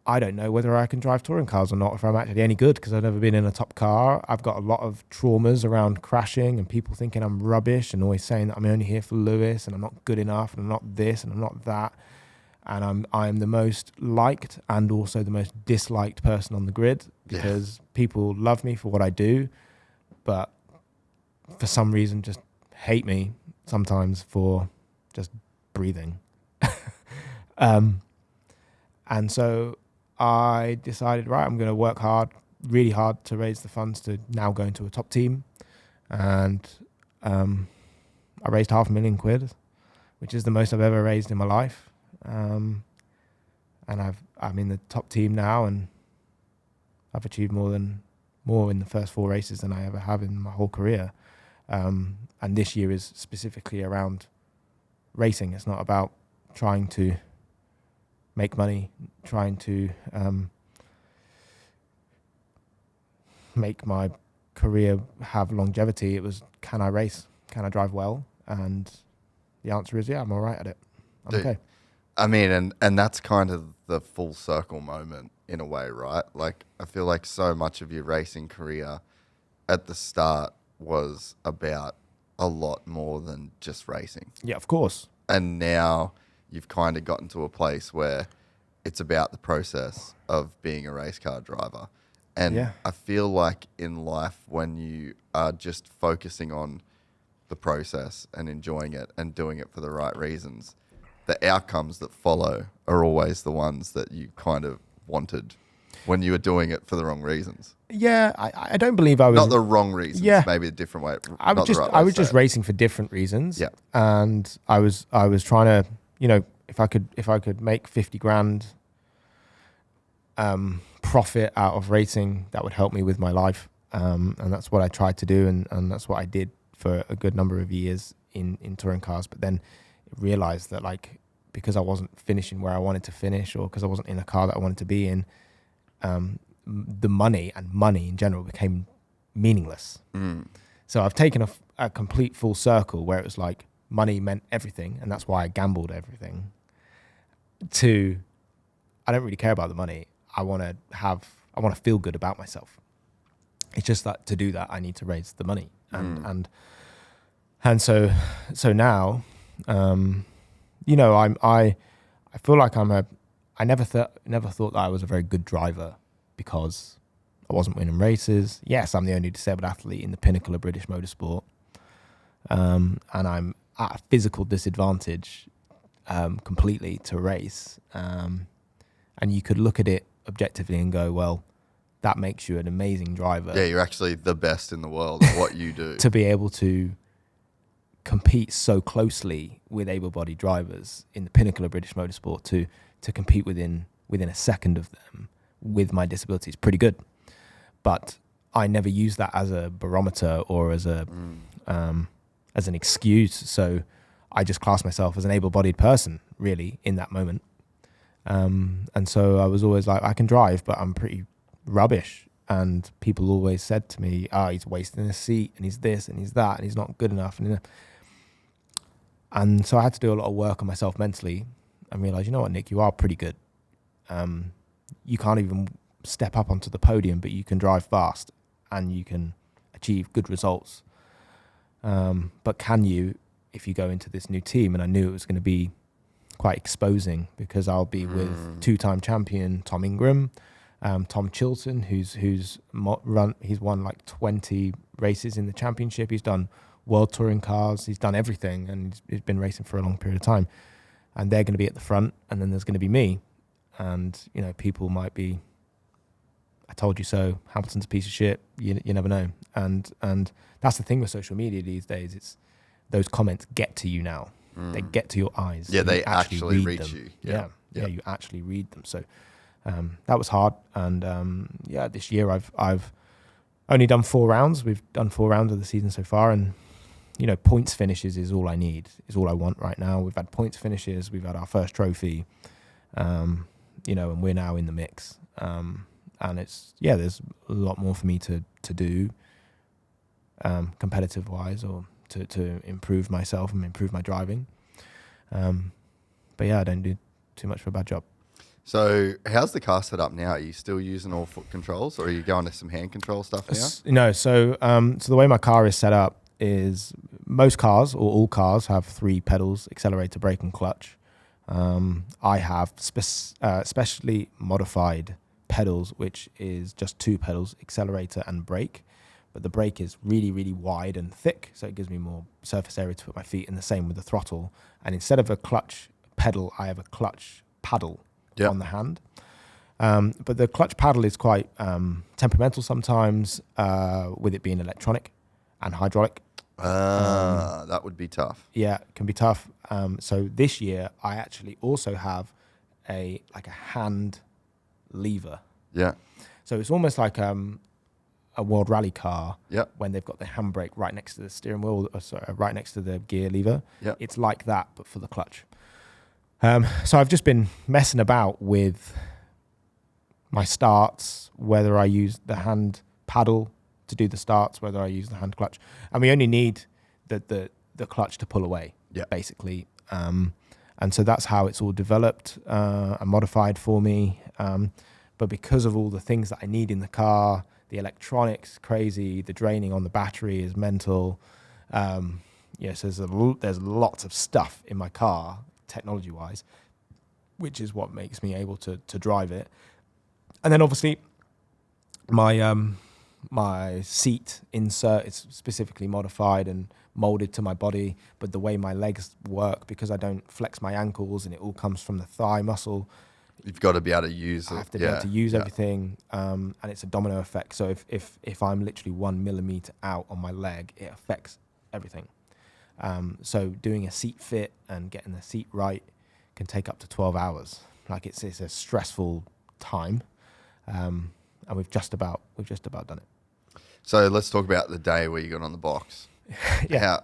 I don't know whether I can drive touring cars or not, if I'm actually any good, because I've never been in a top car. I've got a lot of traumas around crashing and people thinking I'm rubbish and always saying that I'm only here for Lewis and I'm not good enough and I'm not this and I'm not that. And I'm the most liked and also the most disliked person on the grid, because people love me for what I do, but for some reason just hate me sometimes for just breathing. And so I decided, right, I'm going to work hard, really hard, to raise the funds to now go into a top team. And I raised £500,000, which is the most I've ever raised in my life. And I'm in the top team now, and I've achieved more in the first 4 races than I ever have in my whole career. And this year is specifically around racing. It's not about trying to make money, trying to make my career have longevity. It was, can I race? Can I drive well? And the answer is, yeah, I'm all right at it. I'm okay. I mean, and that's kind of the full circle moment in a way, right? Like, I feel like so much of your racing career at the start was about a lot more than just racing. Yeah, of course. And now you've kind of gotten to a place where it's about the process of being a race car driver. And I feel like in life, when you are just focusing on the process and enjoying it and doing it for the right reasons, the outcomes that follow are always the ones that you kind of wanted when you were doing it for the wrong reasons. Yeah, I don't believe I was... Not the wrong reasons, maybe a different way. I was just racing for different reasons. Yeah. And I was trying to, if I could make 50 grand profit out of racing, that would help me with my life. And that's what I tried to do, and that's what I did for a good number of years in touring cars. But then realized that, like, because I wasn't finishing where I wanted to finish, or because I wasn't in a car that I wanted to be in, the money in general became meaningless. So I've taken a complete full circle where it was like money meant everything, and that's why I gambled everything, to I don't really care about the money. I want to feel good about myself. It's just that to do that, I need to raise the money. And so now, I feel like I never thought that I was a very good driver because I wasn't winning races. Yes, I'm the only disabled athlete in the pinnacle of British motorsport. And I'm at a physical disadvantage completely to race. And you could look at it objectively and go, well, that makes you an amazing driver. Yeah, you're actually the best in the world at what you do. To be able to compete so closely with able-bodied drivers in the pinnacle of British motorsport, to compete within a second of them with my disability is pretty good. But I never use that as a barometer or as an excuse. So I just class myself as an able-bodied person, really, in that moment. And so I was always like, I can drive, but I'm pretty rubbish. And people always said to me, he's wasting his seat, and he's this, and he's that, and he's not good enough. And so I had to do a lot of work on myself mentally and realize, you know what, Nick, you are pretty good. You can't even step up onto the podium, but you can drive fast and you can achieve good results. But can you, if you go into this new team? And I knew it was going to be quite exposing, because I'll be with two-time champion Tom Ingram, Tom Chilton, he's won like 20 races in the championship. He's done world touring cars. He's done everything, and he's been racing for a long period of time. And they're going to be at the front, and then there's going to be me. And, you know, people might be, I told you so, Hamilton's a piece of shit. You never know. And that's the thing with social media these days. It's those comments get to you now. They get to your eyes. Yeah, they actually read reach them. you. Yeah, you actually read them. So that was hard. And this year I've only done 4 rounds. We've done 4 rounds of the season so far, and you know, points finishes is all I need, is all I want right now. We've had points finishes. We've had our first trophy, you know, and we're now in the mix. And it's, there's a lot more for me to do, competitive wise, or to improve myself and improve my driving. But yeah, I don't do too much of a bad job. So how's the car set up now? Are you still using all foot controls, or are you going to some hand control stuff now? No. So the way my car is set up is most cars, or all cars, have 3 pedals: accelerator, brake, and clutch. I have specially modified pedals, which is just 2 pedals, accelerator and brake. But the brake is really, really wide and thick, so it gives me more surface area to put my feet in. The same with the throttle. And instead of a clutch pedal, I have a clutch paddle on the hand. But the clutch paddle is quite temperamental sometimes, with it being electronic and hydraulic. That would be tough. Yeah, it can be tough. So this year, I actually also have a hand lever. Yeah. So it's almost like a World Rally car, when they've got the handbrake right next to the steering wheel, right next to the gear lever. Yeah. It's like that, but for the clutch. So I've just been messing about with my starts, whether I use the hand paddle to do the starts, whether I use the hand clutch. And we only need the clutch to pull away, basically. And so that's how it's all developed and modified for me. But because of all the things that I need in the car, the electronics crazy, the draining on the battery is mental. So there's lots of stuff in my car, technology-wise, which is what makes me able to drive it. And then obviously my seat insert is specifically modified and molded to my body, but the way my legs work, because I don't flex my ankles and it all comes from the thigh muscle, you've got to be able to use it. I have to be able to use everything, and it's a domino effect. So if I'm literally 1 millimeter out on my leg, it affects everything. So doing a seat fit and getting the seat right can take up to 12 hours. Like it's a stressful time, and we've just about done it. So let's talk about the day where you got on the box.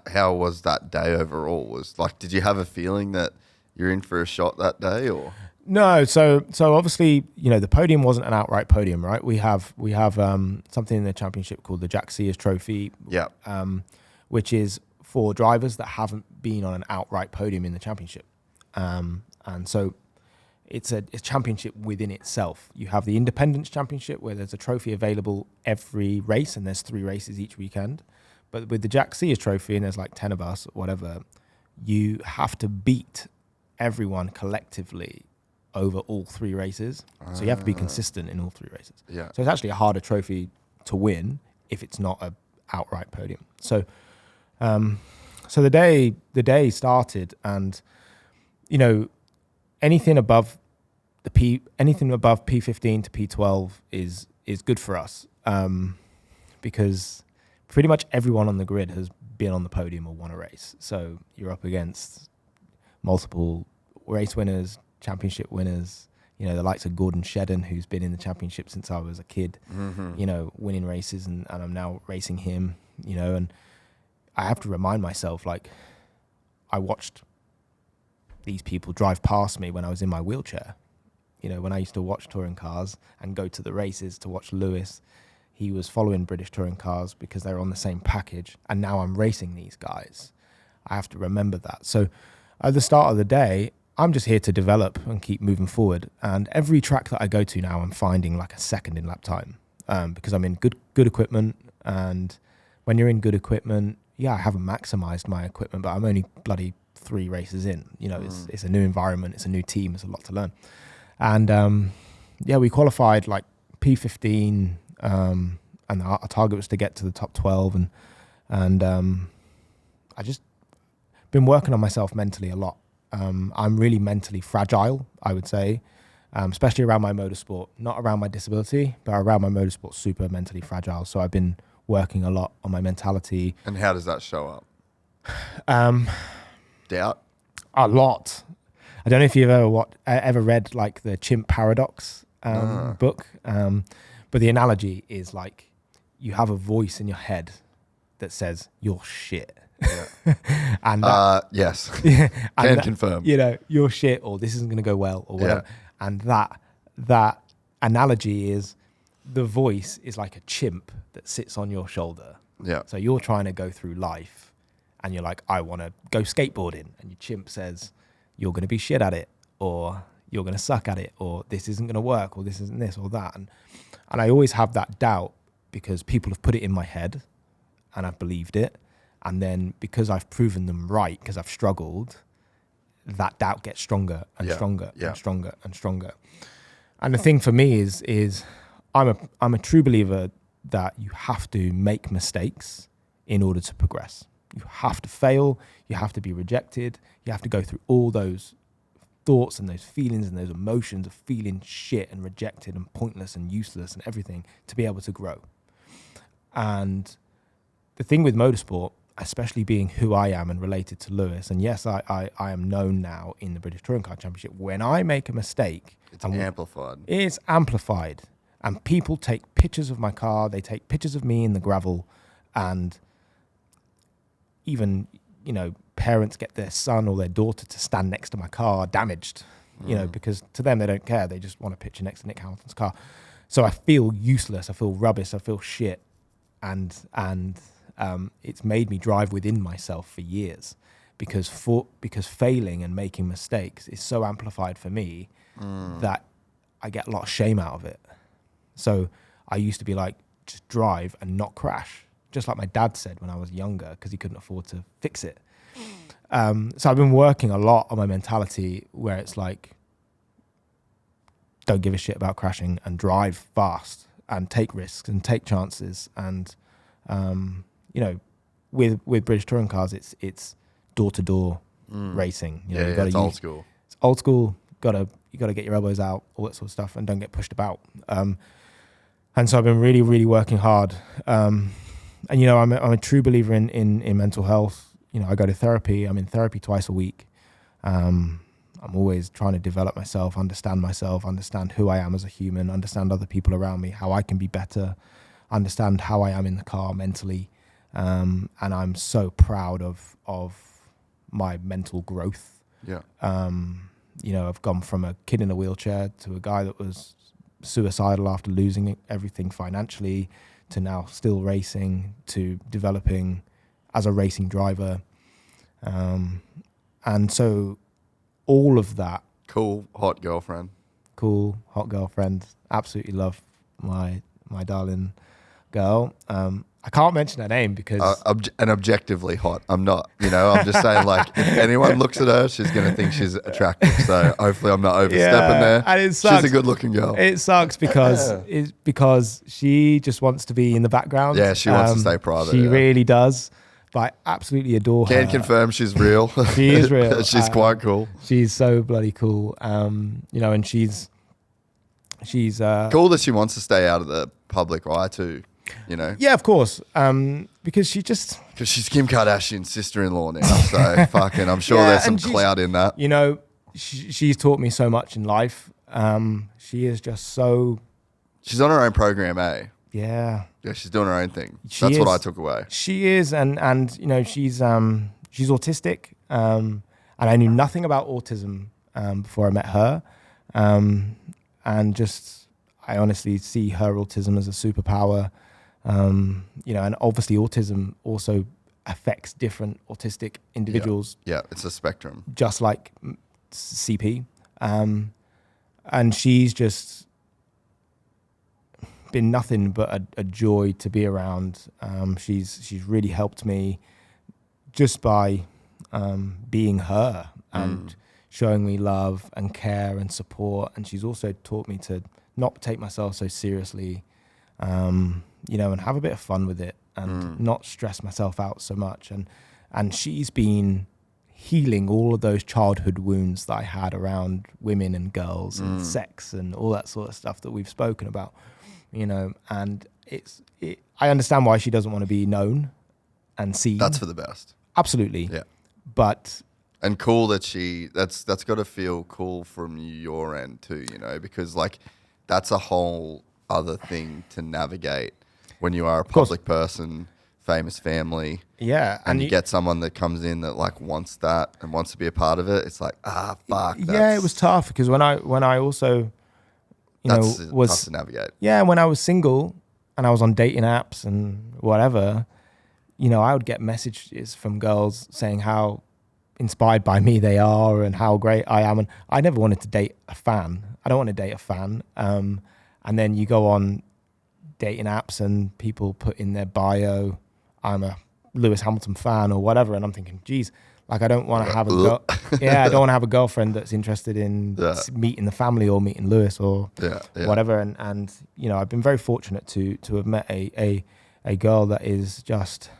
How was that day overall? Did you have a feeling that you're in for a shot that day, or? No, so obviously, you know, the podium wasn't an outright podium, right? We have something in the championship called the Jack Sears Trophy, which is for drivers that haven't been on an outright podium in the championship, and so it's a championship within itself. You have the Independence Championship, where there's a trophy available every race, and there's 3 races each weekend. But with the Jack Sears Trophy, and there's like 10 of us, whatever, you have to beat everyone collectively over all 3 races. So you have to be consistent in all 3 races. Yeah. So it's actually a harder trophy to win if it's not a outright podium. So so the day started, and you know, anything above P15 to P12 is good for us, because pretty much everyone on the grid has been on the podium or won a race. So you're up against multiple race winners, championship winners, you know, the likes of Gordon Shedden, who's been in the championship since I was a kid, you know, winning races, and I'm now racing him, you know, and I have to remind myself, like, I watched these people drive past me when I was in my wheelchair, when I used to watch touring cars and go to the races to watch Lewis, he was following British touring cars because they were on the same package. And now I'm racing these guys. I have to remember that. So at the start of the day, I'm just here to develop and keep moving forward. And every track that I go to now, I'm finding like a second in lap time because I'm in good equipment. And when you're in good equipment, I haven't maximized my equipment, but I'm only bloody 3 races in. It's a new environment, it's a new team, there's a lot to learn. And we qualified like P15, and our target was to get to the top 12. And I just been working on myself mentally a lot. I'm really mentally fragile, I would say, especially around my motorsport, not around my disability, but around my motorsport, super mentally fragile. So I've been working a lot on my mentality. And how does that show up? Doubt? A lot. I don't know if you've ever read like the Chimp Paradox book, but the analogy is like you have a voice in your head that says you're shit. Yeah. And yes, can confirm. You're shit, or this isn't going to go well, or whatever. Yeah. And that analogy is the voice is like a chimp that sits on your shoulder. Yeah. So you're trying to go through life, and you're like, I want to go skateboarding, and your chimp says, you're going to be shit at it, or you're going to suck at it, or this isn't going to work, or this isn't this or that. And I always have that doubt because people have put it in my head, and I've believed it. And then because I've proven them right, because I've struggled, that doubt gets stronger and stronger and stronger and stronger. And the thing for me is I'm a true believer that you have to make mistakes in order to progress. You have to fail. You have to be rejected. You have to go through all those thoughts and those feelings and those emotions of feeling shit and rejected and pointless and useless and everything to be able to grow. And the thing with motorsport, especially being who I am and related to Lewis, and yes, I am known now in the British Touring Car Championship. When I make a mistake, it's amplified. It's amplified. And people take pictures of my car, they take pictures of me in the gravel, and even, parents get their son or their daughter to stand next to my car damaged, because to them, they don't care. They just want a picture next to Nick Hamilton's car. So I feel useless. I feel rubbish. I feel shit. And it's made me drive within myself for years because failing and making mistakes is so amplified for me that I get a lot of shame out of it. So I used to be like, just drive and not crash, just like my dad said when I was younger because he couldn't afford to fix it. So I've been working a lot on my mentality where it's like, don't give a shit about crashing and drive fast and take risks and take chances. And, with British touring cars, it's door-to-door racing. It's old school. It's old school. You gotta get your elbows out, all that sort of stuff, and don't get pushed about. And so I've been really, really working hard. And I'm a true believer in mental health. I go to therapy. I'm in therapy twice a week. I'm always trying to develop myself, understand who I am as a human, understand other people around me, how I can be better, understand how I am in the car mentally. And I'm so proud of my mental growth. Yeah. I've gone from a kid in a wheelchair to a guy that was suicidal after losing everything financially to now still racing to developing as a racing driver. And so all of that. Cool, hot girlfriend. Absolutely love my darling girl. I can't mention her name because... and objectively hot. I'm not, I'm just saying like, if anyone looks at her, she's going to think she's attractive. So hopefully I'm not overstepping there. And it sucks. She's a good looking girl. It sucks because she just wants to be in the background. Yeah, she wants to stay private. She really does. But I absolutely adore her. Can confirm she's real. She is real. She's quite cool. She's so bloody cool. And she's cool that she wants to stay out of the public eye too. Yeah, of course. Because she's Kim Kardashian's sister-in-law now, so fucking, I'm sure there's some clout in that. She's taught me so much in life. She is just so. She's on her own program, eh? Yeah. Yeah, she's doing her own thing. That's what I took away. She is, and she's autistic, and I knew nothing about autism before I met her. and just I honestly see her autism as a superpower. And obviously autism also affects different autistic individuals. Yeah, it's a spectrum. Just like CP. And she's just been nothing but a joy to be around. She's really helped me just by being her and showing me love and care and support. And she's also taught me to not take myself so seriously, and have a bit of fun with it and not stress myself out so much. And she's been healing all of those childhood wounds that I had around women and girls and sex and all that sort of stuff that we've spoken about, and I understand why she doesn't want to be known and seen. That's for the best. Absolutely. Yeah. But and cool that that's got to feel cool from your end too, because like that's a whole other thing to navigate when you are a public person, famous family. Yeah. And you get someone that comes in that like wants that and wants to be a part of it. It's like, fuck. Yeah, it was tough because when I also, was tough to navigate. Yeah, when I was single and I was on dating apps and whatever, I would get messages from girls saying how inspired by me they are and how great I am. And I never wanted to date a fan. I don't want to date a fan. And then you go on dating apps and people put in their bio, I'm a Lewis Hamilton fan or whatever. And I'm thinking, geez, like I don't want to have I don't want to have a girlfriend that's interested in meeting the family or meeting Lewis or whatever. And I've been very fortunate to have met a girl that is just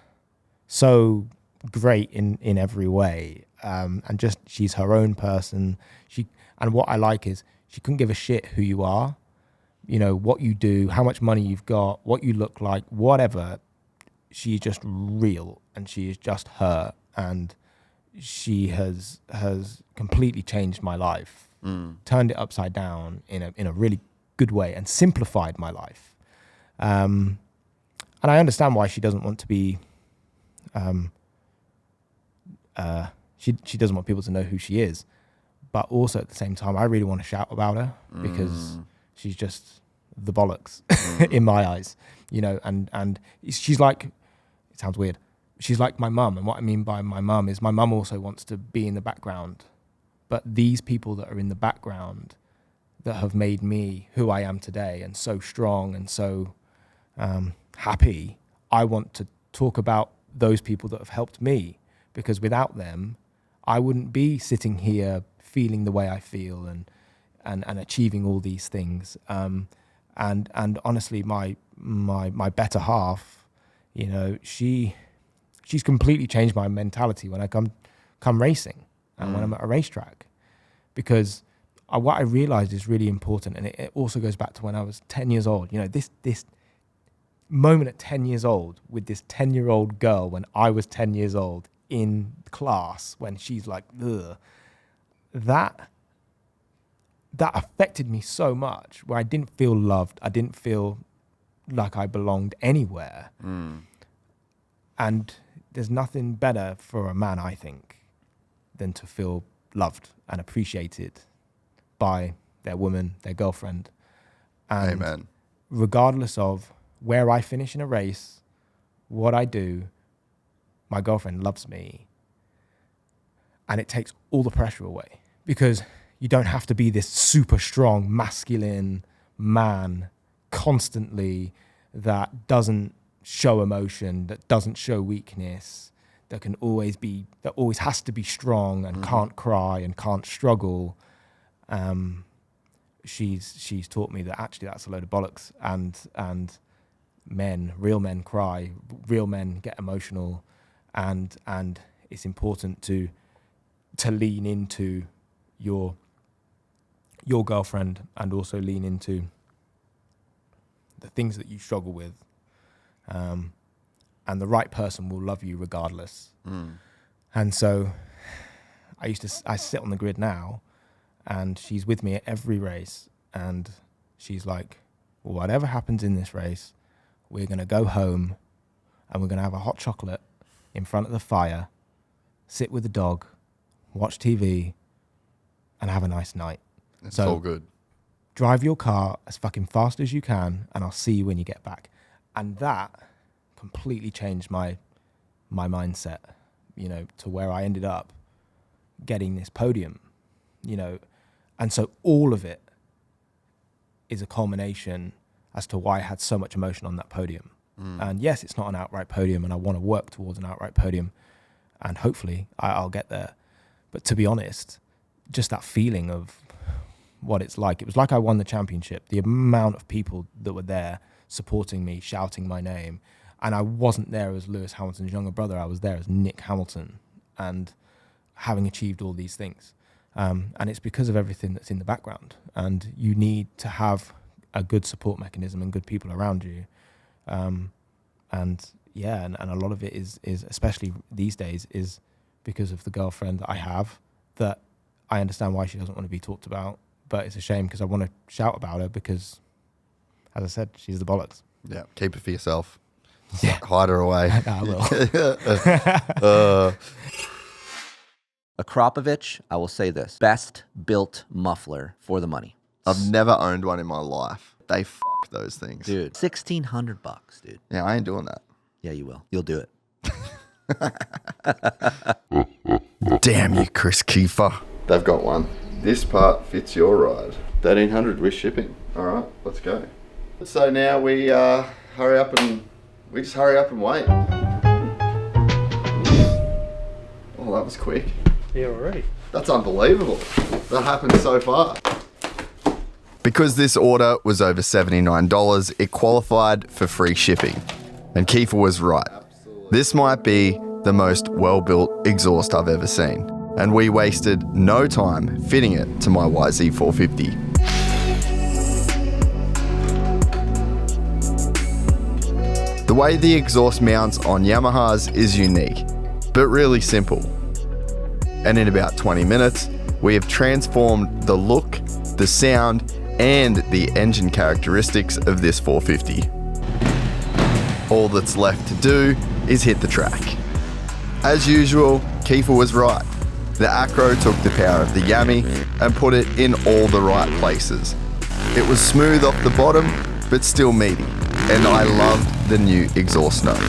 so great in every way. And just she's her own person. And what I like is she couldn't give a shit who you are, what you do, how much money you've got, what you look like, whatever. She's just real and she is just her. And she has completely changed my life, turned it upside down in a really good way and simplified my life. And I understand why she doesn't want to be, she doesn't want people to know who she is. But also at the same time, I really want to shout about her because she's just the bollocks in my eyes, and she's like, it sounds weird. She's like my mum. And what I mean by my mum is my mum also wants to be in the background. But these people that are in the background that have made me who I am today and so strong and so happy, I want to talk about those people that have helped me, because without them, I wouldn't be sitting here feeling the way I feel and achieving all these things. And honestly, my better half, she's completely changed my mentality when I come racing and when I'm at a racetrack, because what I realized is really important. And it also goes back to when I was 10 years old, this moment at 10 years old with this 10-year-old girl when I was 10 years old in class, when she's like, ugh, that affected me so much, where I didn't feel loved. I didn't feel like I belonged anywhere. And there's nothing better for a man, I think, than to feel loved and appreciated by their woman, their girlfriend. And Amen. Regardless of where I finish in a race, what I do, my girlfriend loves me. And it takes all the pressure away, because you don't have to be this super strong, masculine man constantly that doesn't show emotion, that doesn't show weakness, that always has to be strong and can't cry and can't struggle. She's taught me that actually that's a load of bollocks, and real men cry, real men get emotional, and it's important to lean into your girlfriend and also lean into the things that you struggle with. And the right person will love you regardless. And so I sit on the grid now, and she's with me at every race, and she's like, well, whatever happens in this race, we're going to go home and we're going to have a hot chocolate in front of the fire, sit with the dog, watch TV, and have a nice night. It's all good. drive your car as fucking fast as you can, and I'll see you when you get back. And that completely changed my mindset, you know, to where I ended up getting this podium, you know. And so all of it is a culmination as to why I had so much emotion on that podium. And yes, it's not an outright podium, and I want to work towards an outright podium, and hopefully I'll get there. But to be honest, just that feeling of what it's like, it was like I won the championship. The amount of people that were there supporting me, shouting my name, and I wasn't there as Lewis Hamilton's younger brother, I was there as Nick Hamilton, and having achieved all these things. And it's because of everything that's in the background, and you need to have a good support mechanism and good people around you. And a lot of it is especially these days, is because of the girlfriend that I have, that I understand why she doesn't want to be talked about, but it's a shame because I want to shout about her because, as I said, she's the bollocks. Yeah, keep it for yourself. Yeah. Hide her away. I will. Akrapovich, I will say this, best built muffler for the money. I've never owned one in my life. They f*** those things. Dude, $1,600, dude. Yeah, I ain't doing that. Yeah, you will. You'll do it. Damn you, Chris Kiefer. They've got one. This part fits your ride. 1,300 with shipping. All right, let's go. So now we hurry up and wait. Oh, that was quick. Yeah, already. That's unbelievable. That happened so fast. Because this order was over $79, it qualified for free shipping. And Kiefer was right. This might be the most well-built exhaust I've ever seen. And we wasted no time fitting it to my YZ450. The way the exhaust mounts on Yamahas is unique, but really simple. And in about 20 minutes, we have transformed the look, the sound, and the engine characteristics of this 450. All that's left to do is hit the track. As usual, Kiefer was right. The Acro took the power of the Yami and put it in all the right places. It was smooth off the bottom, but still meaty, and I loved the new exhaust note.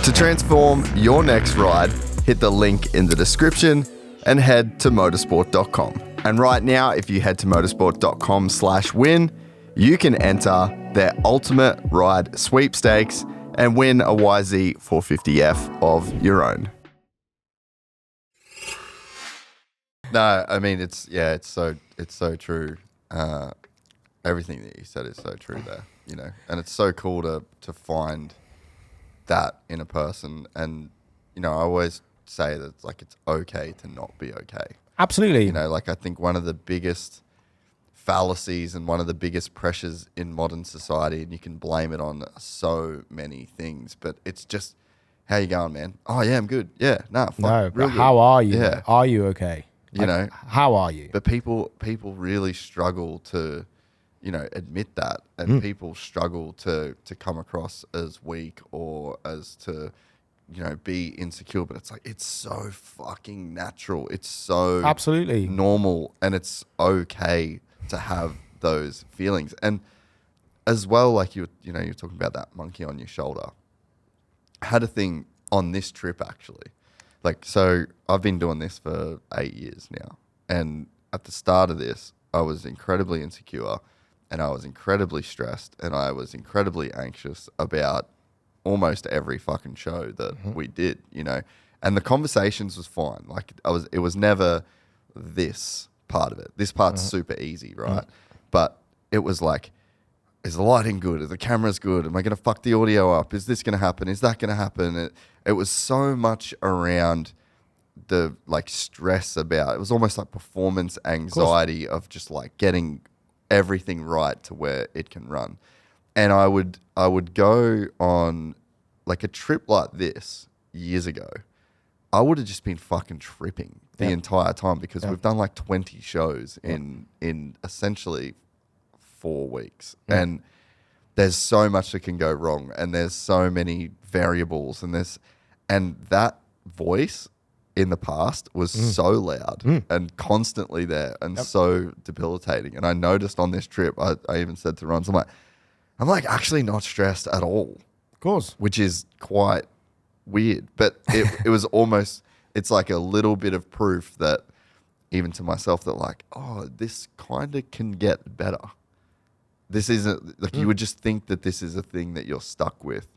To transform your next ride, hit the link in the description and head to motorsport.com. And right now, if you head to motorsport.com/win, you can enter their ultimate ride sweepstakes and win a YZ450F of your own. No, I mean, it's so true. Everything that you said is so true there, you know, and it's so cool to find that in a person. And, you know, I always say that it's okay to not be okay. Absolutely. You know, like I think one of the biggest fallacies and one of the biggest pressures in modern society, and you can blame it on so many things, but it's just, how you going, man? Oh yeah, I'm good. Yeah, No, real but good. how are you? Yeah. Are you okay? You know, how are you? but people really struggle to, you know, admit that, and people struggle to come across as weak or as to, you know, be insecure. But it's like, it's so fucking natural. It's so Absolutely normal, and it's okay to have those feelings. And as well, like you're talking about that monkey on your shoulder. I had a thing on this trip actually. Like, so I've been doing this for 8 years now. And at the start of this, I was incredibly insecure, and I was incredibly stressed, and I was incredibly anxious about almost every fucking show that we did, you know. And the conversations was fine. Like, it was never this part of it. This part's super easy, right? But it was like, is the lighting good? Is the cameras good? Am I going to fuck the audio up? Is this going to happen? Is that going to happen? It was so much around the like stress about, it was almost like performance anxiety of just like getting everything right to where it can run. And I would go on like a trip like this years ago. I would have just been fucking tripping the entire time because we've done like 20 shows in essentially 4 weeks. And there's so much that can go wrong, and there's so many variables, and that voice in the past was so loud and constantly there and so debilitating. And I noticed on this trip, I even said to Ron, I'm like actually not stressed at all. Of course. Which is quite weird. But it was almost, it's like a little bit of proof that even to myself that like, oh, this kind of can get better. This isn't, like you would just think that this is a thing that you're stuck with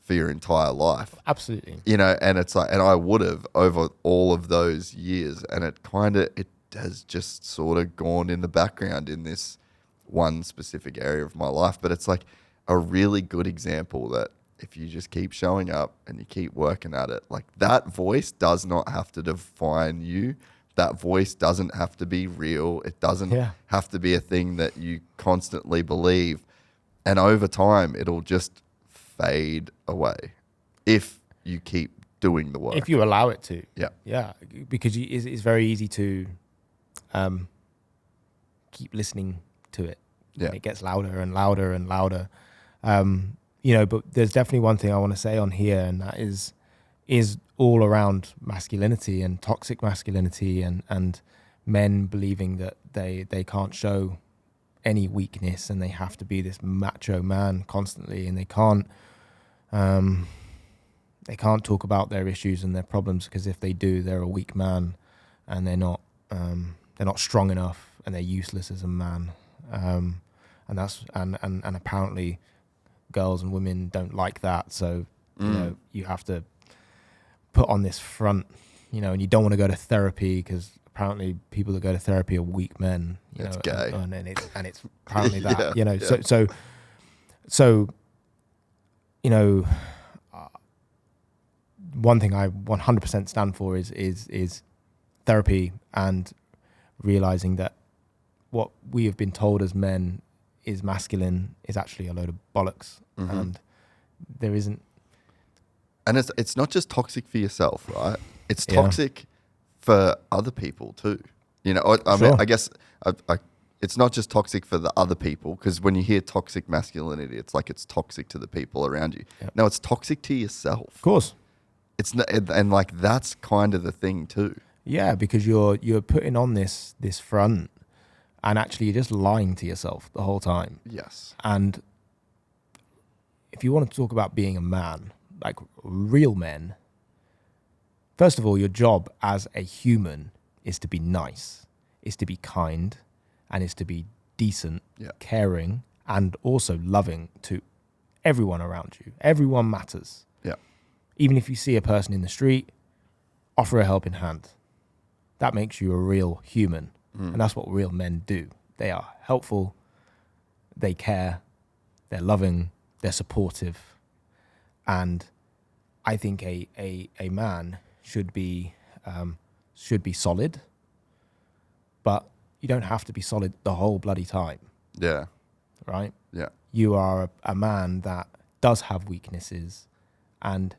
for your entire life. Absolutely. You know, and it's like, and I would have over all of those years, and it has just sort of gone in the background in this one specific area of my life. But it's like a really good example that if you just keep showing up and you keep working at it, like that voice does not have to define you. That voice doesn't have to be real. It doesn't have to be a thing that you constantly believe. And over time, it'll just fade away if you keep doing the work. If you allow it to. Yeah. Yeah. Because it's very easy to keep listening to it. Yeah. And it gets louder and louder and louder. You know, but there's definitely one thing I want to say on here, and that is all around masculinity and toxic masculinity and men believing that they can't show any weakness and they have to be this macho man constantly, and they can't talk about their issues and their problems, because if they do, they're a weak man and they're not strong enough and they're useless as a man. And that's and apparently girls and women don't like that, so you know, you have to put on this front, you know, and you don't want to go to therapy because apparently people that go to therapy are weak men. You it's know, gay, and it's apparently that. You know, so you know, one thing I 100% stand for is therapy, and realizing that what we have been told as men is masculine is actually a load of bollocks, and there isn't. And it's not just toxic for yourself, right? It's toxic for other people too. You know, I mean, I guess it's not just toxic for the other people, because when you hear toxic masculinity, it's like it's toxic to the people around you. Yep. No, it's toxic to yourself. Of course. It's not, and like that's kind of the thing too. Yeah, because you're putting on this front, and actually you're just lying to yourself the whole time. Yes. And if you want to talk about being a man, like real men, first of all, your job as a human is to be nice, is to be kind, and is to be decent, caring, and also loving to everyone around you. Everyone matters. Yeah. Even if you see a person in the street, offer a helping hand. That makes you a real human. And that's what real men do. They are helpful, they care, they're loving, they're supportive. And I think a man should be solid, but you don't have to be solid the whole bloody time. Yeah. Right? Yeah. You are a man that does have weaknesses, and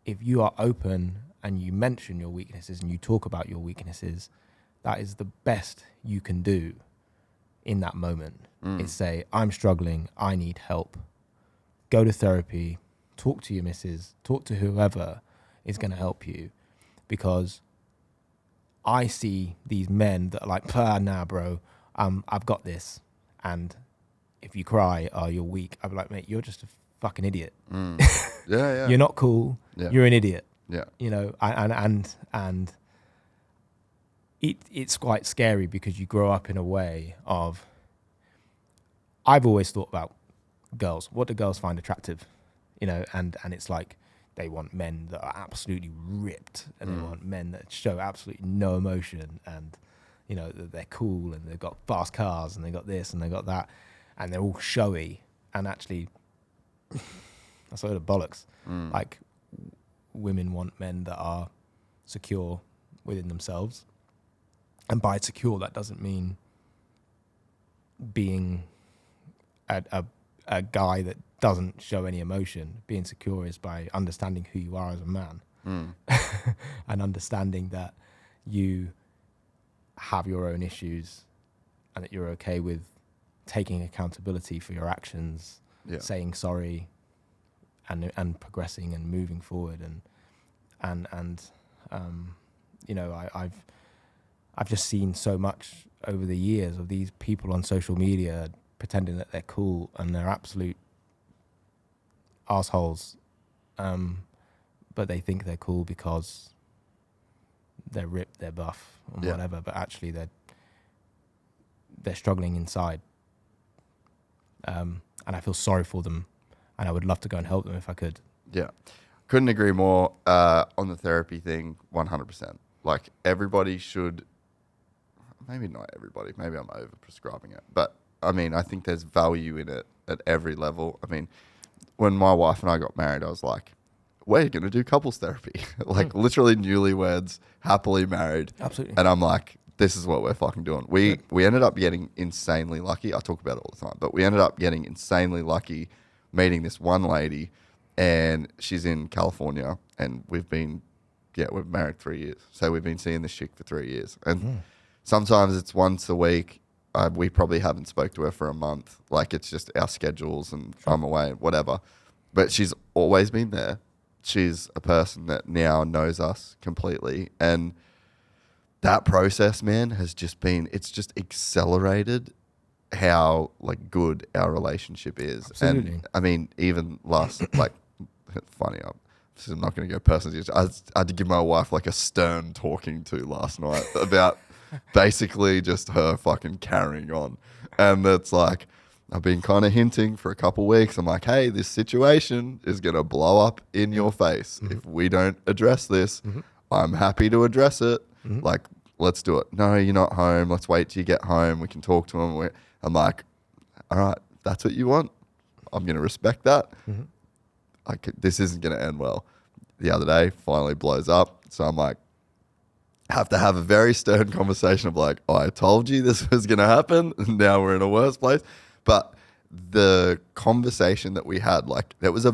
if you are open and you mention your weaknesses and you talk about your weaknesses, that is the best you can do in that moment. Is say, I'm struggling, I need help. Go to therapy, talk to your missus, talk to whoever is going to help you. Because I see these men that are like, nah, bro, I've got this. And if you cry, you're weak. I'm like, mate, you're just a fucking idiot. Yeah. You're not cool. Yeah. You're an idiot. Yeah. You know, and it's quite scary, because you grow up in a way of, I've always thought about girls. What do girls find attractive? You know, and it's like they want men that are absolutely ripped, and they want men that show absolutely no emotion, and you know, that they're cool and they've got fast cars and they got this and they got that, and they're all showy, and actually that's a load of bollocks. Like, women want men that are secure within themselves. And by secure, that doesn't mean being a guy that doesn't show any emotion. Being secure is by understanding who you are as a man, and understanding that you have your own issues, and that you're okay with taking accountability for your actions, saying sorry, and progressing and moving forward, and I've just seen so much over the years of these people on social media pretending that they're cool and they're absolute assholes, but they think they're cool because they're ripped, they're buff, or whatever. But actually, they're struggling inside, and I feel sorry for them, and I would love to go and help them if I could. Yeah, couldn't agree more on the therapy thing. 100%. Like everybody should. Maybe not everybody. Maybe I'm over prescribing it, but I mean, I think there's value in it at every level. I mean, when my wife and I got married, I was like, we're going to do couples therapy. Like literally newlyweds, happily married. Absolutely. And I'm like, this is what we're fucking doing. We ended up getting insanely lucky. I talk about it all the time, but we ended up getting insanely lucky meeting this one lady, and she's in California, and we've married 3 years. So we've been seeing this chick for 3 years. And sometimes it's once a week. We probably haven't spoke to her for a month. Like it's just our schedules and I'm away, whatever. But she's always been there. She's a person that now knows us completely. And that process, man, it's just accelerated how like good our relationship is. Absolutely. And I mean, even last, like, it's funny, I'm not going to go personal. I had to give my wife like a stern talking to last night about basically just her fucking carrying on. And it's like, I've been kind of hinting for a couple of weeks. I'm like, hey, this situation is going to blow up in your face. If we don't address this, I'm happy to address it. Like, let's do it. No, you're not home. Let's wait till you get home. We can talk to him. I'm like, all right, that's what you want. I'm going to respect that. Like, this isn't going to end well. The other day, finally blows up. So I'm like, have to have a very stern conversation of like, oh, I told you this was going to happen. And now we're in a worse place. But the conversation that we had, like, there was I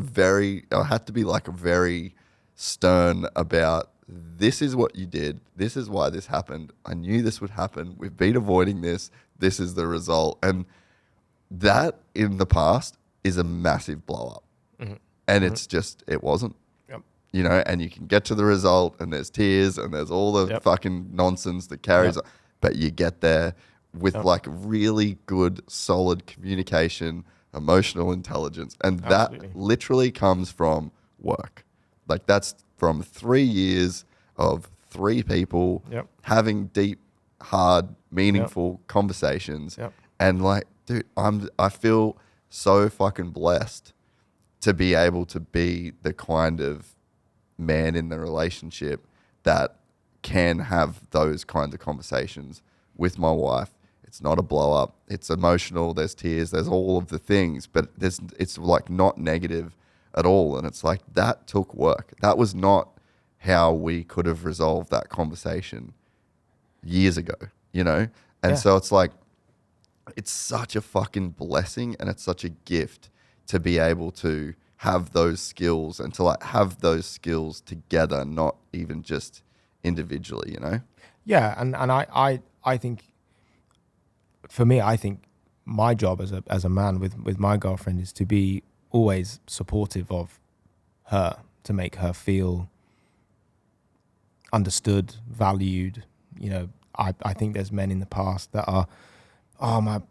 had to be like very stern about, this is what you did. This is why this happened. I knew this would happen. We've been avoiding this. This is the result. And that in the past is a massive blow up. And it's just, it wasn't. You know, and you can get to the result and there's tears and there's all the fucking nonsense that carries on. But you get there with like really good, solid communication, emotional intelligence. And that literally comes from work. Like that's from 3 years of 3 people having deep, hard, meaningful conversations. And like, dude, I feel so fucking blessed to be able to be the kind of man in the relationship that can have those kinds of conversations with my wife. It's not a blow up. It's emotional. There's tears. There's all of the things, but it's like not negative at all. And it's like, that took work. That was not how we could have resolved that conversation years ago, you know? And so it's like, it's such a fucking blessing and it's such a gift to be able to have those skills and to like have those skills together, not even just individually, you know? Yeah. And I think for me, I think my job as a man with my girlfriend is to be always supportive of her, to make her feel understood, valued. You know, I think there's men in the past that are, oh, my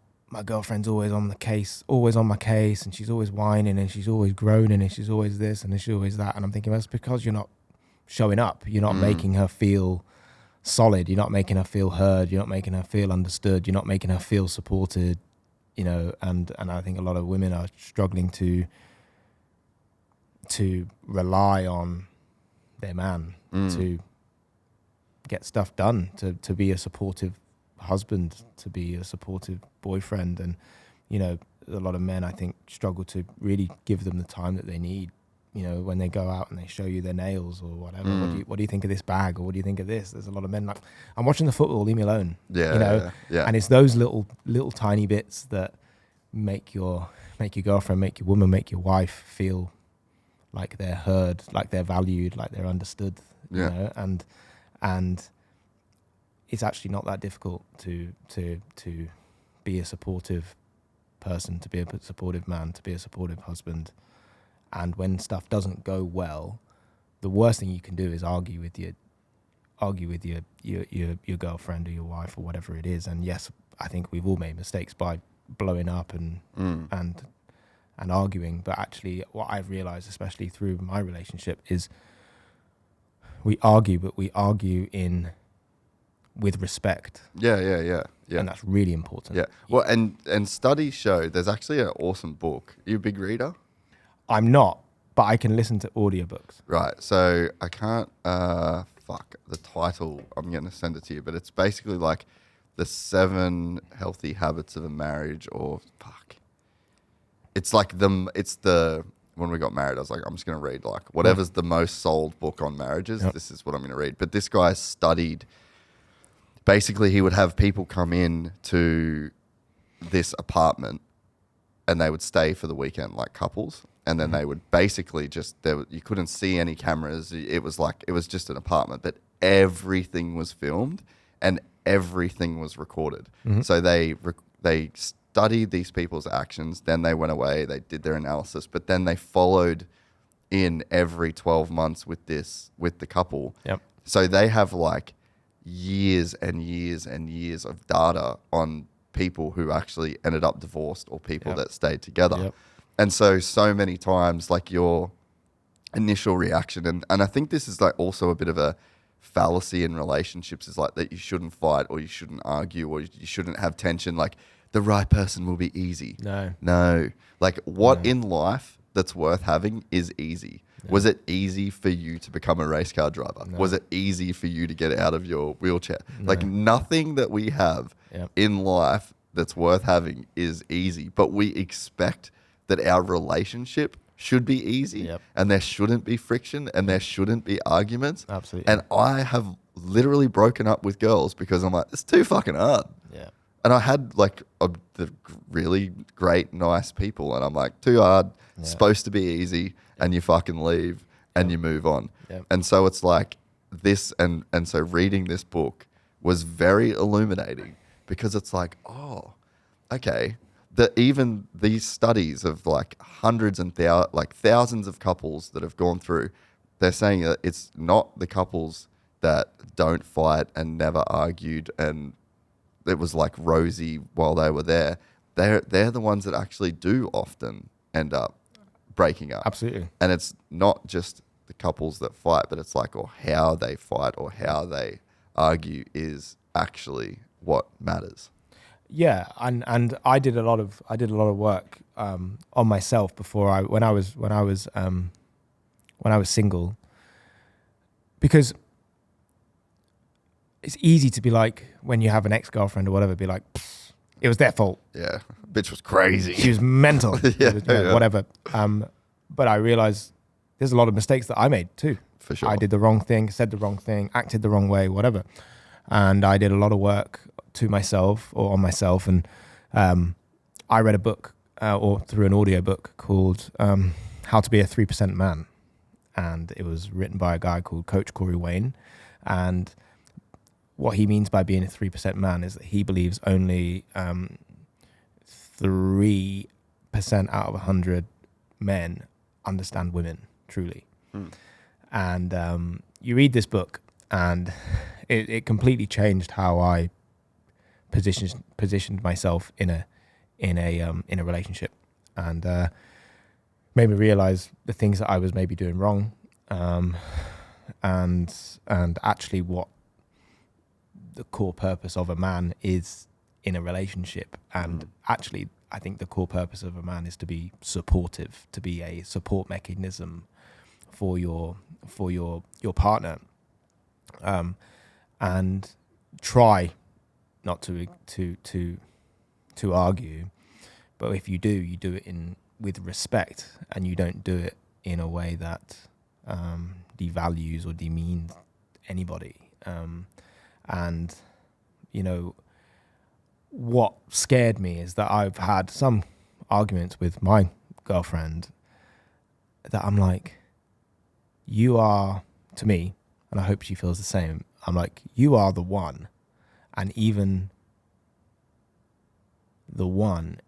girlfriend's always on my case, and she's always whining, and she's always groaning, and she's always this, and she's always that. And I'm thinking, that's because you're not showing up. You're not making her feel solid. You're not making her feel heard. You're not making her feel understood. You're not making her feel supported, you know. And I think a lot of women are struggling to rely on their man to get stuff done, to be a supportive husband, to be a supportive boyfriend. And you know, a lot of men, I think, struggle to really give them the time that they need. You know, when they go out and they show you their nails or whatever, what do you think of this bag, or what do you think of this? There's a lot of men like, I'm watching the football, leave me alone. Yeah, you know, and it's those little tiny bits that make your girlfriend, make your woman, make your wife feel like they're heard, like they're valued, like they're understood. You know, and it's actually not that difficult to be a supportive person, to be a supportive man, to be a supportive husband. And when stuff doesn't go well, the worst thing you can do is argue with argue with your girlfriend or your wife or whatever it is. And yes, I think we've all made mistakes by blowing up and arguing. But actually, what I've realized, especially through my relationship, is we argue, but we argue with respect. Yeah. And that's really important. Yeah. Well, and studies show there's actually an awesome book. Are you a big reader? I'm not, but I can listen to audiobooks. Right. So I can't, the title, I'm going to send it to you, but it's basically like the 7 healthy habits of a marriage It's like when we got married, I was like, I'm just going to read like whatever's the most sold book on marriages. Yep. This is what I'm going to read. But this guy studied, basically he would have people come in to this apartment and they would stay for the weekend like couples. And then they would basically you couldn't see any cameras. It was just an apartment, but everything was filmed and everything was recorded. Mm-hmm. So they studied these people's actions. Then they went away, they did their analysis, but then they followed in every 12 months with the couple. Yep. So they have like years and years and years of data on people who actually ended up divorced or people that stayed together. Yep. And so many times, like your initial reaction, and I think this is like also a bit of a fallacy in relationships, is like that you shouldn't fight or you shouldn't argue or you shouldn't have tension. Like the right person will be easy. No. Like what in life that's worth having is easy. No. Was it easy for you to become a race car driver? No. Was it easy for you to get out of your wheelchair? No. Like nothing that we have in life that's worth having is easy, but we expect that our relationship should be easy and there shouldn't be friction and there shouldn't be arguments. Absolutely. And I have literally broken up with girls because I'm like, it's too fucking hard. Yeah. And I had like the really great, nice people and I'm like, too hard, supposed to be easy, and you fucking leave and you move on. Yep. And so it's like this, and so reading this book was very illuminating because it's like, oh, okay, that even these studies of like hundreds and thousands of couples that have gone through, they're saying that it's not the couples that don't fight and never argued and it was like rosy while they were there. They're the ones that actually do often end up breaking up. Absolutely. And it's not just the couples that fight, but it's like, or how they fight or how they argue is actually what matters. Yeah, and I did a lot of work on myself before when I was single, because it's easy to be like, when you have an ex-girlfriend or whatever, be like, it was their fault. Yeah, bitch was crazy. She was mental. Whatever. But I realized there's a lot of mistakes that I made too. For sure. I did the wrong thing, said the wrong thing, acted the wrong way, whatever. And I did a lot of work on myself. And I read a book or through an audio book called How to Be a 3% Man. And it was written by a guy called Coach Corey Wayne. And what he means by being a 3% man is that he believes only 3% out of 100 men understand women truly. And you read this book and it completely changed how I positioned myself in a relationship, and made me realize the things that I was maybe doing wrong, and actually what the core purpose of a man is in a relationship. And actually, I think the core purpose of a man is to be supportive, to be a support mechanism for your partner, and try not to argue, but if you do it with respect, and you don't do it in a way that devalues or demeans anybody. And what scared me is that I've had some arguments with my girlfriend that I'm like, you are, to me, and I hope she feels the same, I'm like, you are the one, and even the one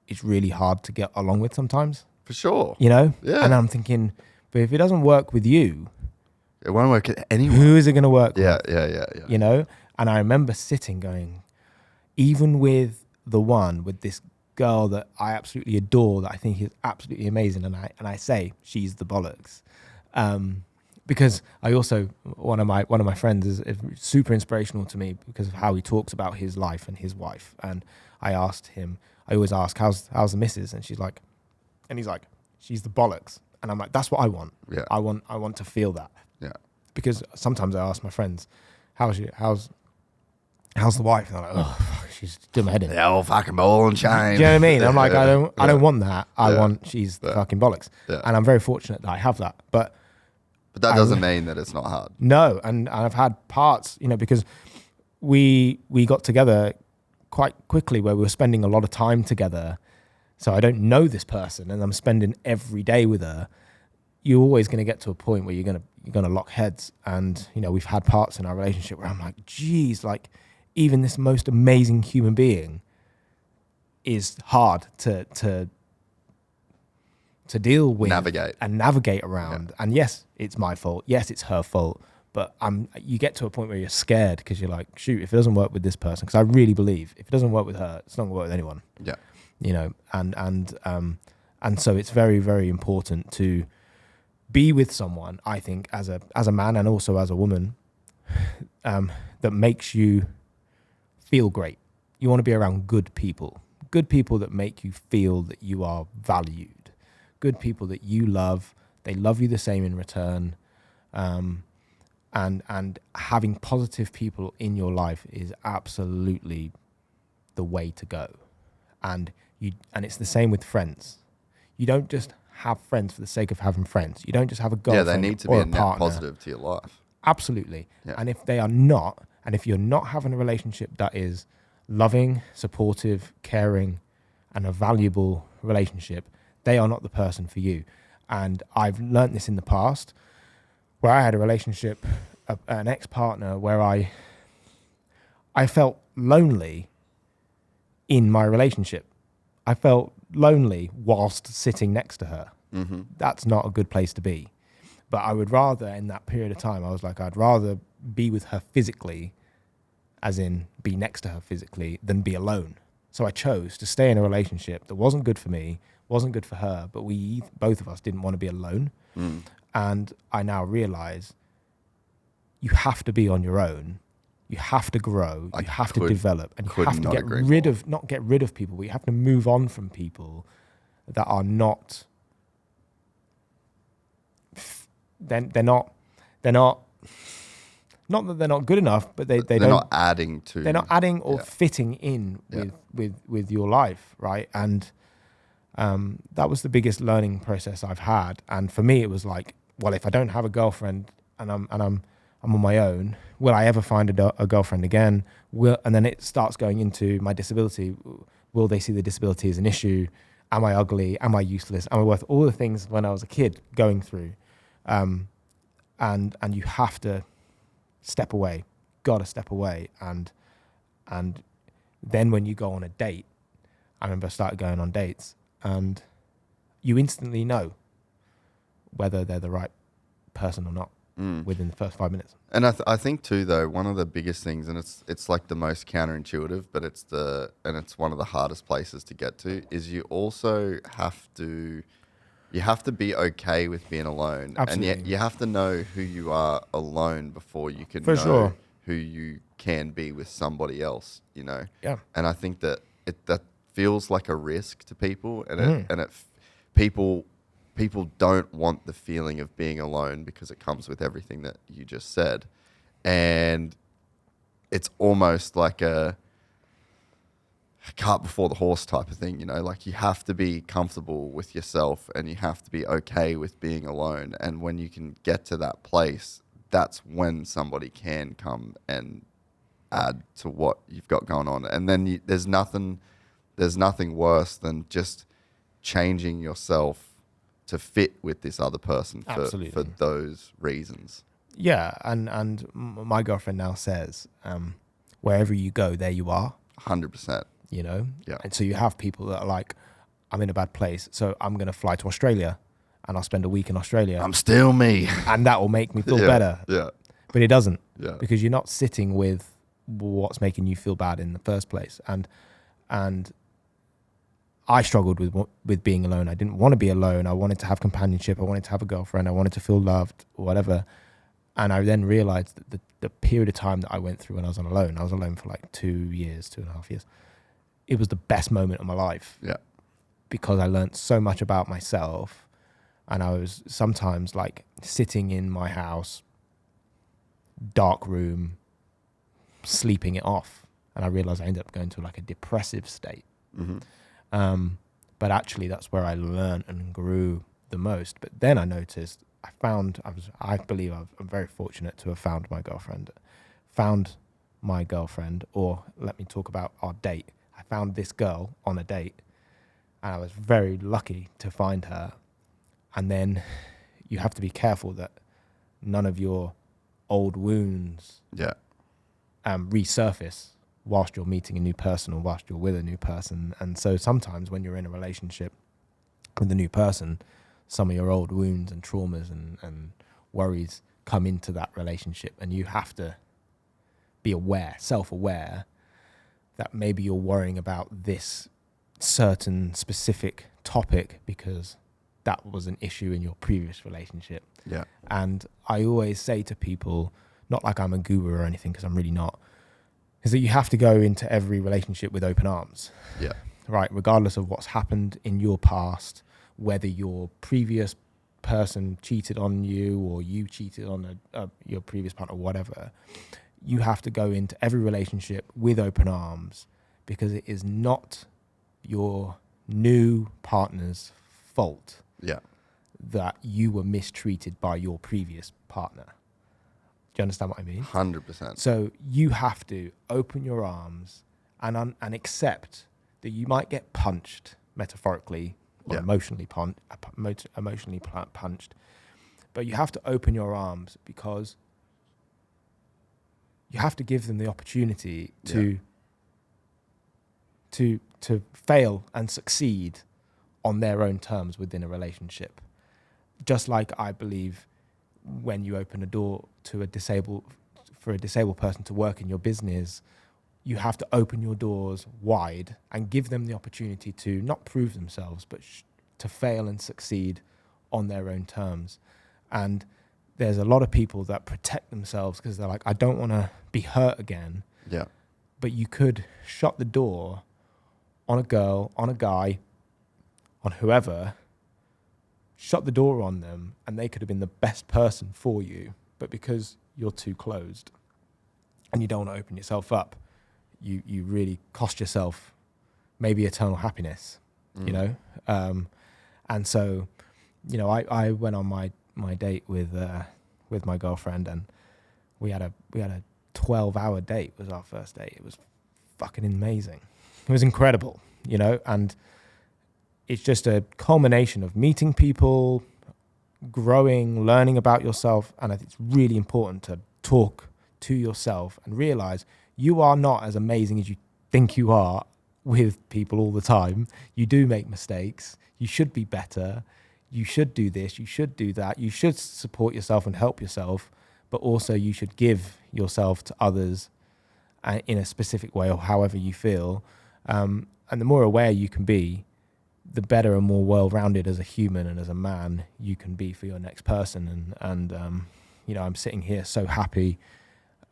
is really hard to get along with sometimes. For sure. Yeah. And I'm thinking, but if it doesn't work with you, It won't work at anyone. Who is it going to work with? Yeah. You know? And I remember sitting going, even with this girl that I absolutely adore, that I think is absolutely amazing, and I say she's the bollocks. Because I also, one of my friends is super inspirational to me because of how he talks about his life and his wife. And I always ask, how's the missus? And he's like, she's the bollocks. And I'm like, that's what I want. Yeah. I want to feel that. Yeah. Because sometimes I ask my friends, how's the wife? And they're like, oh, fuck, she's doing my head in. The old fucking ball and chain. Do you know what I mean? I'm like, I don't want that. I want she's the Yeah. fucking bollocks. Yeah. And I'm very fortunate that I have that. But that doesn't mean that it's not hard. no, and I've had parts, because we got together quite quickly where we were spending a lot of time together. So I don't know this person and I'm spending every day with her. You're always going to get to a point where you're going to lock heads. And, we've had parts in our relationship where I'm like, geez, like even this most amazing human being is hard to deal with, navigate around. Yeah. And yes, it's my fault. Yes, it's her fault. But you get to a point where you're scared because you're like, shoot, if it doesn't work with this person, because I really believe if it doesn't work with her, it's not going to work with anyone. Yeah. And so it's very, very important to be with someone, I think, as a man and also as a woman, that makes you feel great. You want to be around good people that make you feel that you are valued. Good people that you love, they love you the same in return, and having positive people in your life is absolutely the way to go. And it's the same with friends. You don't just have friends for the sake of having friends. You don't just have a girlfriend or a partner. Yeah, they need to be a net positive to your life. Absolutely. Yeah. And if they are not, and if you're not having a relationship that is loving, supportive, caring, and a valuable relationship, they are not the person for you. And I've learned this in the past where I had a relationship, an ex-partner where I felt lonely in my relationship. I felt lonely whilst sitting next to her. Mm-hmm. That's not a good place to be. But I would rather, in that period of time, I was like, I'd rather be with her physically, as in be next to her physically, than be alone. So I chose to stay in a relationship that wasn't good for me, wasn't good for her, but both of us didn't want to be alone. Mm. And I now realize you have to be on your own. You have to grow. You have to develop, and you have to not get rid of people, but you have to move on from people that are not. They're not. Not that they're not good enough, but they're not adding to. They're not adding or fitting in with your life, right? And that was the biggest learning process I've had. And for me, it was like, well, if I don't have a girlfriend and I'm on my own, will I ever find a girlfriend again? And then it starts going into my disability. Will they see the disability as an issue? Am I ugly? Am I useless? Am I worth all the things when I was a kid going through? And you have to step away. Got to step away. And then when you go on a date, I remember I started going on dates, and you instantly know whether they're the right person or not within the first 5 minutes. And I think too, though, one of the biggest things, and it's like the most counterintuitive, but it's one of the hardest places to get to, is you also have to be okay with being alone. Absolutely. And you have to know who you are alone before you can know who you can be with somebody else, Yeah. And I think that that feels like a risk to people, and people don't want the feeling of being alone because it comes with everything that you just said. And it's almost like a cart before the horse type of thing, like you have to be comfortable with yourself and you have to be okay with being alone. And when you can get to that place, that's when somebody can come and add to what you've got going on. And then there's nothing worse than just changing yourself to fit with this other person for those reasons. Yeah, and my girlfriend now says, wherever you go, there you are. 100%. Yeah. And so you have people that are like, I'm in a bad place, so I'm going to fly to Australia and I'll spend a week in Australia. I'm still me. And that will make me feel better. Yeah. But it doesn't. Yeah. Because you're not sitting with what's making you feel bad in the first place. And I struggled with being alone. I didn't want to be alone. I wanted to have companionship. I wanted to have a girlfriend. I wanted to feel loved or whatever. And I then realized that the period of time that I went through when I was alone for like 2.5 years. It was the best moment of my life. Yeah. Because I learned so much about myself. And I was sometimes like sitting in my house, dark room, sleeping it off. And I realized I ended up going to like a depressive state. Mm-hmm. But actually that's where I learned and grew the most. But then I noticed I believe I'm very fortunate to have found my girlfriend, or let me talk about our date. I found this girl on a date, and I was very lucky to find her. And then you have to be careful that none of your old wounds resurface whilst you're meeting a new person or whilst you're with a new person. And so sometimes when you're in a relationship with a new person, some of your old wounds and traumas and worries come into that relationship, and you have to be self-aware that maybe you're worrying about this certain specific topic because that was an issue in your previous relationship. Yeah. And I always say to people, not like I'm a guru or anything, because I'm really not, is that you have to go into every relationship with open arms. Yeah. Right, regardless of what's happened in your past, whether your previous person cheated on you or you cheated on your previous partner or whatever, you have to go into every relationship with open arms, because it is not your new partner's fault that you were mistreated by your previous partner. Do you understand what I mean? 100%. So you have to open your arms and accept that you might get punched, metaphorically, or emotionally punched, but you have to open your arms, because you have to give them the opportunity to fail and succeed on their own terms within a relationship. Just like I believe when you open a door to a disabled person to work in your business, you have to open your doors wide and give them the opportunity to not prove themselves, but to fail and succeed on their own terms. And there's a lot of people that protect themselves because they're like, I don't want to be hurt again. Yeah. But you could shut the door on a girl, on a guy, on whoever, shut the door on them, and they could have been the best person for you. But because you're too closed and you don't want to open yourself up, you really cost yourself maybe eternal happiness, you know? And so, you know, I went on my date with my girlfriend, and we had a 12-hour date. Was our first date. It was fucking amazing. It was incredible, you know, and it's just a culmination of meeting people, growing, learning about yourself. And I think it's really important to talk to yourself and realize you are not as amazing as you think you are with people all the time. You do make mistakes. You should be better. You should do this. You should do that. You should support yourself and help yourself, but also you should give yourself to others in a specific way or however you feel. And the more aware you can be, the better and more well-rounded as a human and as a man you can be for your next person. And you know, I'm sitting here so happy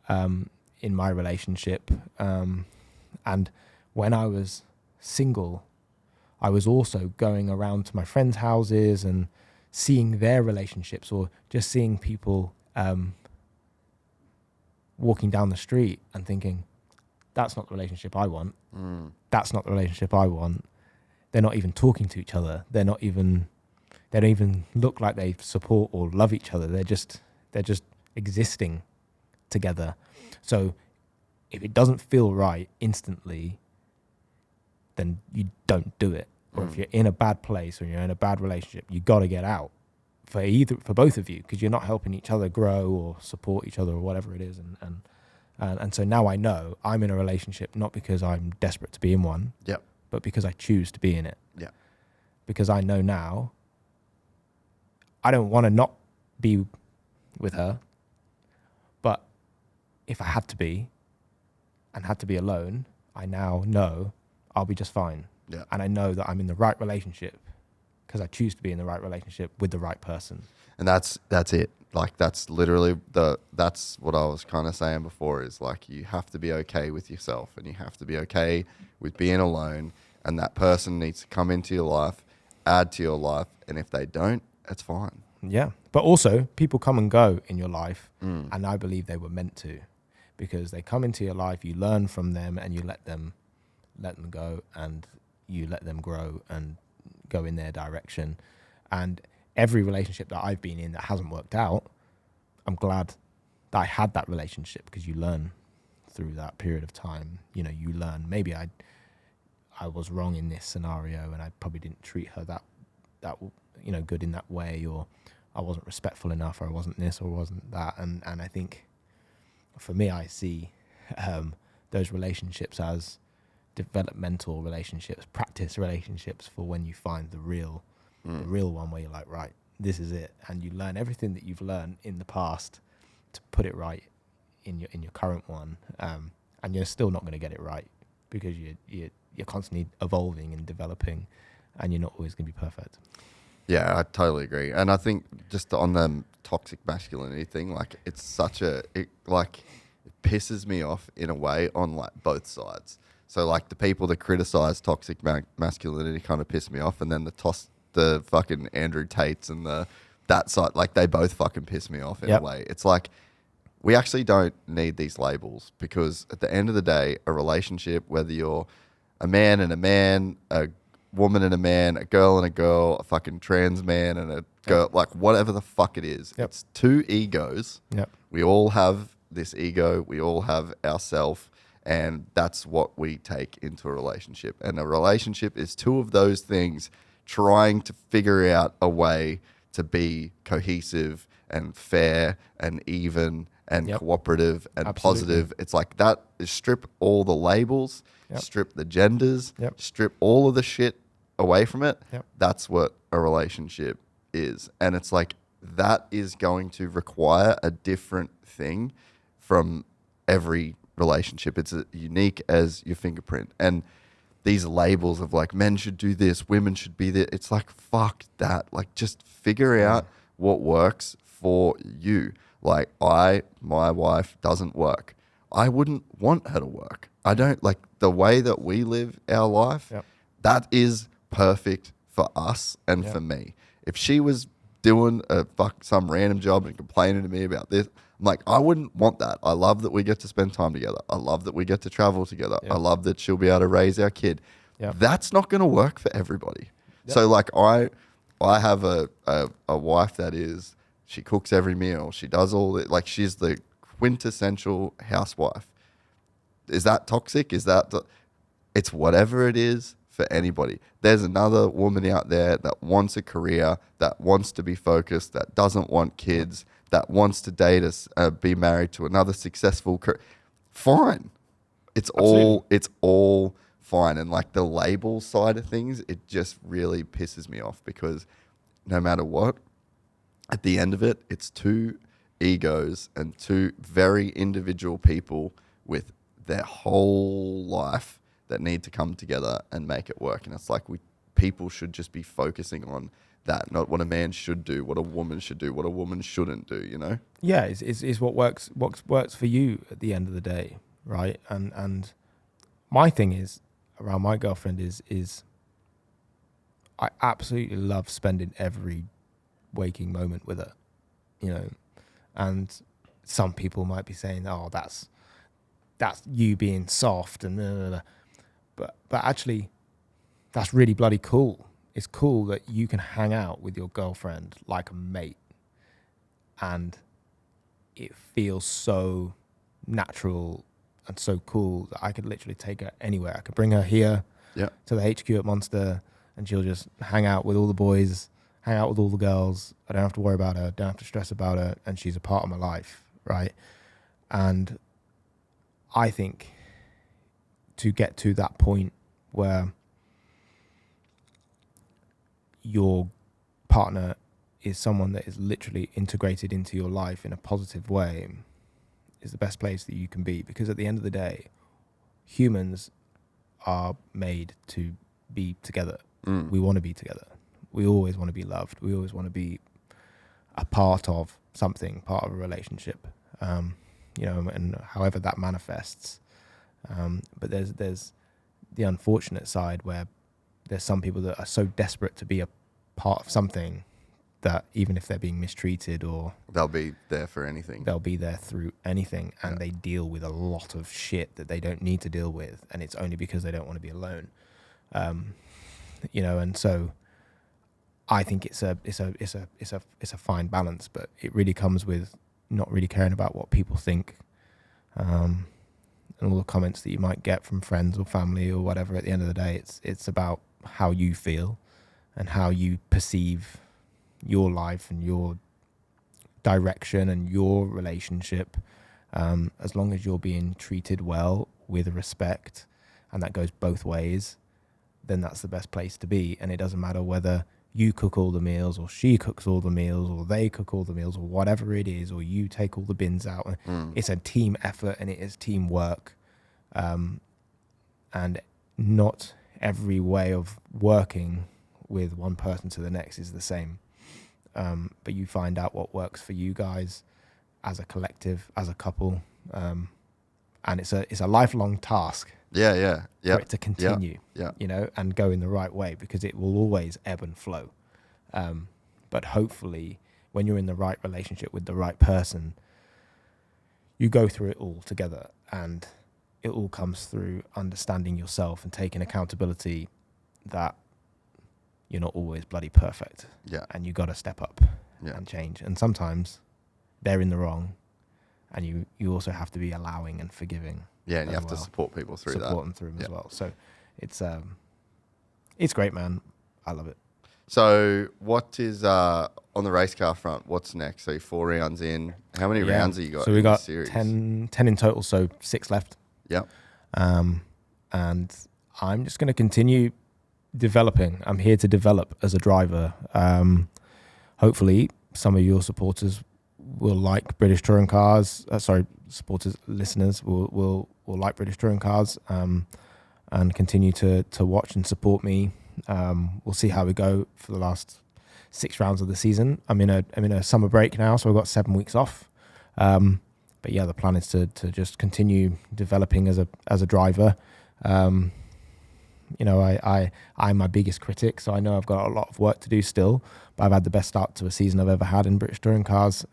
in my relationship. And when I was single, I was also going around to my friends' houses and seeing their relationships, or just seeing people walking down the street and thinking, that's not the relationship I want. That's not the relationship I want. They're not even talking to each other. They don't even look like they support or love each other. They're just existing together. So if it doesn't feel right instantly, then you don't do it. Or if you're in a bad place or you're in a bad relationship, you got to get out for both of you, because you're not helping each other grow or support each other or whatever it is. And so now I know I'm in a relationship not because I'm desperate to be in one, but because I choose to be in it. Yeah. Because I know now I don't want to not be with her, but if I had to be and had to be alone, I now know I'll be just fine. Yeah. And I know that I'm in the right relationship because I choose to be in the right relationship with the right person. And that's it. Like, that's literally that's what I was kind of saying before, is like, you have to be okay with yourself, and you have to be okay with being alone, and that person needs to come into your life, add to your life. And if they don't, it's fine. Yeah. But also, people come and go in your life, and I believe they were meant to, because they come into your life, you learn from them, and you let them go, and you let them grow and go in their direction. And every relationship that I've been in that hasn't worked out, I'm glad that I had that relationship, because you learn through that period of time. You know, you learn, maybe I was wrong in this scenario, and I probably didn't treat her that good in that way, or I wasn't respectful enough, or I wasn't this or wasn't that. And I think for me, I see those relationships as developmental relationships, practice relationships for when you find the real one, where you're like, right, this is it, and you learn everything that you've learned in the past to put it right in your current one, and you're still not going to get it right, because you're constantly evolving and developing, and you're not always going to be perfect. Yeah, I totally agree. And I think just on the toxic masculinity thing, like, it's such it pisses me off in a way on like both sides. So like, the people that criticize toxic masculinity kind of piss me off, and then the fucking Andrew Tates and that side, like, they both fucking piss me off in a way. It's like, we actually don't need these labels, because at the end of the day, a relationship, whether you're a man and a man, a woman and a man, a girl and a girl, a fucking trans man and a girl, like, whatever the fuck it is, it's two egos. We all have this ego. We all have ourself. And that's what we take into a relationship. And a relationship is two of those things trying to figure out a way to be cohesive and fair and even and cooperative and positive. It's like that. Strip all the labels, strip the genders, strip all of the shit away from it. That's what a relationship is. And it's like, that is going to require a different thing from every relationship. It's as unique as your fingerprint. And these labels of like, men should do this, women should be that, it's like, fuck that. Like, just figure out what works for you. Like, my wife doesn't work. I wouldn't want her to work. I don't, like, the way that we live our life, that is perfect for us and for me. If she was doing some random job and complaining to me about this, I'm like, I wouldn't want that. I love that we get to spend time together. I love that we get to travel together. I love that she'll be able to raise our kid. That's not going to work for everybody. So like, I have a wife that is, she cooks every meal. She does all it. Like, she's the quintessential housewife. Is that toxic? It's whatever it is for anybody. There's another woman out there that wants a career, that wants to be focused, that doesn't want kids, that wants to date us, be married to another successful career. Fine. It's all fine. And like, the label side of things, it just really pisses me off, because no matter what, at the end of it, it's two egos and two very individual people with their whole life that need to come together and make it work. And it's like, people should just be focusing on that, not what a man should do, what a woman should do, what a woman shouldn't do, you know? Yeah, it's what works for you at the end of the day, right? And my thing is around my girlfriend is I absolutely love spending every waking moment with her, you know. And some people might be saying, "Oh, that's you being soft," and blah, blah, blah. But actually, that's really bloody cool. It's cool that you can hang out with your girlfriend like a mate, and it feels so natural and so cool that I could literally take her anywhere. I could bring her here to the HQ at Monster, and she'll just hang out with all the boys, hang out with all the girls. I don't have to worry about her, don't have to stress about her, and she's a part of my life, right? And I think to get to that point where your partner is someone that is literally integrated into your life in a positive way, is the best place that you can be. Because at the end of the day, humans are made to be together. We want to be together. We always want to be loved. We always want to be a part of something, part of a relationship, and however that manifests. But there's the unfortunate side where there's some people that are so desperate to be a part of something that even if they're being mistreated or they'll be there for anything. They'll be there through anything, and they deal with a lot of shit that they don't need to deal with, and it's only because they don't want to be alone. And so I think it's a fine balance, but it really comes with not really caring about what people think, and all the comments that you might get from friends or family or whatever. At the end of the day, it's about how you feel and how you perceive your life and your direction and your relationship. As long as you're being treated well with respect, and that goes both ways, then that's the best place to be. And it doesn't matter whether you cook all the meals or she cooks all the meals or they cook all the meals or whatever it is, or you take all the bins out. It's a team effort and it is teamwork. And not every way of working with one person to the next is the same. But you find out what works for you guys as a collective, as a couple. And it's a lifelong task. For it to continue, and go in the right way, because it will always ebb and flow. But hopefully when you're in the right relationship with the right person, you go through it all together, and it all comes through understanding yourself and taking accountability that you're not always bloody perfect. And you got to step up and change. And sometimes they're in the wrong, and you also have to be allowing and forgiving. And you have to support people through that. Support them through them as well. So it's great, man. I love it. So what is on the race car front? What's next? So you're 4 rounds in. How many rounds have you got? So we got series? 10 in total. So 6 left. And I'm just going to continue developing. I'm here to develop as a driver. Hopefully some of your supporters will like British touring cars. Listeners will like British touring cars, and continue to watch and support me. We'll see how we go for the last 6 rounds of the season. I'm in a summer break now, so I've got 7 weeks off. But yeah, the plan is to just continue developing as a driver. I'm my biggest critic, so I know I've got a lot of work to do still, but I've had the best start to a season I've ever had in British touring cars.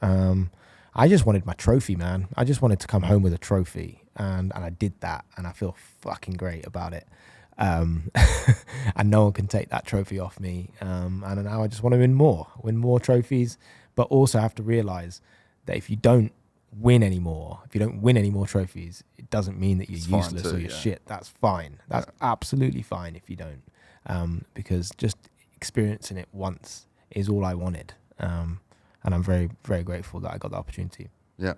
I just wanted my trophy, man. I just wanted to come home with a trophy, and I did that, and I feel fucking great about it. And no one can take that trophy off me. And now I just want to win more trophies, but also have to realize that if you don't win any more trophies, it doesn't mean that you're useless or you're shit. That's fine. That's absolutely fine if you don't, because just experiencing it once is all I wanted. And I'm very, very grateful that I got the opportunity. Yeah.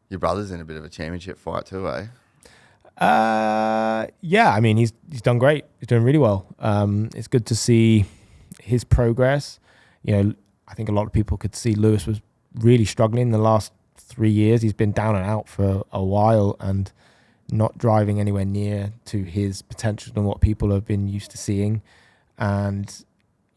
Your brother's in a bit of a championship fight too, eh? Yeah, I mean, he's done great. He's doing really well. It's good to see his progress. I think a lot of people could see Lewis was really struggling the last 3 years. He's been down and out for a while and not driving anywhere near to his potential and what people have been used to seeing. And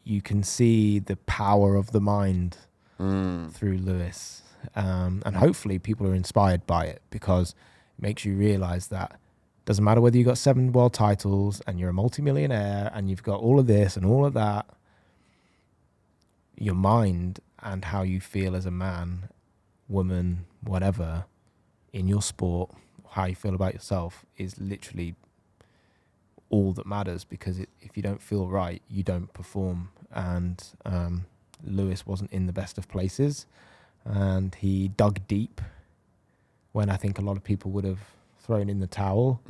you can see the power of the mind through Lewis. And hopefully people are inspired by it, because it makes you realize that doesn't matter whether you got 7 world titles and you're a multimillionaire and you've got all of this and all of that, your mind and how you feel as a man, woman, whatever, in your sport, how you feel about yourself is literally all that matters, because if you don't feel right, you don't perform. And Lewis wasn't in the best of places, and he dug deep when I think a lot of people would have thrown in the towel.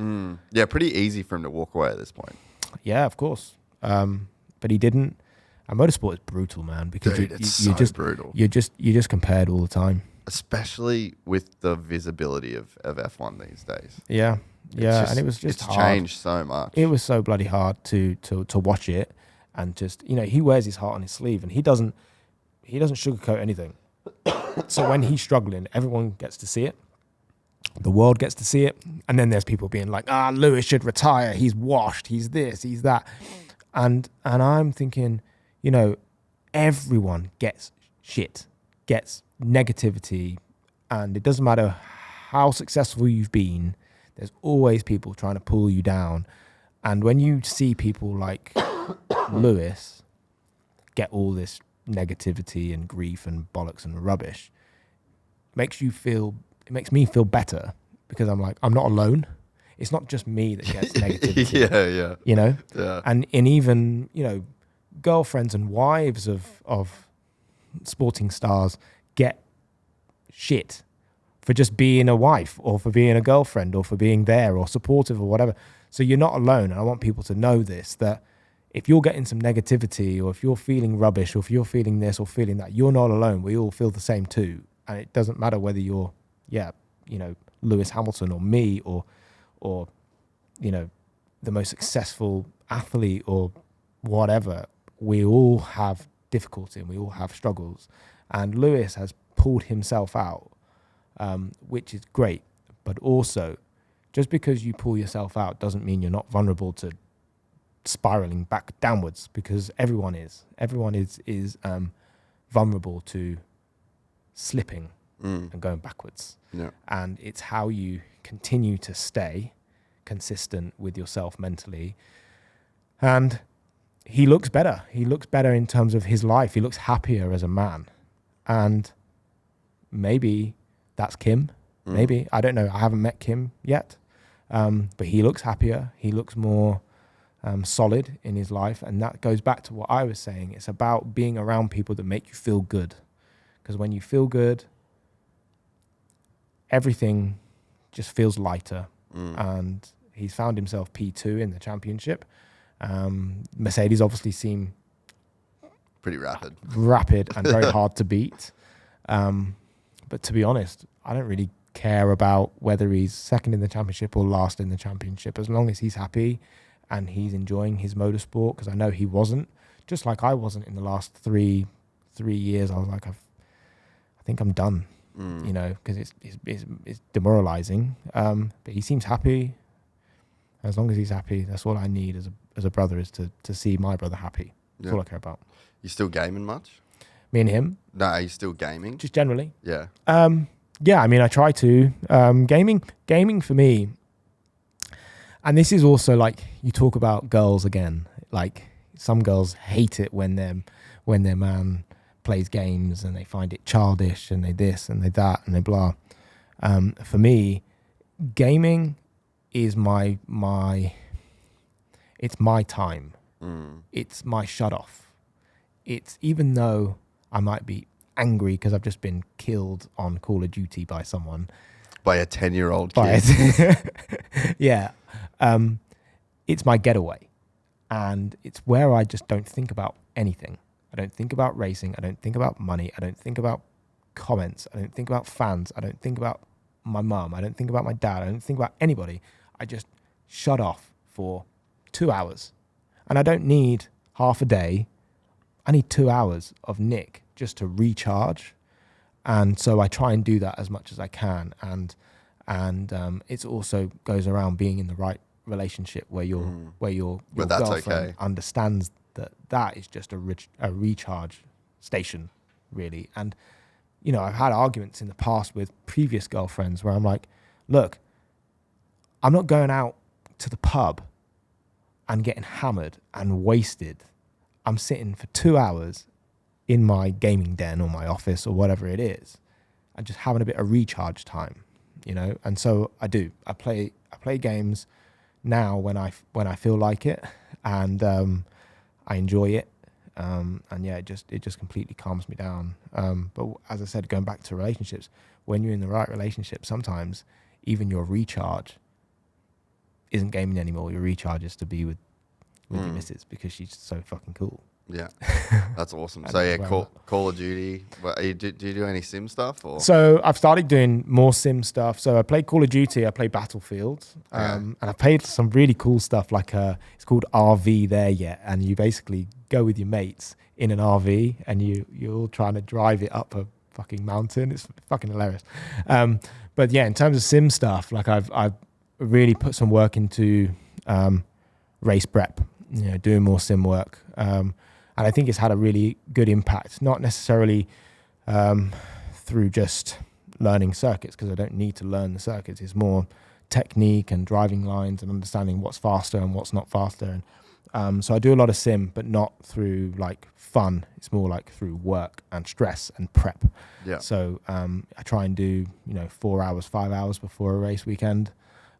Yeah, pretty easy for him to walk away at this point. Yeah, of course. But he didn't. And motorsport is brutal, man, because it's brutal. You're just compared all the time, especially with the visibility of F1 these days. Yeah, and it was just hard. Changed so much. It was so bloody hard to watch it, and just he wears his heart on his sleeve, and he he doesn't sugarcoat anything. So when he's struggling, everyone gets to see it. The world gets to see it. And then there's people being like, Lewis should retire. He's washed. He's this, he's that. And I'm thinking, you know, everyone gets shit, gets negativity. And it doesn't matter how successful you've been, there's always people trying to pull you down. And when you see people like Lewis get all this negativity and grief and bollocks and rubbish, it makes me feel better, because I'm like, I'm not alone. It's not just me that gets negativity. Yeah. You know? Yeah. And even, you know, girlfriends and wives of sporting stars get shit for just being a wife, or for being a girlfriend, or for being there or supportive or whatever. So you're not alone. And I want people to know this, that if you're getting some negativity, or if you're feeling rubbish, or if you're feeling this or feeling that, you're not alone. We all feel the same too. And it doesn't matter whether you're, you know, Lewis Hamilton or me, or, you know, the most successful athlete or whatever. We all have difficulty and we all have struggles. And Lewis has pulled himself out, which is great. But also, just because you pull yourself out doesn't mean you're not vulnerable to spiraling back downwards, because everyone is vulnerable to slipping and going backwards. Yeah. And it's how you continue to stay consistent with yourself mentally. And he looks better. He looks better in terms of his life. He looks happier as a man. And maybe that's Kim. Maybe. I don't know. I haven't met Kim yet. But he looks happier. He looks more solid in his life. And that goes back to what I was saying. It's about being around people that make you feel good. Because when you feel good, everything just feels lighter. And he's found himself P2 in the championship. Mercedes obviously seem pretty rapid and very hard to beat. But to be honest, I don't really care about whether he's second in the championship or last in the championship, as long as he's happy and he's enjoying his motorsport. Because I know he wasn't, just like I wasn't in the last three years. I was like, I think I'm done, you know, because it's demoralizing. But he seems happy. As long as he's happy, that's all I need as a brother, is to see my brother happy. That's all I care about. You still gaming much? Me and him? No, are you still gaming? Just generally. Yeah. Yeah, I mean, I try to. Gaming for me, and this is also like, you talk about girls again. Like, some girls hate it when their man plays games and they find it childish and they this and they that and they blah. For me, gaming is it's my time. It's my shut off. It's, even though I might be angry because I've just been killed on Call of Duty by someone. By a 10-year-old kid. Yeah. It's my getaway. And it's where I just don't think about anything. I don't think about racing. I don't think about money. I don't think about comments. I don't think about fans. I don't think about my mum. I don't think about my dad. I don't think about anybody. I just shut off for 2 hours. And I don't need half a day. I need 2 hours of Nick just to recharge. And so I try and do that as much as I can. And it also goes around being in the right relationship where your girlfriend understands that is just a recharge station, really. And, you know, I've had arguments in the past with previous girlfriends where I'm like, look, I'm not going out to the pub and getting hammered and wasted. I'm sitting for 2 hours in my gaming den or my office or whatever it is, and just having a bit of recharge time, you know. And so I do. I play games now when I feel like it, and I enjoy it. And yeah, it just completely calms me down. But as I said, going back to relationships, when you're in the right relationship, sometimes even your recharge isn't gaming anymore. Your recharge is to be with your missus, because she's so fucking cool. Yeah, that's awesome. So yeah, Call of Duty. Do you do any sim stuff? Or? So I've started doing more sim stuff. So I play Call of Duty. I play Battlefield, and I played some really cool stuff. Like it's called RV There Yet, and you basically go with your mates in an RV and you're all trying to drive it up a fucking mountain. It's fucking hilarious. But yeah, in terms of sim stuff, like I've really put some work into race prep, doing more sim work. And I think it's had a really good impact, not necessarily through just learning circuits, because I don't need to learn the circuits. It's more technique and driving lines and understanding what's faster and what's not faster. And so I do a lot of sim, but not through like fun. It's more like through work and stress and prep. Yeah. So I try and do 4 hours, 5 hours before a race weekend,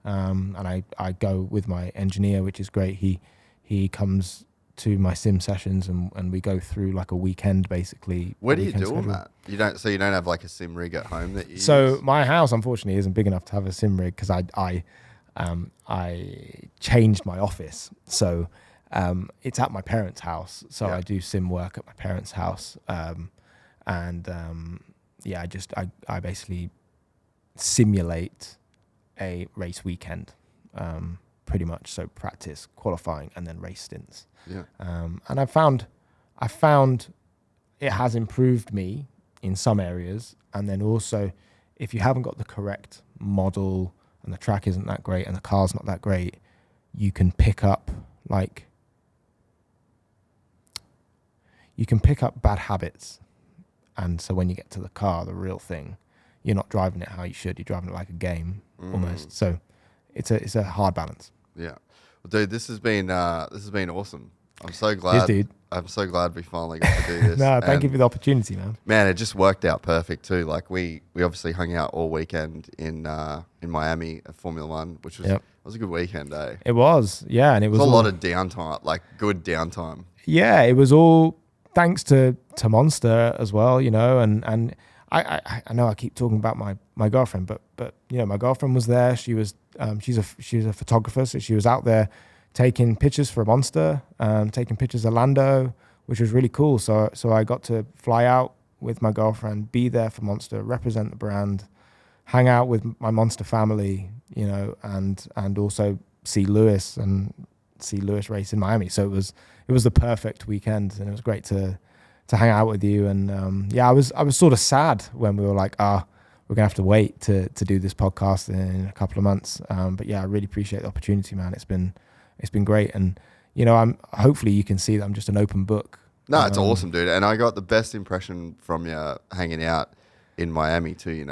and I go with my engineer, which is great. He comes to my sim sessions and we go through like a weekend basically. Where do you do all that? You don't have like a sim rig at home that you So use? my house unfortunately isn't big enough to have a sim rig, because I changed my office. So it's at my parents' house. So Yeah. I do sim work at my parents' house. I basically simulate a race weekend, pretty much. So practice, qualifying, and then race stints. Yeah. And I found it has improved me in some areas. And then also, if you haven't got the correct model and the track isn't that great and the car's not that great, you can pick up bad habits. And so when you get to the car, the real thing, you're not driving it how you should. You're driving it like a game almost. So it's a hard balance. Yeah. Well, dude, this has been awesome. I'm so glad. Yes, dude. I'm so glad we finally got to do this. No, thank you And, for the opportunity, man. man, it just worked out perfect too. Like we obviously hung out all weekend in Miami at Formula One, which was Yep. it was a good weekend, eh? It was, yeah, and it It was was a all- lot of downtime, like good downtime. Yeah, it was all thanks to Monster as well, and I know I keep talking about my girlfriend, but my girlfriend was there. She was she's a photographer, so she was out there taking pictures for Monster, taking pictures of Lando, which was really cool. So I got to fly out with my girlfriend, be there for Monster, represent the brand, hang out with my Monster family, and also see Lewis race in Miami. So it was the perfect weekend, and it was great to hang out with you. And I was sort of sad when we were like, we're gonna have to wait to do this podcast in a couple of months. But yeah, I really appreciate the opportunity, man. It's been great, and I'm hopefully you can see that I'm just an open book. No, it's awesome, dude. And I got the best impression from you hanging out in Miami too. You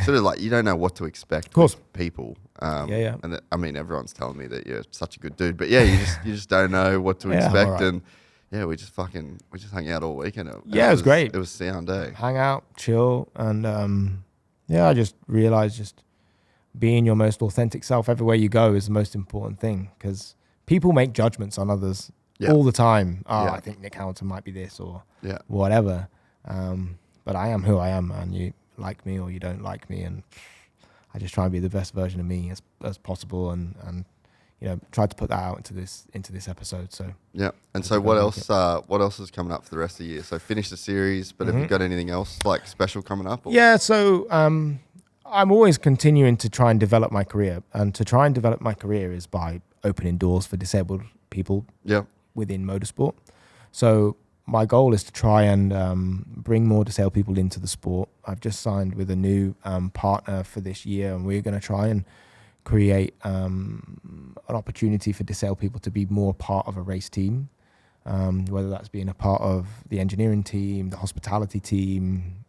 sort of like you don't know what to expect. Of course. With people. Yeah. And I mean, everyone's telling me that you're such a good dude, but yeah, you just don't know what to Yeah, expect. alright. And yeah, we just hung out all weekend. Yeah, it was great. It was sound, eh? Hang out, chill, and I just realized just being your most authentic self everywhere you go is the most important thing, because people make judgments on others all the time. Yeah. I think Nick Hamilton might be this or Yeah. whatever. But I am who I am, and you like me or you don't like me, and I just try and be the best version of me as possible, and try to put that out into this episode. So Yeah. And I so think what I'll else? What else is coming up for the rest of the year? So finish the series, but have you got anything else like special coming up? Or? yeah, so I'm always continuing to try and develop my career, and to try and develop my career is by opening doors for disabled people Yeah. within motorsport. So my goal is to try and bring more disabled people into the sport. I've just signed with a new partner for this year, and we're going to try and create an opportunity for disabled people to be more part of a race team, whether that's being a part of the engineering team, the hospitality team,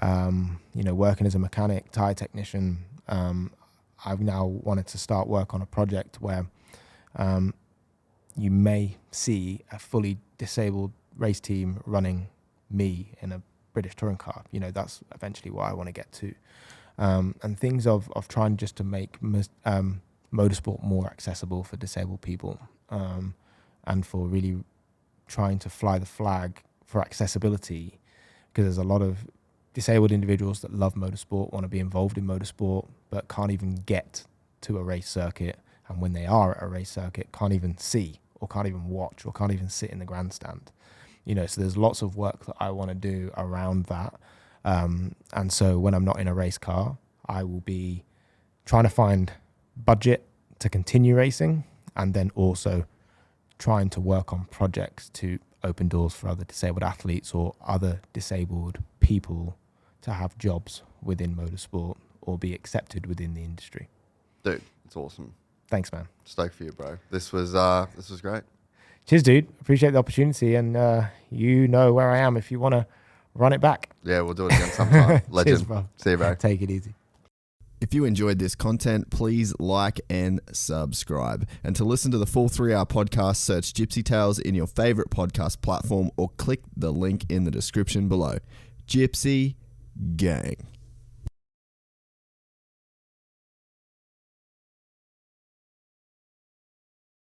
working as a mechanic, tire technician. I've now wanted to start work on a project where you may see a fully disabled race team running me in a British touring car. That's eventually what I want to get to. And things of trying just to make motorsport more accessible for disabled people, and for really trying to fly the flag for accessibility, because there's a lot of disabled individuals that love motorsport, want to be involved in motorsport, but can't even get to a race circuit. And when they are at a race circuit, can't even see or can't even watch or can't even sit in the grandstand. So there's lots of work that I want to do around that. And so when I'm not in a race car, I will be trying to find budget to continue racing, and then also trying to work on projects to open doors for other disabled athletes or other disabled people to have jobs within motorsport or be accepted within the industry. Dude, it's awesome. Thanks, man. Stoked for you, bro. This was great. Cheers, dude. Appreciate the opportunity, and you know where I am if you want to run it back. Yeah, we'll do it again sometime. Legend. Cheers, bro. See you, bro. Take it easy. If you enjoyed this content, please like and subscribe. And to listen to the full 3-hour podcast, search Gypsy Tales in your favorite podcast platform or click the link in the description below. Gypsy Gang.